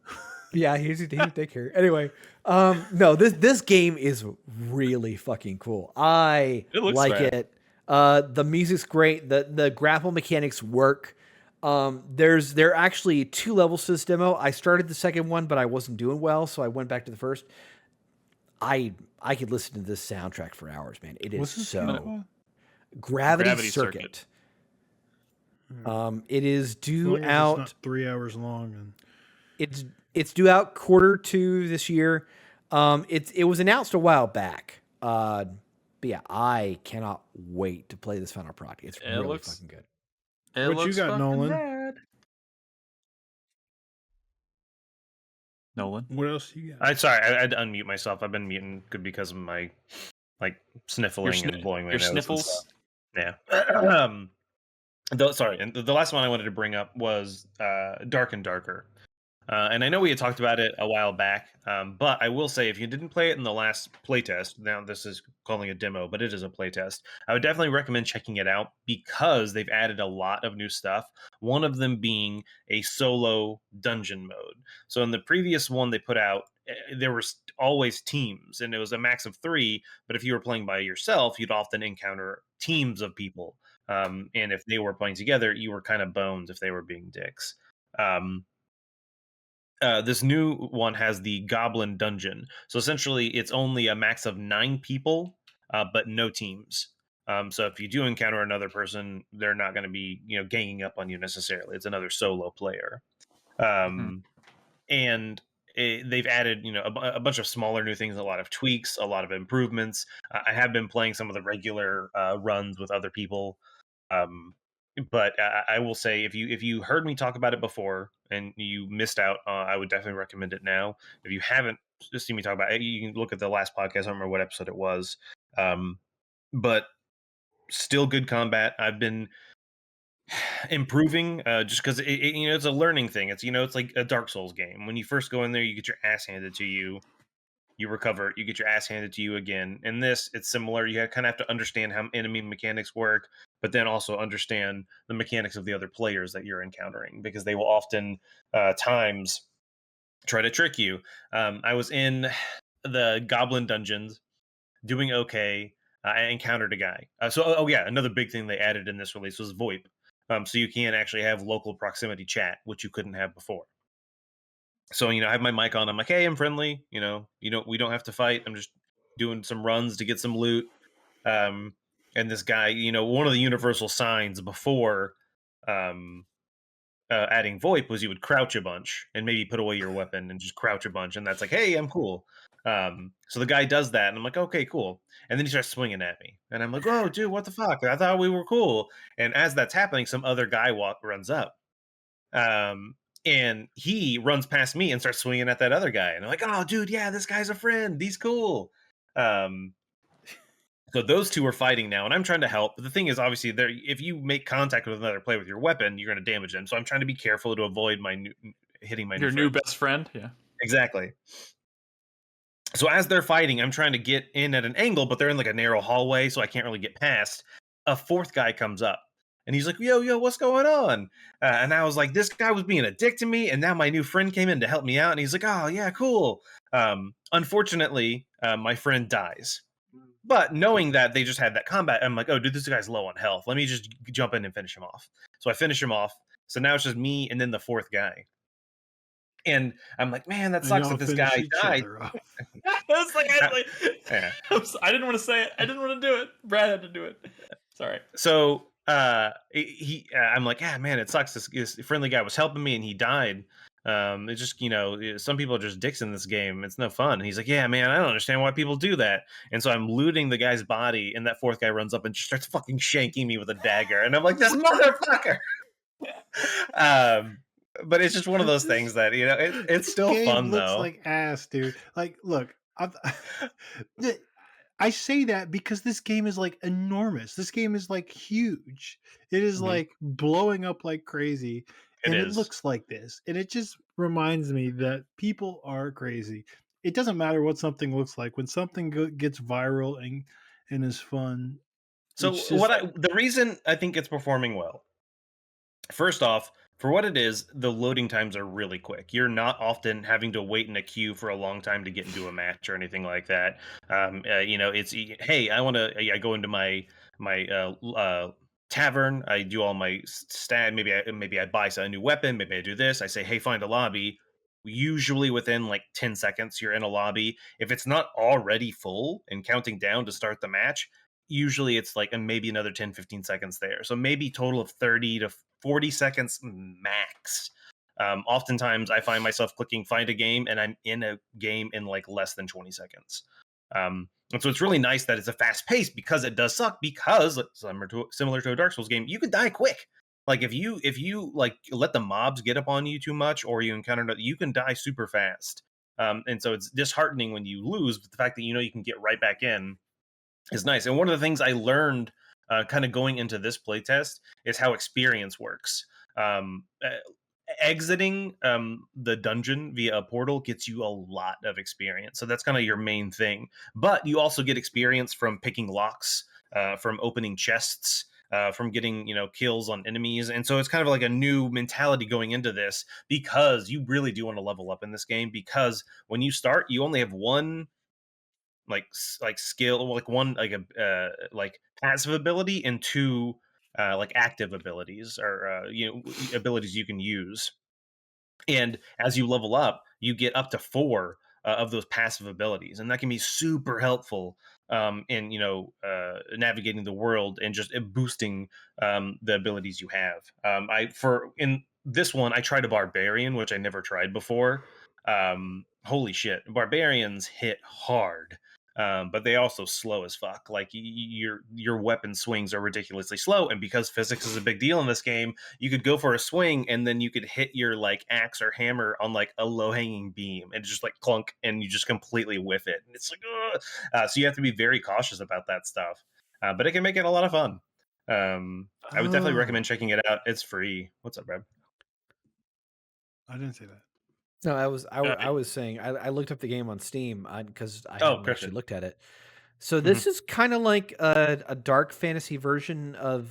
Yeah, he's a dick here. Anyway, no, this game is really fucking cool. I like it. The music's great. The grapple mechanics work. There are actually 2 levels to this demo. I started the second one, but I wasn't doing well, so I went back to the first. I could listen to this soundtrack for hours, man. It is so Gravity Circuit. It is due out. It's not 3 hours long, and it's due out Q2 this year. It was announced a while back. But yeah, I cannot wait to play this final product. It's really fucking good. What you got, Nolan? Rad. Nolan, what else you got? I'm sorry, I had to unmute myself. I've been muting because of my sniffling and blowing my nose. Your sniffles. Yeah. Sorry, and the last one I wanted to bring up was Dark and Darker. And I know we had talked about it a while back, but I will say if you didn't play it in the last playtest, now this is calling a demo, but it is a playtest, I would definitely recommend checking it out because they've added a lot of new stuff, one of them being a solo dungeon mode. So in the previous one they put out, there were always teams, and it was a max of 3, but if you were playing by yourself, you'd often encounter teams of people. And if they were playing together, you were kind of boned if they were being dicks. This new one has the Goblin Dungeon. So essentially, it's only a max of 9 people, but no teams. So if you do encounter another person, they're not going to be, ganging up on you necessarily. It's another solo player. And they've added, a bunch of smaller new things, a lot of tweaks, a lot of improvements. I have been playing some of the regular runs with other people. But I will say, if you heard me talk about it before and you missed out, I would definitely recommend it now. If you haven't just seen me talk about it, you can look at the last podcast. I don't remember what episode it was. But still good combat. I've been improving just because it's a learning thing. It's like a Dark Souls game. When you first go in there, you get your ass handed to you. You recover, you get your ass handed to you again. In this, it's similar. You kind of have to understand how enemy mechanics work, but then also understand the mechanics of the other players that you're encountering, because they will often times try to trick you. I was in the Goblin Dungeons doing okay. I encountered a guy. Another big thing they added in this release was VoIP. So you can actually have local proximity chat, which you couldn't have before. So, I have my mic on. I'm like, hey, I'm friendly. We don't have to fight. I'm just doing some runs to get some loot. And this guy, one of the universal signs before adding VoIP was you would crouch a bunch and maybe put away your weapon and just crouch a bunch. And that's like, hey, I'm cool. So the guy does that. And I'm like, okay, cool. And then he starts swinging at me. And I'm like, oh, dude, what the fuck? I thought we were cool. And as that's happening, some other guy runs up. And he runs past me and starts swinging at that other guy. And I'm like, oh, dude, yeah, this guy's a friend. He's cool. So those two are fighting now, and I'm trying to help. But the thing is, obviously, if you make contact with another player with your weapon, you're going to damage them. So I'm trying to be careful to avoid hitting my new best friend. Yeah, exactly. So as they're fighting, I'm trying to get in at an angle, but they're in like a narrow hallway, so I can't really get past. A fourth guy comes up, and he's like, yo, what's going on? And I was like, this guy was being a dick to me, and now my new friend came in to help me out, and he's like, oh, yeah, cool. Unfortunately, my friend dies. But knowing that they just had that combat, I'm like, oh, dude, this guy's low on health. Let me just jump in and finish him off. So I finish him off. So now it's just me and then the fourth guy. And I'm like, man, that sucks that this guy died. It's like, I didn't want to say it. I didn't want to do it. Brad had to do it. Sorry. So I'm like, man, it sucks. This friendly guy was helping me and he died. It's just, some people are just dicks in this game. It's no fun. And he's like, yeah, man, I don't understand why people do that. And so I'm looting the guy's body, and that fourth guy runs up and just starts fucking shanking me with a dagger. And I'm like, this motherfucker. But it's just one of those things that, it's still fun, looks though. Like ass, dude. Like, look, I say that because this game is like enormous. This game is like huge. It is like blowing up like crazy. It looks like this. And it just reminds me that people are crazy. It doesn't matter what something looks like. When something gets viral and is fun. So the reason I think it's performing well, first off, for what it is, the loading times are really quick. You're not often having to wait in a queue for a long time to get into a match or anything like that. It's, hey, I go into my tavern. I do all my stat. Maybe I buy a new weapon. Maybe I do this. I say, hey, find a lobby. Usually within like 10 seconds, you're in a lobby. If it's not already full and counting down to start the match, usually it's like maybe another 10, 15 seconds there. So maybe total of 30 to 40 seconds max. Oftentimes I find myself clicking find a game and I'm in a game in like less than 20 seconds. And so it's really nice that it's a fast pace, because it does suck, because similar to a Dark Souls game, you could die quick. Like if you like let the mobs get up on you too much, or you encounter, you can die super fast. And so it's disheartening when you lose, but the fact that you can get right back in is nice. And one of the things I learned kind of going into this playtest is how experience works. Exiting the dungeon via a portal gets you a lot of experience. So that's kind of your main thing. But you also get experience from picking locks, from opening chests, from getting kills on enemies. And so it's kind of like a new mentality going into this, because you really do want to level up in this game, because when you start, you only have one like skill, like one like passive ability, and two like active abilities, or abilities you can use. And as you level up, you get up to 4 of those passive abilities, and that can be super helpful in navigating the world and just boosting the abilities you have. In this one, I tried a barbarian, which I never tried before. Holy shit, barbarians hit hard. But they also slow as fuck. Like your weapon swings are ridiculously slow, and because physics is a big deal in this game, you could go for a swing and then you could hit your like axe or hammer on like a low hanging beam and just like clunk, and you just completely whiff it. And it's like, so you have to be very cautious about that stuff. But it can make it a lot of fun. I would definitely recommend checking it out. It's free. What's up, Brad? I didn't say that. No, I was saying I looked up the game on Steam because I haven't actually looked at it. So this is kind of like a dark fantasy version of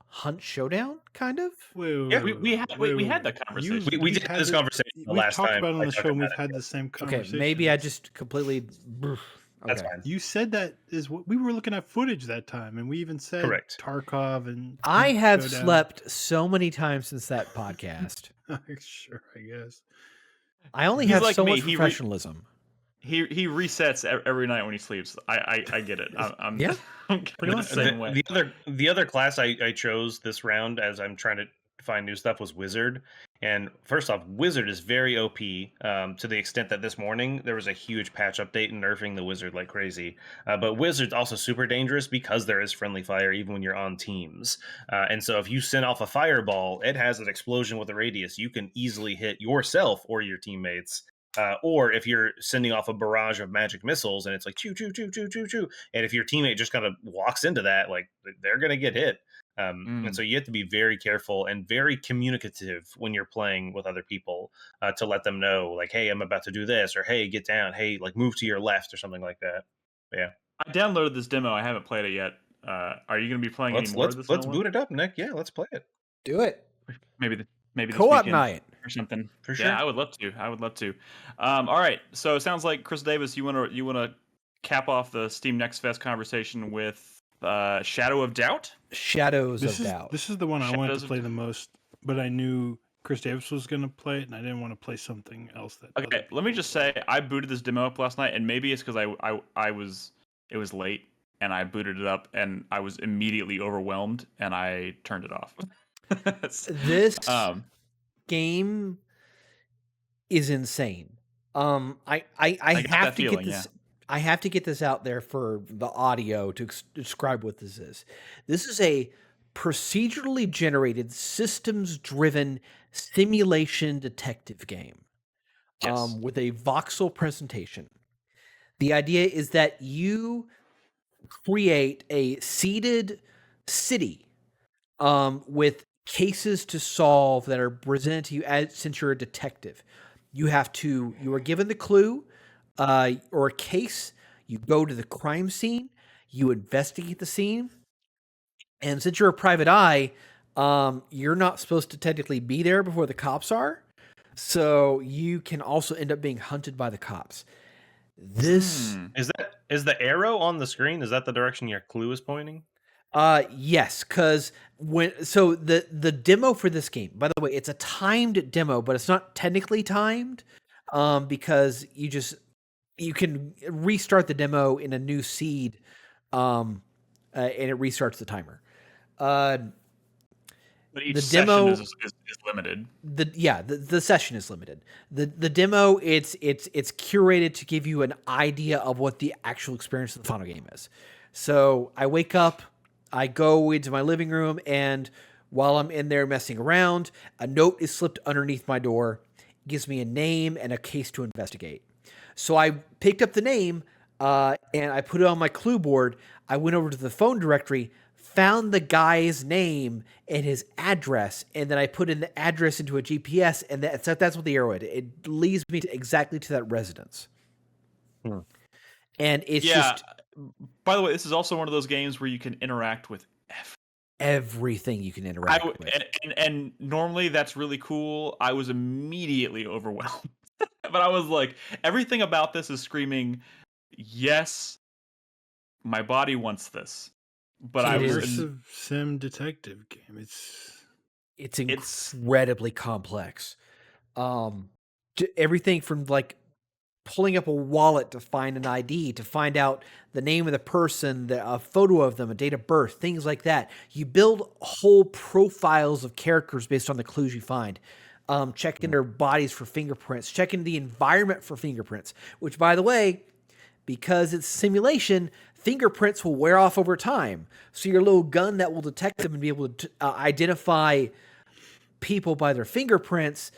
Hunt Showdown, kind of. We had that conversation. We did have this conversation the last time. We talked about it on the show, and we've had the same conversation. Okay, maybe I just completely. That's fine. You said that is what we were looking at footage that time, and we even said Tarkov and. I have slept so many times since that podcast. Sure, I guess. I only have so much professionalism. He resets every night when he sleeps. I get it. I'm pretty much the same way. The other class I chose this round, as I'm trying to find new stuff, was Wizard. And first off, Wizard is very OP, to the extent that this morning there was a huge patch update and nerfing the Wizard like crazy. But Wizard's also super dangerous because there is friendly fire even when you're on teams. And so if you send off a fireball, it has an explosion with a radius. You can easily hit yourself or your teammates. Or if you're sending off a barrage of magic missiles and it's like choo choo choo choo choo choo, and if your teammate just kind of walks into that, like they're gonna get hit. And so you have to be very careful and very communicative when you're playing with other people to let them know, like, hey, I'm about to do this, or hey, get down, hey, like move to your left or something like that. But yeah. I downloaded this demo. I haven't played it yet. Are you going to be playing any more of this? Let's boot it up, Nick. Yeah, let's play it. Do it. Maybe this Co-op weekend night or something. For sure. Yeah, I would love to. All right. So it sounds like Chris Davis, you want to cap off the Steam Next Fest conversation with Shadow of Doubt. Shadows of Doubt. This is the one I wanted to play the most, but I knew Chris Davis was going to play it, and I didn't want to play something else that. Okay, let me just say, I booted this demo up last night, and maybe it's because it was late, and I booted it up, and I was immediately overwhelmed, and I turned it off. This game is insane. I have to get this. Yeah. I have to get this out there for the audio to describe what this is. This is a procedurally generated, systems-driven simulation detective game. Yes. With a voxel presentation. The idea is that you create a seeded city with cases to solve that are presented to you since you're a detective. You are given the clue or a case. You go to the crime scene. You investigate the scene. And since you're a private eye, you're not supposed to technically be there before the cops are. So you can also end up being hunted by the cops. This is the arrow on the screen. Is that the direction your clue is pointing? Yes, because the demo for this game, by the way, it's a timed demo, but it's not technically timed, because you can restart the demo in a new seed, and it restarts the timer. But each session is limited. The session is limited. The demo it's curated to give you an idea of what the actual experience of the final game is. So I wake up, I go into my living room, and while I'm in there messing around, a note is slipped underneath my door. It gives me a name and a case to investigate. So I picked up the name and I put it on my clue board. I went over to the phone directory, found the guy's name and his address, and then I put in the address into a GPS, and that's what the arrow did. It leads me exactly to that residence. And it's just... By the way, this is also one of those games where you can interact with everything you can interact with. And normally that's really cool. I was immediately overwhelmed. But I was like, everything about this is screaming, yes, my body wants this. But I was immersive sim detective game. It's incredibly complex. Everything from like pulling up a wallet to find an ID, to find out the name of the person, a photo of them, a date of birth, things like that. You build whole profiles of characters based on the clues you find. Checking their bodies for fingerprints, checking the environment for fingerprints, which, by the way, because it's simulation, fingerprints will wear off over time. So your little gun that will detect them and be able to identify people by their fingerprints,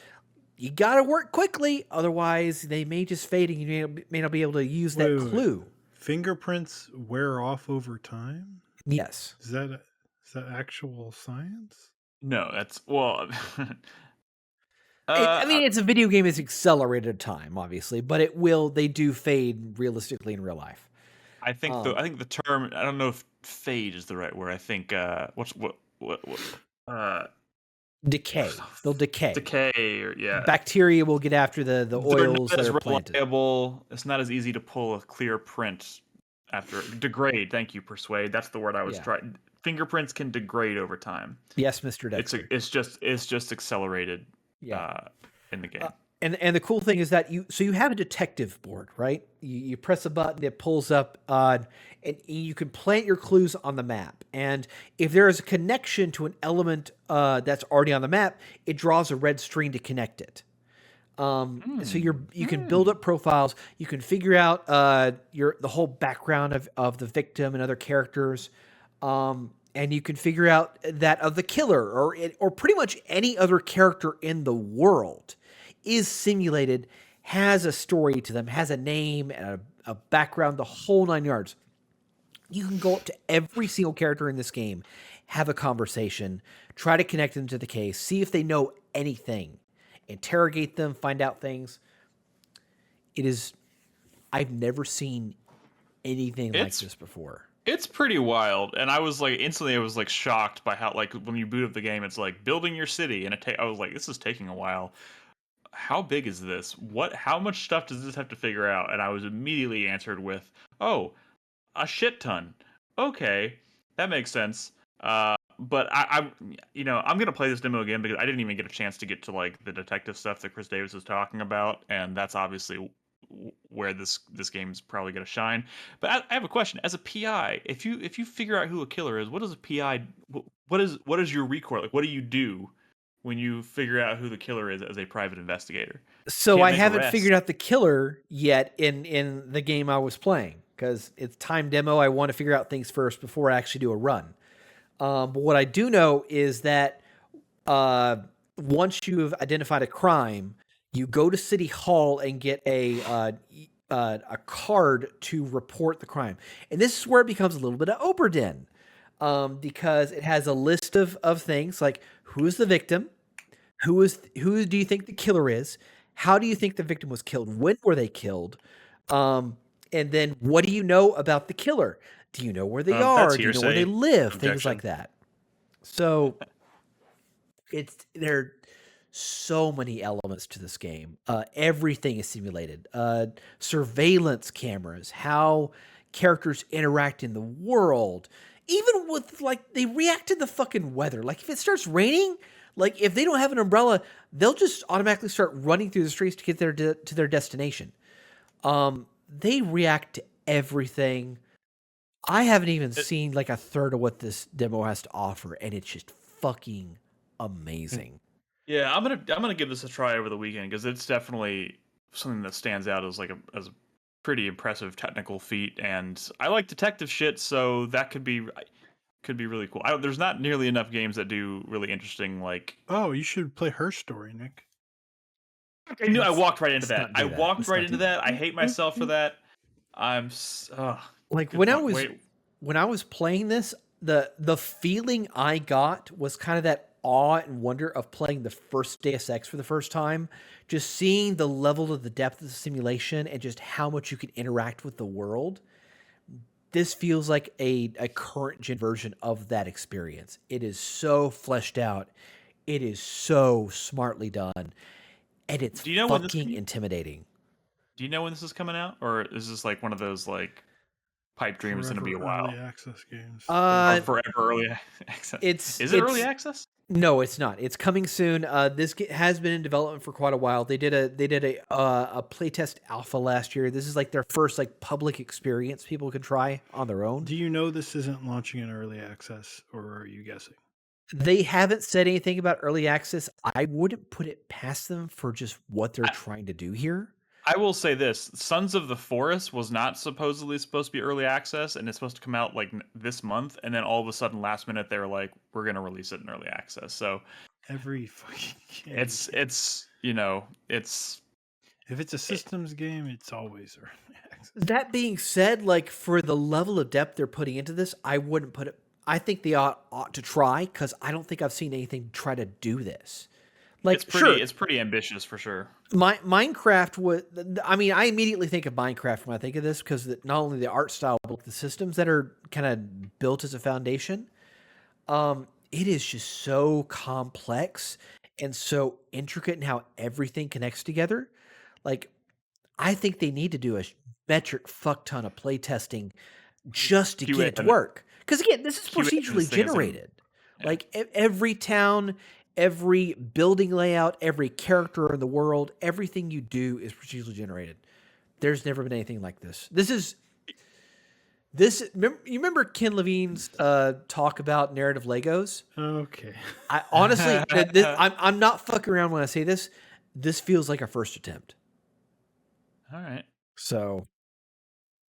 you got to work quickly. Otherwise, they may just fade and you may not be able to use that clue. Fingerprints wear off over time? Yes. Is that actual science? No, that's... Well... I mean, it's a video game. It's accelerated time, obviously, but they do fade realistically in real life. I think the term, I don't know if fade is the right word. I think decay. They'll decay. Decay, or yeah. Bacteria will get after the oils that are planted. Reliable. It's not as easy to pull a clear print after degrade. Thank you, Persuade. That's the word I was trying. Fingerprints can degrade over time. Yes, Mr. Dexter. It's just accelerated. In the game. And the cool thing is that you have a detective board, right? You press a button, it pulls up, and you can plant your clues on the map. And if there is a connection to an element that's already on the map, it draws a red string to connect it. So you can build up profiles. You can figure out the whole background of the victim and other characters. And you can figure out that of the killer or pretty much any other character in the world is simulated, has a story to them, has a name and a background, the whole 9 yards. You can go up to every single character in this game, have a conversation, try to connect them to the case, see if they know anything, interrogate them, find out things. I've never seen anything like this before. It's pretty wild, and I was like instantly I was like shocked by how like when you boot up the game, it's like building your city, and I was like, this is taking a while. How big is this? How much stuff does this have to figure out? And I was immediately answered with, oh, a shit ton. Okay, that makes sense. But I'm gonna play this demo again because I didn't even get a chance to get to like the detective stuff that Chris Davis was talking about, and that's obviously where this game's probably gonna shine. But I have a question: as a PI, if you figure out who a killer is, what does a PI? What is your recoil? Like, what do you do when you figure out who the killer is as a private investigator? So I haven't figured out the killer yet in the game I was playing because it's time demo. I want to figure out things first before I actually do a run. But what I do know is that once you have identified a crime, you go to City Hall and get a card to report the crime. And this is where it becomes a little bit of Oberdin because it has a list of things like who is the victim, who do you think the killer is, how do you think the victim was killed, when were they killed, and then what do you know about the killer? Do you know where they are? Do you know where they live? Objection. Things like that. So there are so many elements to this game. Everything is simulated. Surveillance cameras, how characters interact in the world. Even with, like, they react to the fucking weather. Like, if it starts raining, like, if they don't have an umbrella, they'll just automatically start running through the streets to get to their destination. They react to everything. I haven't even seen like a third of what this demo has to offer, and it's just fucking amazing. Yeah, I'm gonna give this a try over the weekend because it's definitely something that stands out as like as a pretty impressive technical feat, and I like detective shit, so that could be really cool. There's not nearly enough games that do really interesting like. Oh, you should play Her Story, Nick. I knew I walked right into that. I walked right into that. I hate myself for that. Like when I was playing this, the feeling I got was kind of that awe and wonder of playing the first Deus Ex for the first time, just seeing the level of the depth of the simulation and just how much you can interact with the world. This feels like a current gen version of that experience. It is so fleshed out. It is so smartly done. And it's fucking intimidating. Do you know when this is coming out? Or is this like one of those like pipe dreams going to be a while? Early access games. Or forever early access. Is it early access? No, it's not. It's coming soon. This has been in development for quite a while. They did a playtest alpha last year. This is like their first like public experience people could try on their own. Do you know this isn't launching in early access, or are you guessing? They haven't said anything about early access. I wouldn't put it past them for just what they're trying to do here. I will say this: Sons of the Forest was not supposed to be early access, and it's supposed to come out like this month. And then all of a sudden, last minute, they were like, "We're going to release it in early access." So every fucking game. It's if it's a systems game, it's always early access. That being said, like for the level of depth they're putting into this, I wouldn't put it. I think they ought to try because I don't think I've seen anything try to do this. Like it's pretty ambitious for sure. Minecraft was. I mean, I immediately think of Minecraft when I think of this because not only the art style, but the systems that are kind of built as a foundation. It is just so complex and so intricate in how everything connects together. Like, I think they need to do a metric fuck ton of playtesting just to get it to work. Because again, this is procedurally generated. Yeah. Like every town, every building layout, every character in the world, everything you do is procedurally generated. There's never been anything like this. You remember Ken Levine's talk about narrative Legos? Okay. I honestly, I'm not fucking around when I say this. This feels like a first attempt. All right. So,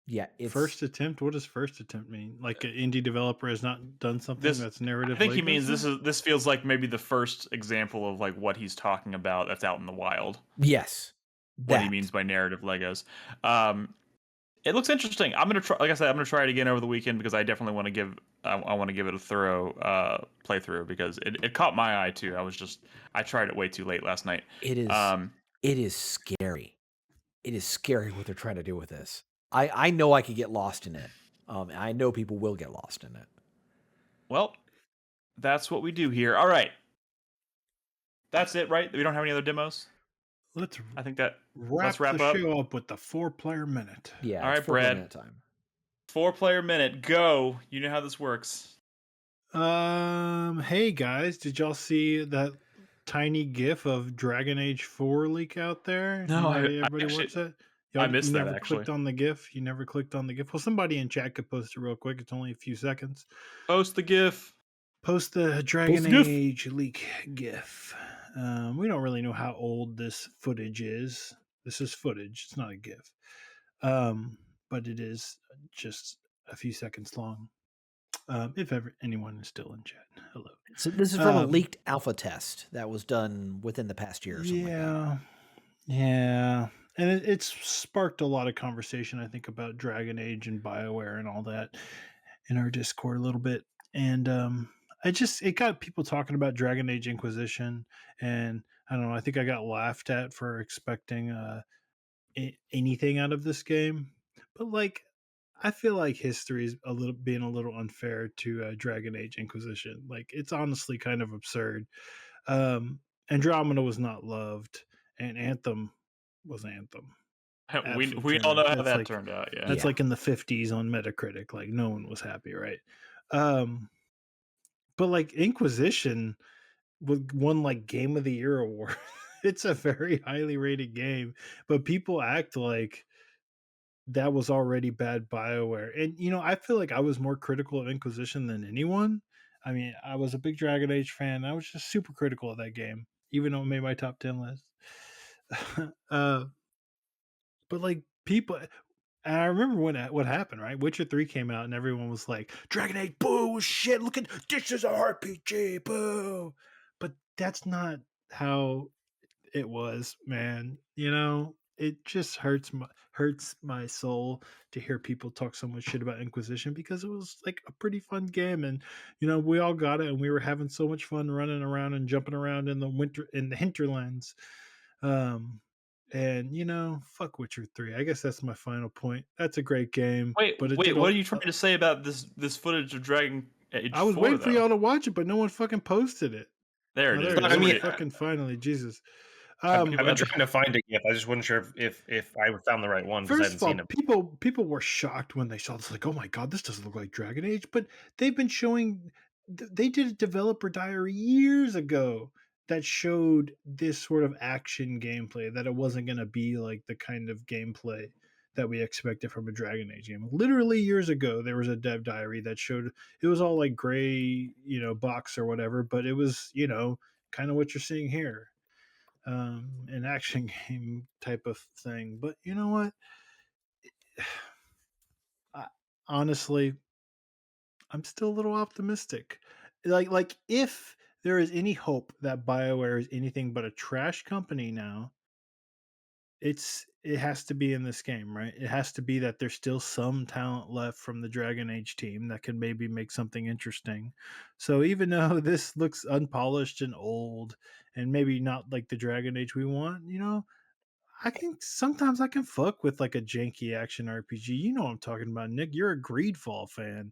yeah. First attempt? What does first attempt mean? Like an indie developer has not done something that's narrative? I think he means this feels like maybe the first example of like what he's talking about that's out in the wild. Yes. What he means by narrative Legos. It looks interesting. I'm gonna try. Like I said, I'm gonna try it again over the weekend because I definitely want to give. I want to give it a thorough playthrough because it caught my eye too. I tried it way too late last night. It is. Um, It is scary. It is scary what they're trying to do with this. I know I could get lost in it. I know people will get lost in it. well, that's what we do here. All right, that's it, right? We don't have any other demos. I think that let's wrap the up. show up with the 4-player minute. Yeah. All right, Brad. Minute time. 4-player minute. Go. You know how this works. Hey guys, did y'all see that tiny GIF of Dragon Age 4 leak out there? No, everybody actually, watch that? I missed you that, never actually. clicked on the GIF. You never clicked on the GIF. Well, somebody in chat could post it real quick. It's only a few seconds. Post the GIF. Post the Dragon the GIF. Age leak GIF. We don't really know how old this footage is. This is footage. It's not a GIF. But it is just a few seconds long. If ever anyone is still in chat, hello. So this is from a leaked alpha test that was done within the past year or something like that. Yeah. And it's sparked a lot of conversation, I think, about Dragon Age and BioWare and all that in our Discord a little bit. And it got people talking about Dragon Age Inquisition, and I don't know, I think I got laughed at for expecting anything out of this game. But like, I feel like history is being a little unfair to Dragon Age Inquisition. Like, it's honestly kind of absurd. Andromeda was not loved, and Anthem was Anthem. We all know how that turned out. Yeah, that's like in the 50s on Metacritic. Like, no one was happy, right? But like Inquisition won like Game of the Year award. It's a very highly rated game, but people act like that was already bad BioWare. And I feel like I was more critical of Inquisition than anyone. I mean, I was a big Dragon Age fan. I was just super critical of that game, even though it made my top 10 list. But like people, and I remember what happened, right? Witcher 3 came out and everyone was like, Dragon Age, boo, shit, look at this is a RPG, boo. But that's not how it was, man. It just hurts my soul to hear people talk so much shit about Inquisition because it was like a pretty fun game, and we all got it, and we were having so much fun running around and jumping around in the hinterlands. And fuck Witcher 3. I guess that's my final point. That's a great game. Wait, what are you trying to say about this footage of Dragon Age 4? I was waiting for y'all to watch it, but no one fucking posted it. There it is. I mean, fucking finally, Jesus. I've been trying to find it. I just wasn't sure if I found the right one because I hadn't seen it. People were shocked when they saw this. Like, oh my god, this doesn't look like Dragon Age. But they've been showing. They did a developer diary years ago that showed this sort of action gameplay. That it wasn't going to be like the kind of gameplay that we expected from a Dragon Age game. Literally years ago, there was a dev diary that showed it was all like gray, box or whatever. But it was, kind of what you're seeing here. An action game type of thing. But you know what? Honestly, I'm still a little optimistic. Like if there is any hope that BioWare is anything but a trash company now, it has to be in this game, right? It has to be that there's still some talent left from the Dragon Age team that can maybe make something interesting. So even though this looks unpolished and old and maybe not like the Dragon Age we want, I think sometimes I can fuck with like a janky action RPG. You know what I'm talking about, Nick. You're a Greedfall fan.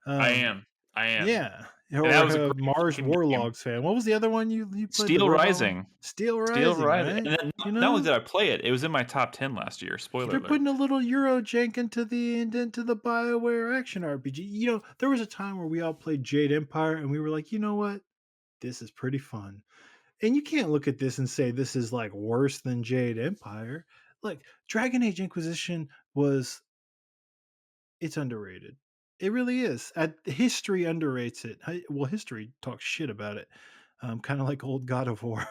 I am. Yeah. Or that was a Mars Warlogs fan. What was the other one you played? Steel Rising. Steel Rising. Right? And then, not only did I play it, it was in my top 10 last year. Spoiler alert. They're putting a little Euro jank into the BioWare action RPG. There was a time where we all played Jade Empire and we were like, you know what? This is pretty fun. And you can't look at this and say this is like worse than Jade Empire. Like Dragon Age Inquisition it's underrated. It really is. History underrates it. Well, history talks shit about it. Kind of like old God of War.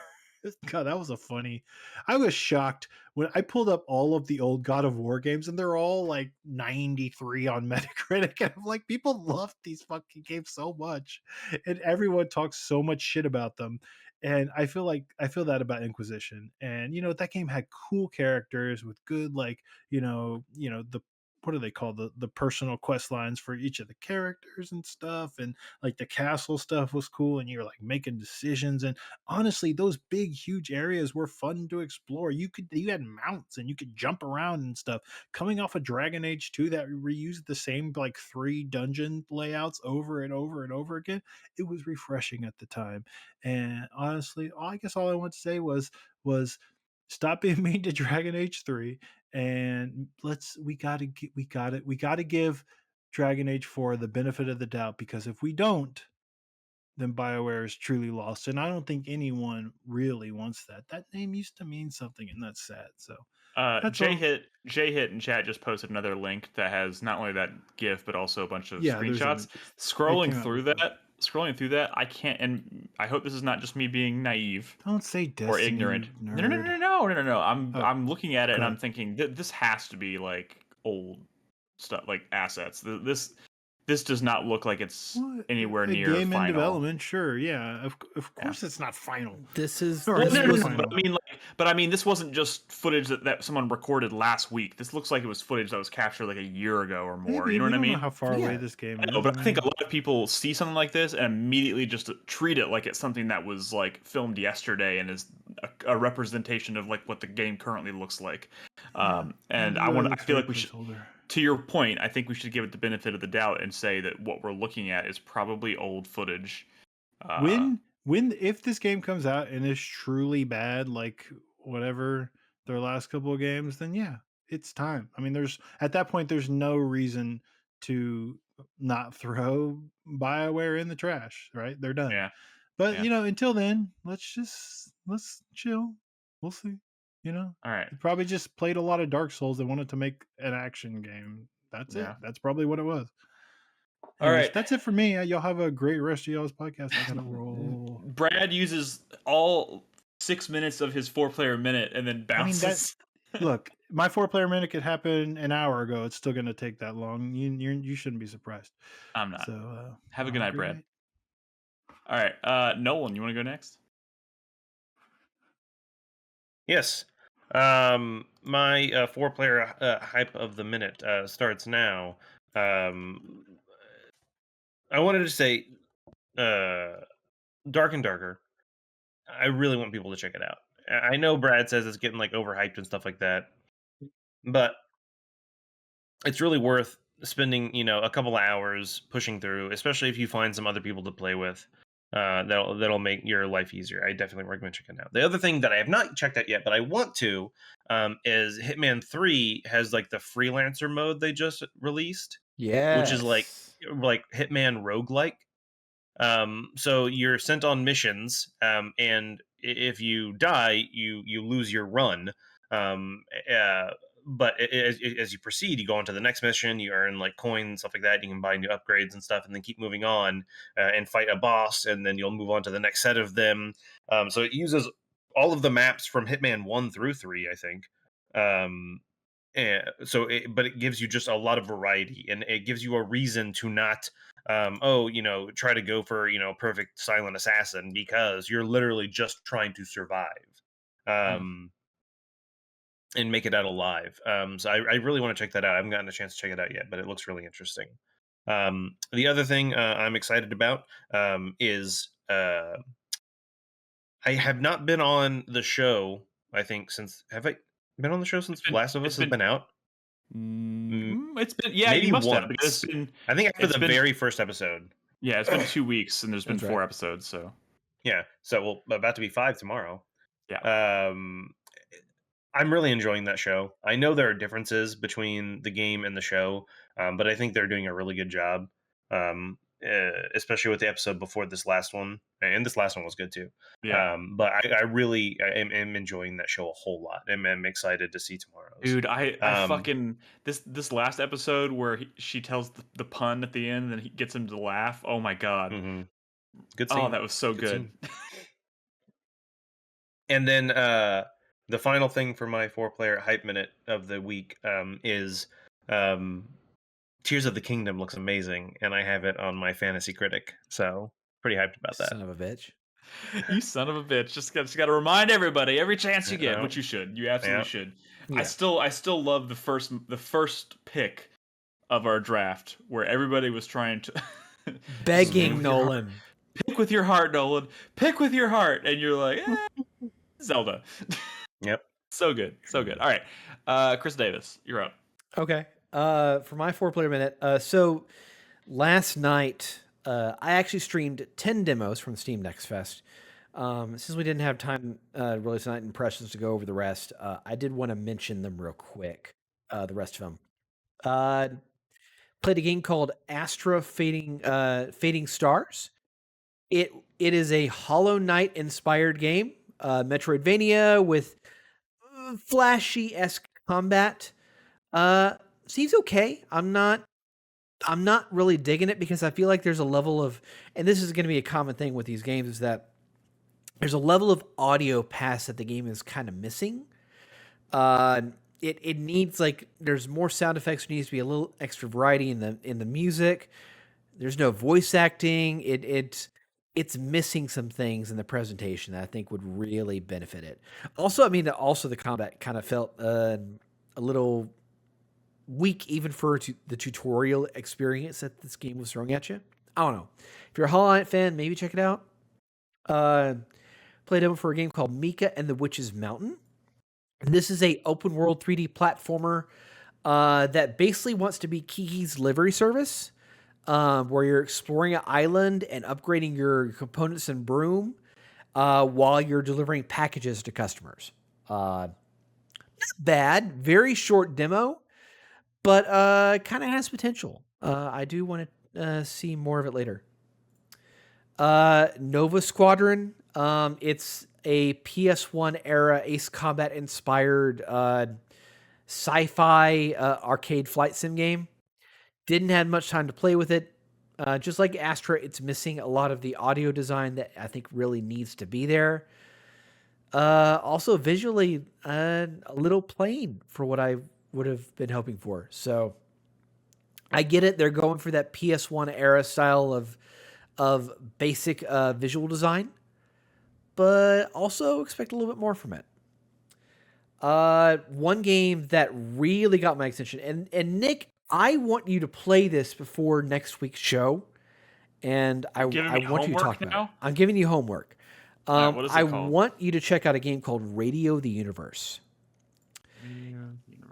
God, that was I was shocked when I pulled up all of the old God of War games and they're all like 93 on Metacritic. And I'm like, people love these fucking games so much. And everyone talks so much shit about them. And I feel that about Inquisition. And that game had cool characters with good, like, the what do they call the personal quest lines for each of the characters and stuff, and like the castle stuff was cool, and you're like making decisions, and honestly those big huge areas were fun to explore. You had mounts and you could jump around and stuff. Coming off of Dragon Age 2 that reused the same like 3 dungeon layouts over and over and over again, it was refreshing at the time. And honestly, I guess all I want to say was stop being mean to Dragon Age 3, and we got to give Dragon Age 4 the benefit of the doubt, because if we don't, then BioWare is truly lost, and I don't think anyone really wants that. That name used to mean something, and that's sad. So Jay Hit in chat just posted another link that has not only that GIF but also a bunch of screenshots. Scrolling through that, I can't, and I hope this is not just me being naive. Don't say Destiny, or ignorant. nerd. No. I'm looking at it and I'm thinking this has to be like old stuff, like assets. This does not look like it's anywhere near game final. In development. Sure, yeah, of course, it's not final. This is but I mean, this wasn't just footage that someone recorded last week. This looks like it was footage that was captured like a year ago or more. Maybe, you know what I mean? Know how far away this game is. But I think a lot of people see something like this and immediately just treat it like it's something that was like filmed yesterday and is a representation of like what the game currently looks like. And I feel like we should. To your point, I think we should give it the benefit of the doubt and say that what we're looking at is probably old footage. If this game comes out and is truly bad, like whatever their last couple of games, then yeah, it's time. I mean, at that point, there's no reason to not throw BioWare in the trash, right? They're done. Yeah. But until then, let's chill. We'll see. All right. You probably just played a lot of Dark Souls and wanted to make an action game. That's it. That's probably what it was. All right. That's it for me. Y'all have a great rest of y'all's podcast. I gotta roll. Brad uses all 6 minutes of his 4-player minute and then bounces. Look, my 4-player minute could happen an hour ago. It's still gonna take that long. You shouldn't be surprised. I'm not. So have a good night, Brad. All right. Nolan, you want to go next? Yes. My 4-player hype of the minute starts now. I wanted to say Dark and Darker. I really want people to check it out. I know Brad says it's getting like overhyped and stuff like that, but it's really worth spending, a couple of hours pushing through, especially if you find some other people to play with. That'll make your life easier. I definitely recommend checking it out. The other thing that I have not checked out yet, but I want to, is Hitman 3 has like the freelancer mode they just released. Yeah, which is like Hitman roguelike. So you're sent on missions, and if you die, you lose your run. But as you proceed, you go on to the next mission, you earn like coins, stuff like that. You can buy new upgrades and stuff, and then keep moving on and fight a boss, and then you'll move on to the next set of them. So it uses all of the maps from Hitman 1 through 3, I think. But it gives you just a lot of variety, and it gives you a reason to not, try to go for, perfect silent assassin, because you're literally just trying to survive. And make it out alive. So I really want to check that out. I haven't gotten a chance to check it out yet, but it looks really interesting. The other thing I'm excited about is I have not been on the show, I think, have I been on the show since Last of Us has been out? It's been, maybe you must once. have. It's been, I think after the very first episode. Yeah, it's been 2 weeks, and there's been 4 episodes, so. Yeah, so about to be 5 tomorrow. Yeah. I'm really enjoying that show. I know there are differences between the game and the show, but I think they're doing a really good job, especially with the episode before this last one. And this last one was good too. Yeah. But I really am enjoying that show a whole lot. I'm excited to see tomorrow's. Dude, I fucking this last episode where she tells the pun at the end and then he gets him to laugh. Oh my god. Mm-hmm. Good scene. Oh, that was so good. And then the final thing for my 4-player hype minute of the week is Tears of the Kingdom looks amazing, and I have it on my Fantasy Critic, so pretty hyped about that. Son of a bitch. You son of a bitch. Just got to remind everybody every chance you get, which you should. You absolutely should. Yeah. I still love the first pick of our draft where everybody was trying to begging Nolan. Pick with your heart, Nolan. Pick with your heart. And you're like, Zelda. Yep. So good. So good. All right. Chris Davis, you're up. Okay. For my 4-player minute. So last night, I actually streamed 10 demos from Steam Next Fest. Since we didn't have time really tonight and Precious to go over the rest, I did want to mention them real quick, the rest of them. Played a game called Astra Fading Stars. It is a Hollow Knight inspired game, Metroidvania with flashy-esque combat. Seems okay. I'm not really digging it because I feel like there's a level of, and this is going to be a common thing with these games, is that there's a level of audio pass that the game is kind of missing. It needs, like, there's more sound effects. There needs to be a little extra variety in the music. There's no voice acting. It's missing some things in the presentation that I think would really benefit it. Also, I mean, the combat kind of felt a little weak even for the tutorial experience that this game was throwing at you. I don't know. If you're a Hollow Knight fan, maybe check it out. Played demo for a game called Mika and the Witch's Mountain. And this is a open world 3D platformer that basically wants to be Kiki's livery service, where you're exploring an island and upgrading your components and broom while you're delivering packages to customers. Not bad, very short demo, but kind of has potential. I do want to see more of it later. Nova Squadron. It's a PS1 era Ace Combat inspired sci-fi arcade flight sim game. Didn't have much time to play with it. Just like Astra, it's missing a lot of the audio design that I think really needs to be there. Also visually a little plain for what I would have been hoping for. So I get it. They're going for that PS1 era style of basic visual design, but also expect a little bit more from it. One game that really got my attention, and Nick, I want you to play this before next week's show, and I want you to talk about it. I'm giving you homework. Right, what is it I called? want you to check out a game called Radio the Universe.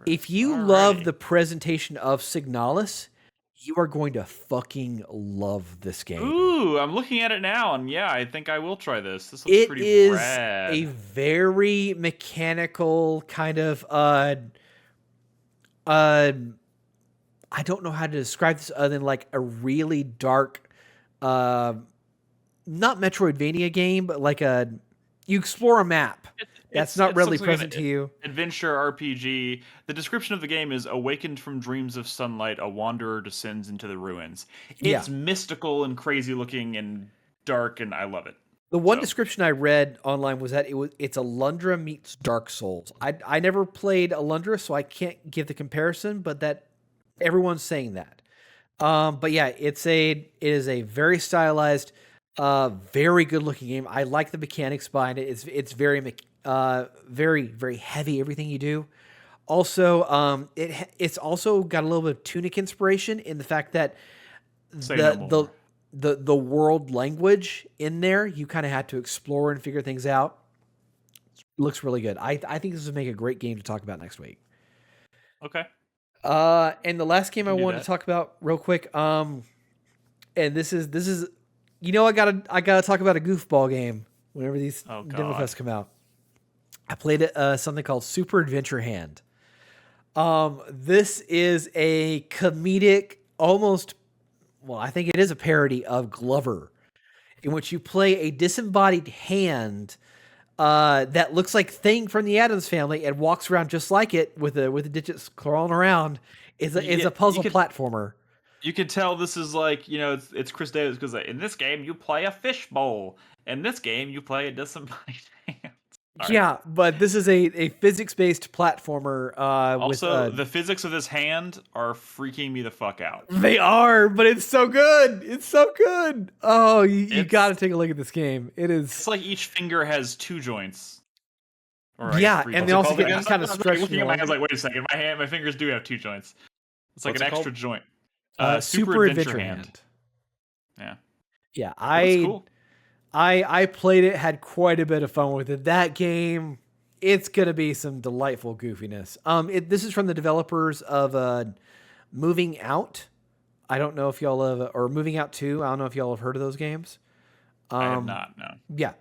If you love the presentation of Signalis, you are going to fucking love this game. Ooh, I'm looking at it now, and yeah, I think I will try this. This looks pretty rad. It is a very mechanical kind of I don't know how to describe this other than like a really dark not Metroidvania game, but like you explore a map. That's not really present to you. Adventure RPG. The description of the game is awakened from dreams of sunlight, a wanderer descends into the ruins. It's mystical and crazy looking and dark, and I love it. The one description I read online was that it's Alundra meets Dark Souls. I never played Alundra, so I can't give the comparison, but that everyone's saying that. But yeah, it is a very stylized, very good looking game. I like the mechanics behind it. It's very very heavy, everything you do. Also, it's also got a little bit of Tunic inspiration in the fact that the world language in there, you kind of had to explore and figure things out. It looks really good. I think this would make a great game to talk about next week. Okay. And the last game I wanted to talk about real quick, and this is I gotta talk about a goofball game whenever these demo fests come out. I played something called Super Adventure Hand. This is a comedic, I think it is a parody of Glover, in which you play a disembodied hand that looks like Thing from the Addams Family and walks around just like it with the digits crawling around. It's a puzzle platformer. You can tell this is like, it's Chris Davis, because in this game you play a fishbowl. In this game you play a disembodied hand. Yeah, but this is a physics-based platformer. Also, the physics of this hand are freaking me the fuck out. They are, but it's so good. It's so good. Oh, you got to take a look at this game. It's like each finger has 2 joints. And they also get kind of stretched. Looking at my hands, like, wait a second, my fingers do have 2 joints. It's like What's an it extra called? joint. Super Adventure Hand. Yeah. Yeah, That's cool. I played it, had quite a bit of fun with it. That game, it's gonna be some delightful goofiness. This is from the developers of Moving Out. I don't know if y'all have, or Moving Out 2. I don't know if y'all have heard of those games. I have not, no. Yeah,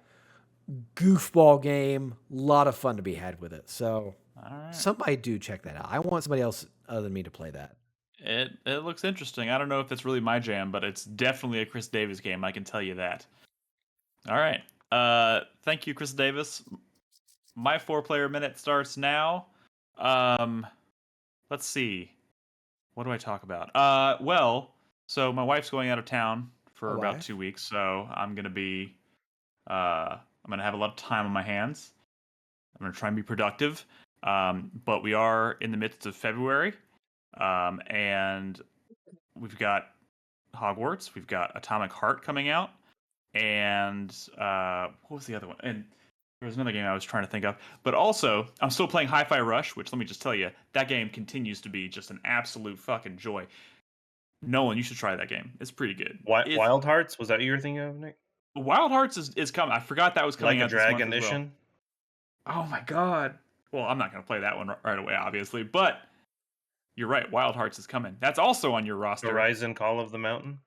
goofball game, lot of fun to be had with it. So All right. somebody do check that out. I want somebody else other than me to play that. It looks interesting. I don't know if it's really my jam, but it's definitely a Chris Davis game. I can tell you that. All right. Thank you, Chris Davis. My 4-player minute starts now. Let's see. What do I talk about? Well, so my wife's going out of town for about 2 weeks, so I'm gonna have a lot of time on my hands. I'm gonna try and be productive. But we are in the midst of February. And we've got Hogwarts, we've got Atomic Heart coming out, and what was the other one? And there was another game I was trying to think of. But also, I'm still playing Hi-Fi Rush, which let me just tell you, that game continues to be just an absolute fucking joy. Nolan, you should try that game. It's pretty good. Wild Hearts? Was that what you were thinking of, Nick? Wild Hearts is coming. I forgot that was coming Like out a this month Dragon as well. Edition? Oh my god. Well, I'm not going to play that one right away, obviously, but you're right. Wild Hearts is coming. That's also on your roster. Horizon Call of the Mountain?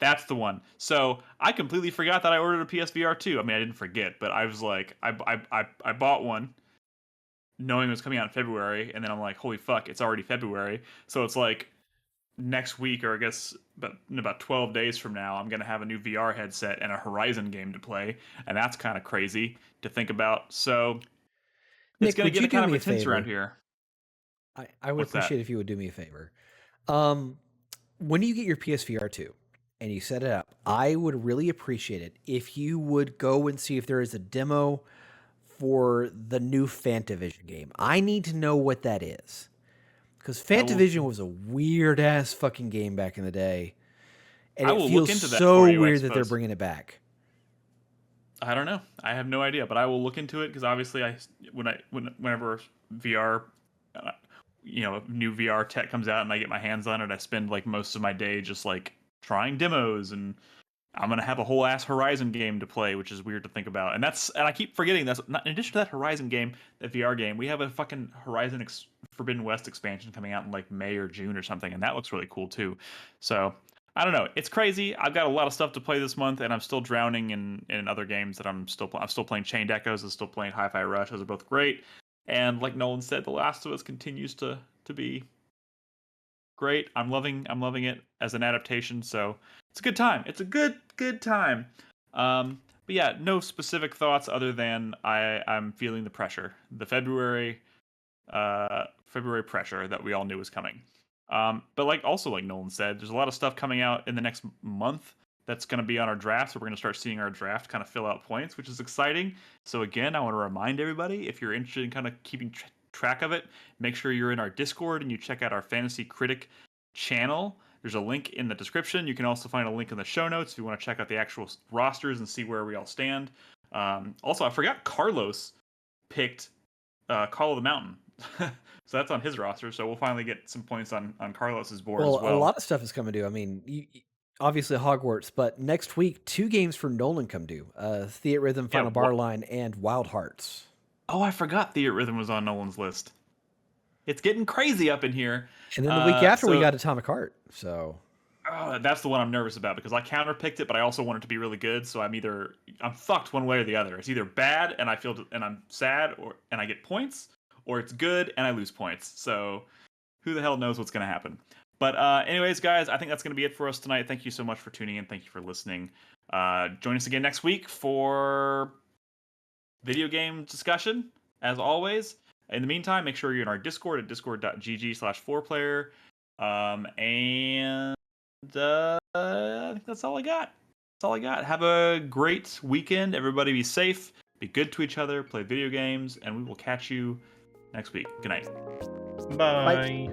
That's the one. So I completely forgot that I ordered a PSVR 2. I mean, I didn't forget, but I was like, I bought one knowing it was coming out in February, and then I'm like, holy fuck, it's already February. So it's like next week, or I guess in about 12 days from now, I'm going to have a new VR headset and a Horizon game to play, and that's kind of crazy to think about. So it's going to get kind of intense around here. I would appreciate if you would do me a favor. When you get your PSVR 2 and you set it up, I would really appreciate it if you would go and see if there is a demo for the new Fantavision game. I need to know what that is. Because Fantavision was a weird-ass fucking game back in the day. And it feels so weird that they're bringing it back. I don't know. I have no idea, but I will look into it because obviously, whenever VR, new VR tech comes out and I get my hands on it, I spend like most of my day just like trying demos, and I'm gonna have a whole ass Horizon game to play, which is weird to think about. And I keep forgetting that's not in addition to that Horizon game, that VR game. We have a fucking Horizon Forbidden West expansion coming out in like May or June or something, and that looks really cool too. So I don't know. It's crazy. I've got a lot of stuff to play this month, and I'm still drowning in other games that I'm still playing Chained Echoes. I'm still playing Hi-Fi Rush. Those are both great. And like Nolan said, The Last of Us continues to be great. I'm loving it as an adaptation. So it's a good time. It's a good time. But yeah, no specific thoughts other than I'm feeling the pressure, the February pressure that we all knew was coming. But like Nolan said, there's a lot of stuff coming out in the next month that's going to be on our draft. So we're going to start seeing our draft kind of fill out points, which is exciting. So again, I want to remind everybody, if you're interested in kind of keeping track of it, make sure you're in our Discord and you check out our Fantasy Critic channel. There's a link in the description. You can also find a link in the show notes if you want to check out the actual rosters and see where we all stand. Also, I forgot Carlos picked Call of the Mountain. So that's on his roster. So we'll finally get some points on Carlos's board as well. A lot of stuff is coming due. I mean, obviously Hogwarts, but next week, 2 games for Nolan come due. Theatrhythm, Final Bar Line, and Wild Hearts. Oh, I forgot Theatrhythm was on Nolan's list. It's getting crazy up in here. And then the week after, we got Atomic Heart. So that's the one I'm nervous about because I counterpicked it, but I also want it to be really good. So I'm fucked one way or the other. It's either bad and I'm sad, and I get points, or it's good and I lose points. So who the hell knows what's going to happen? But anyways, guys, I think that's going to be it for us tonight. Thank you so much for tuning in. Thank you for listening. Join us again next week for video game discussion, as always. In the meantime, make sure you're in our Discord at discord.gg/4player. And I think that's all I got. Have a great weekend. Everybody be safe. Be good to each other. Play video games. And we will catch you next week. Good night. Bye.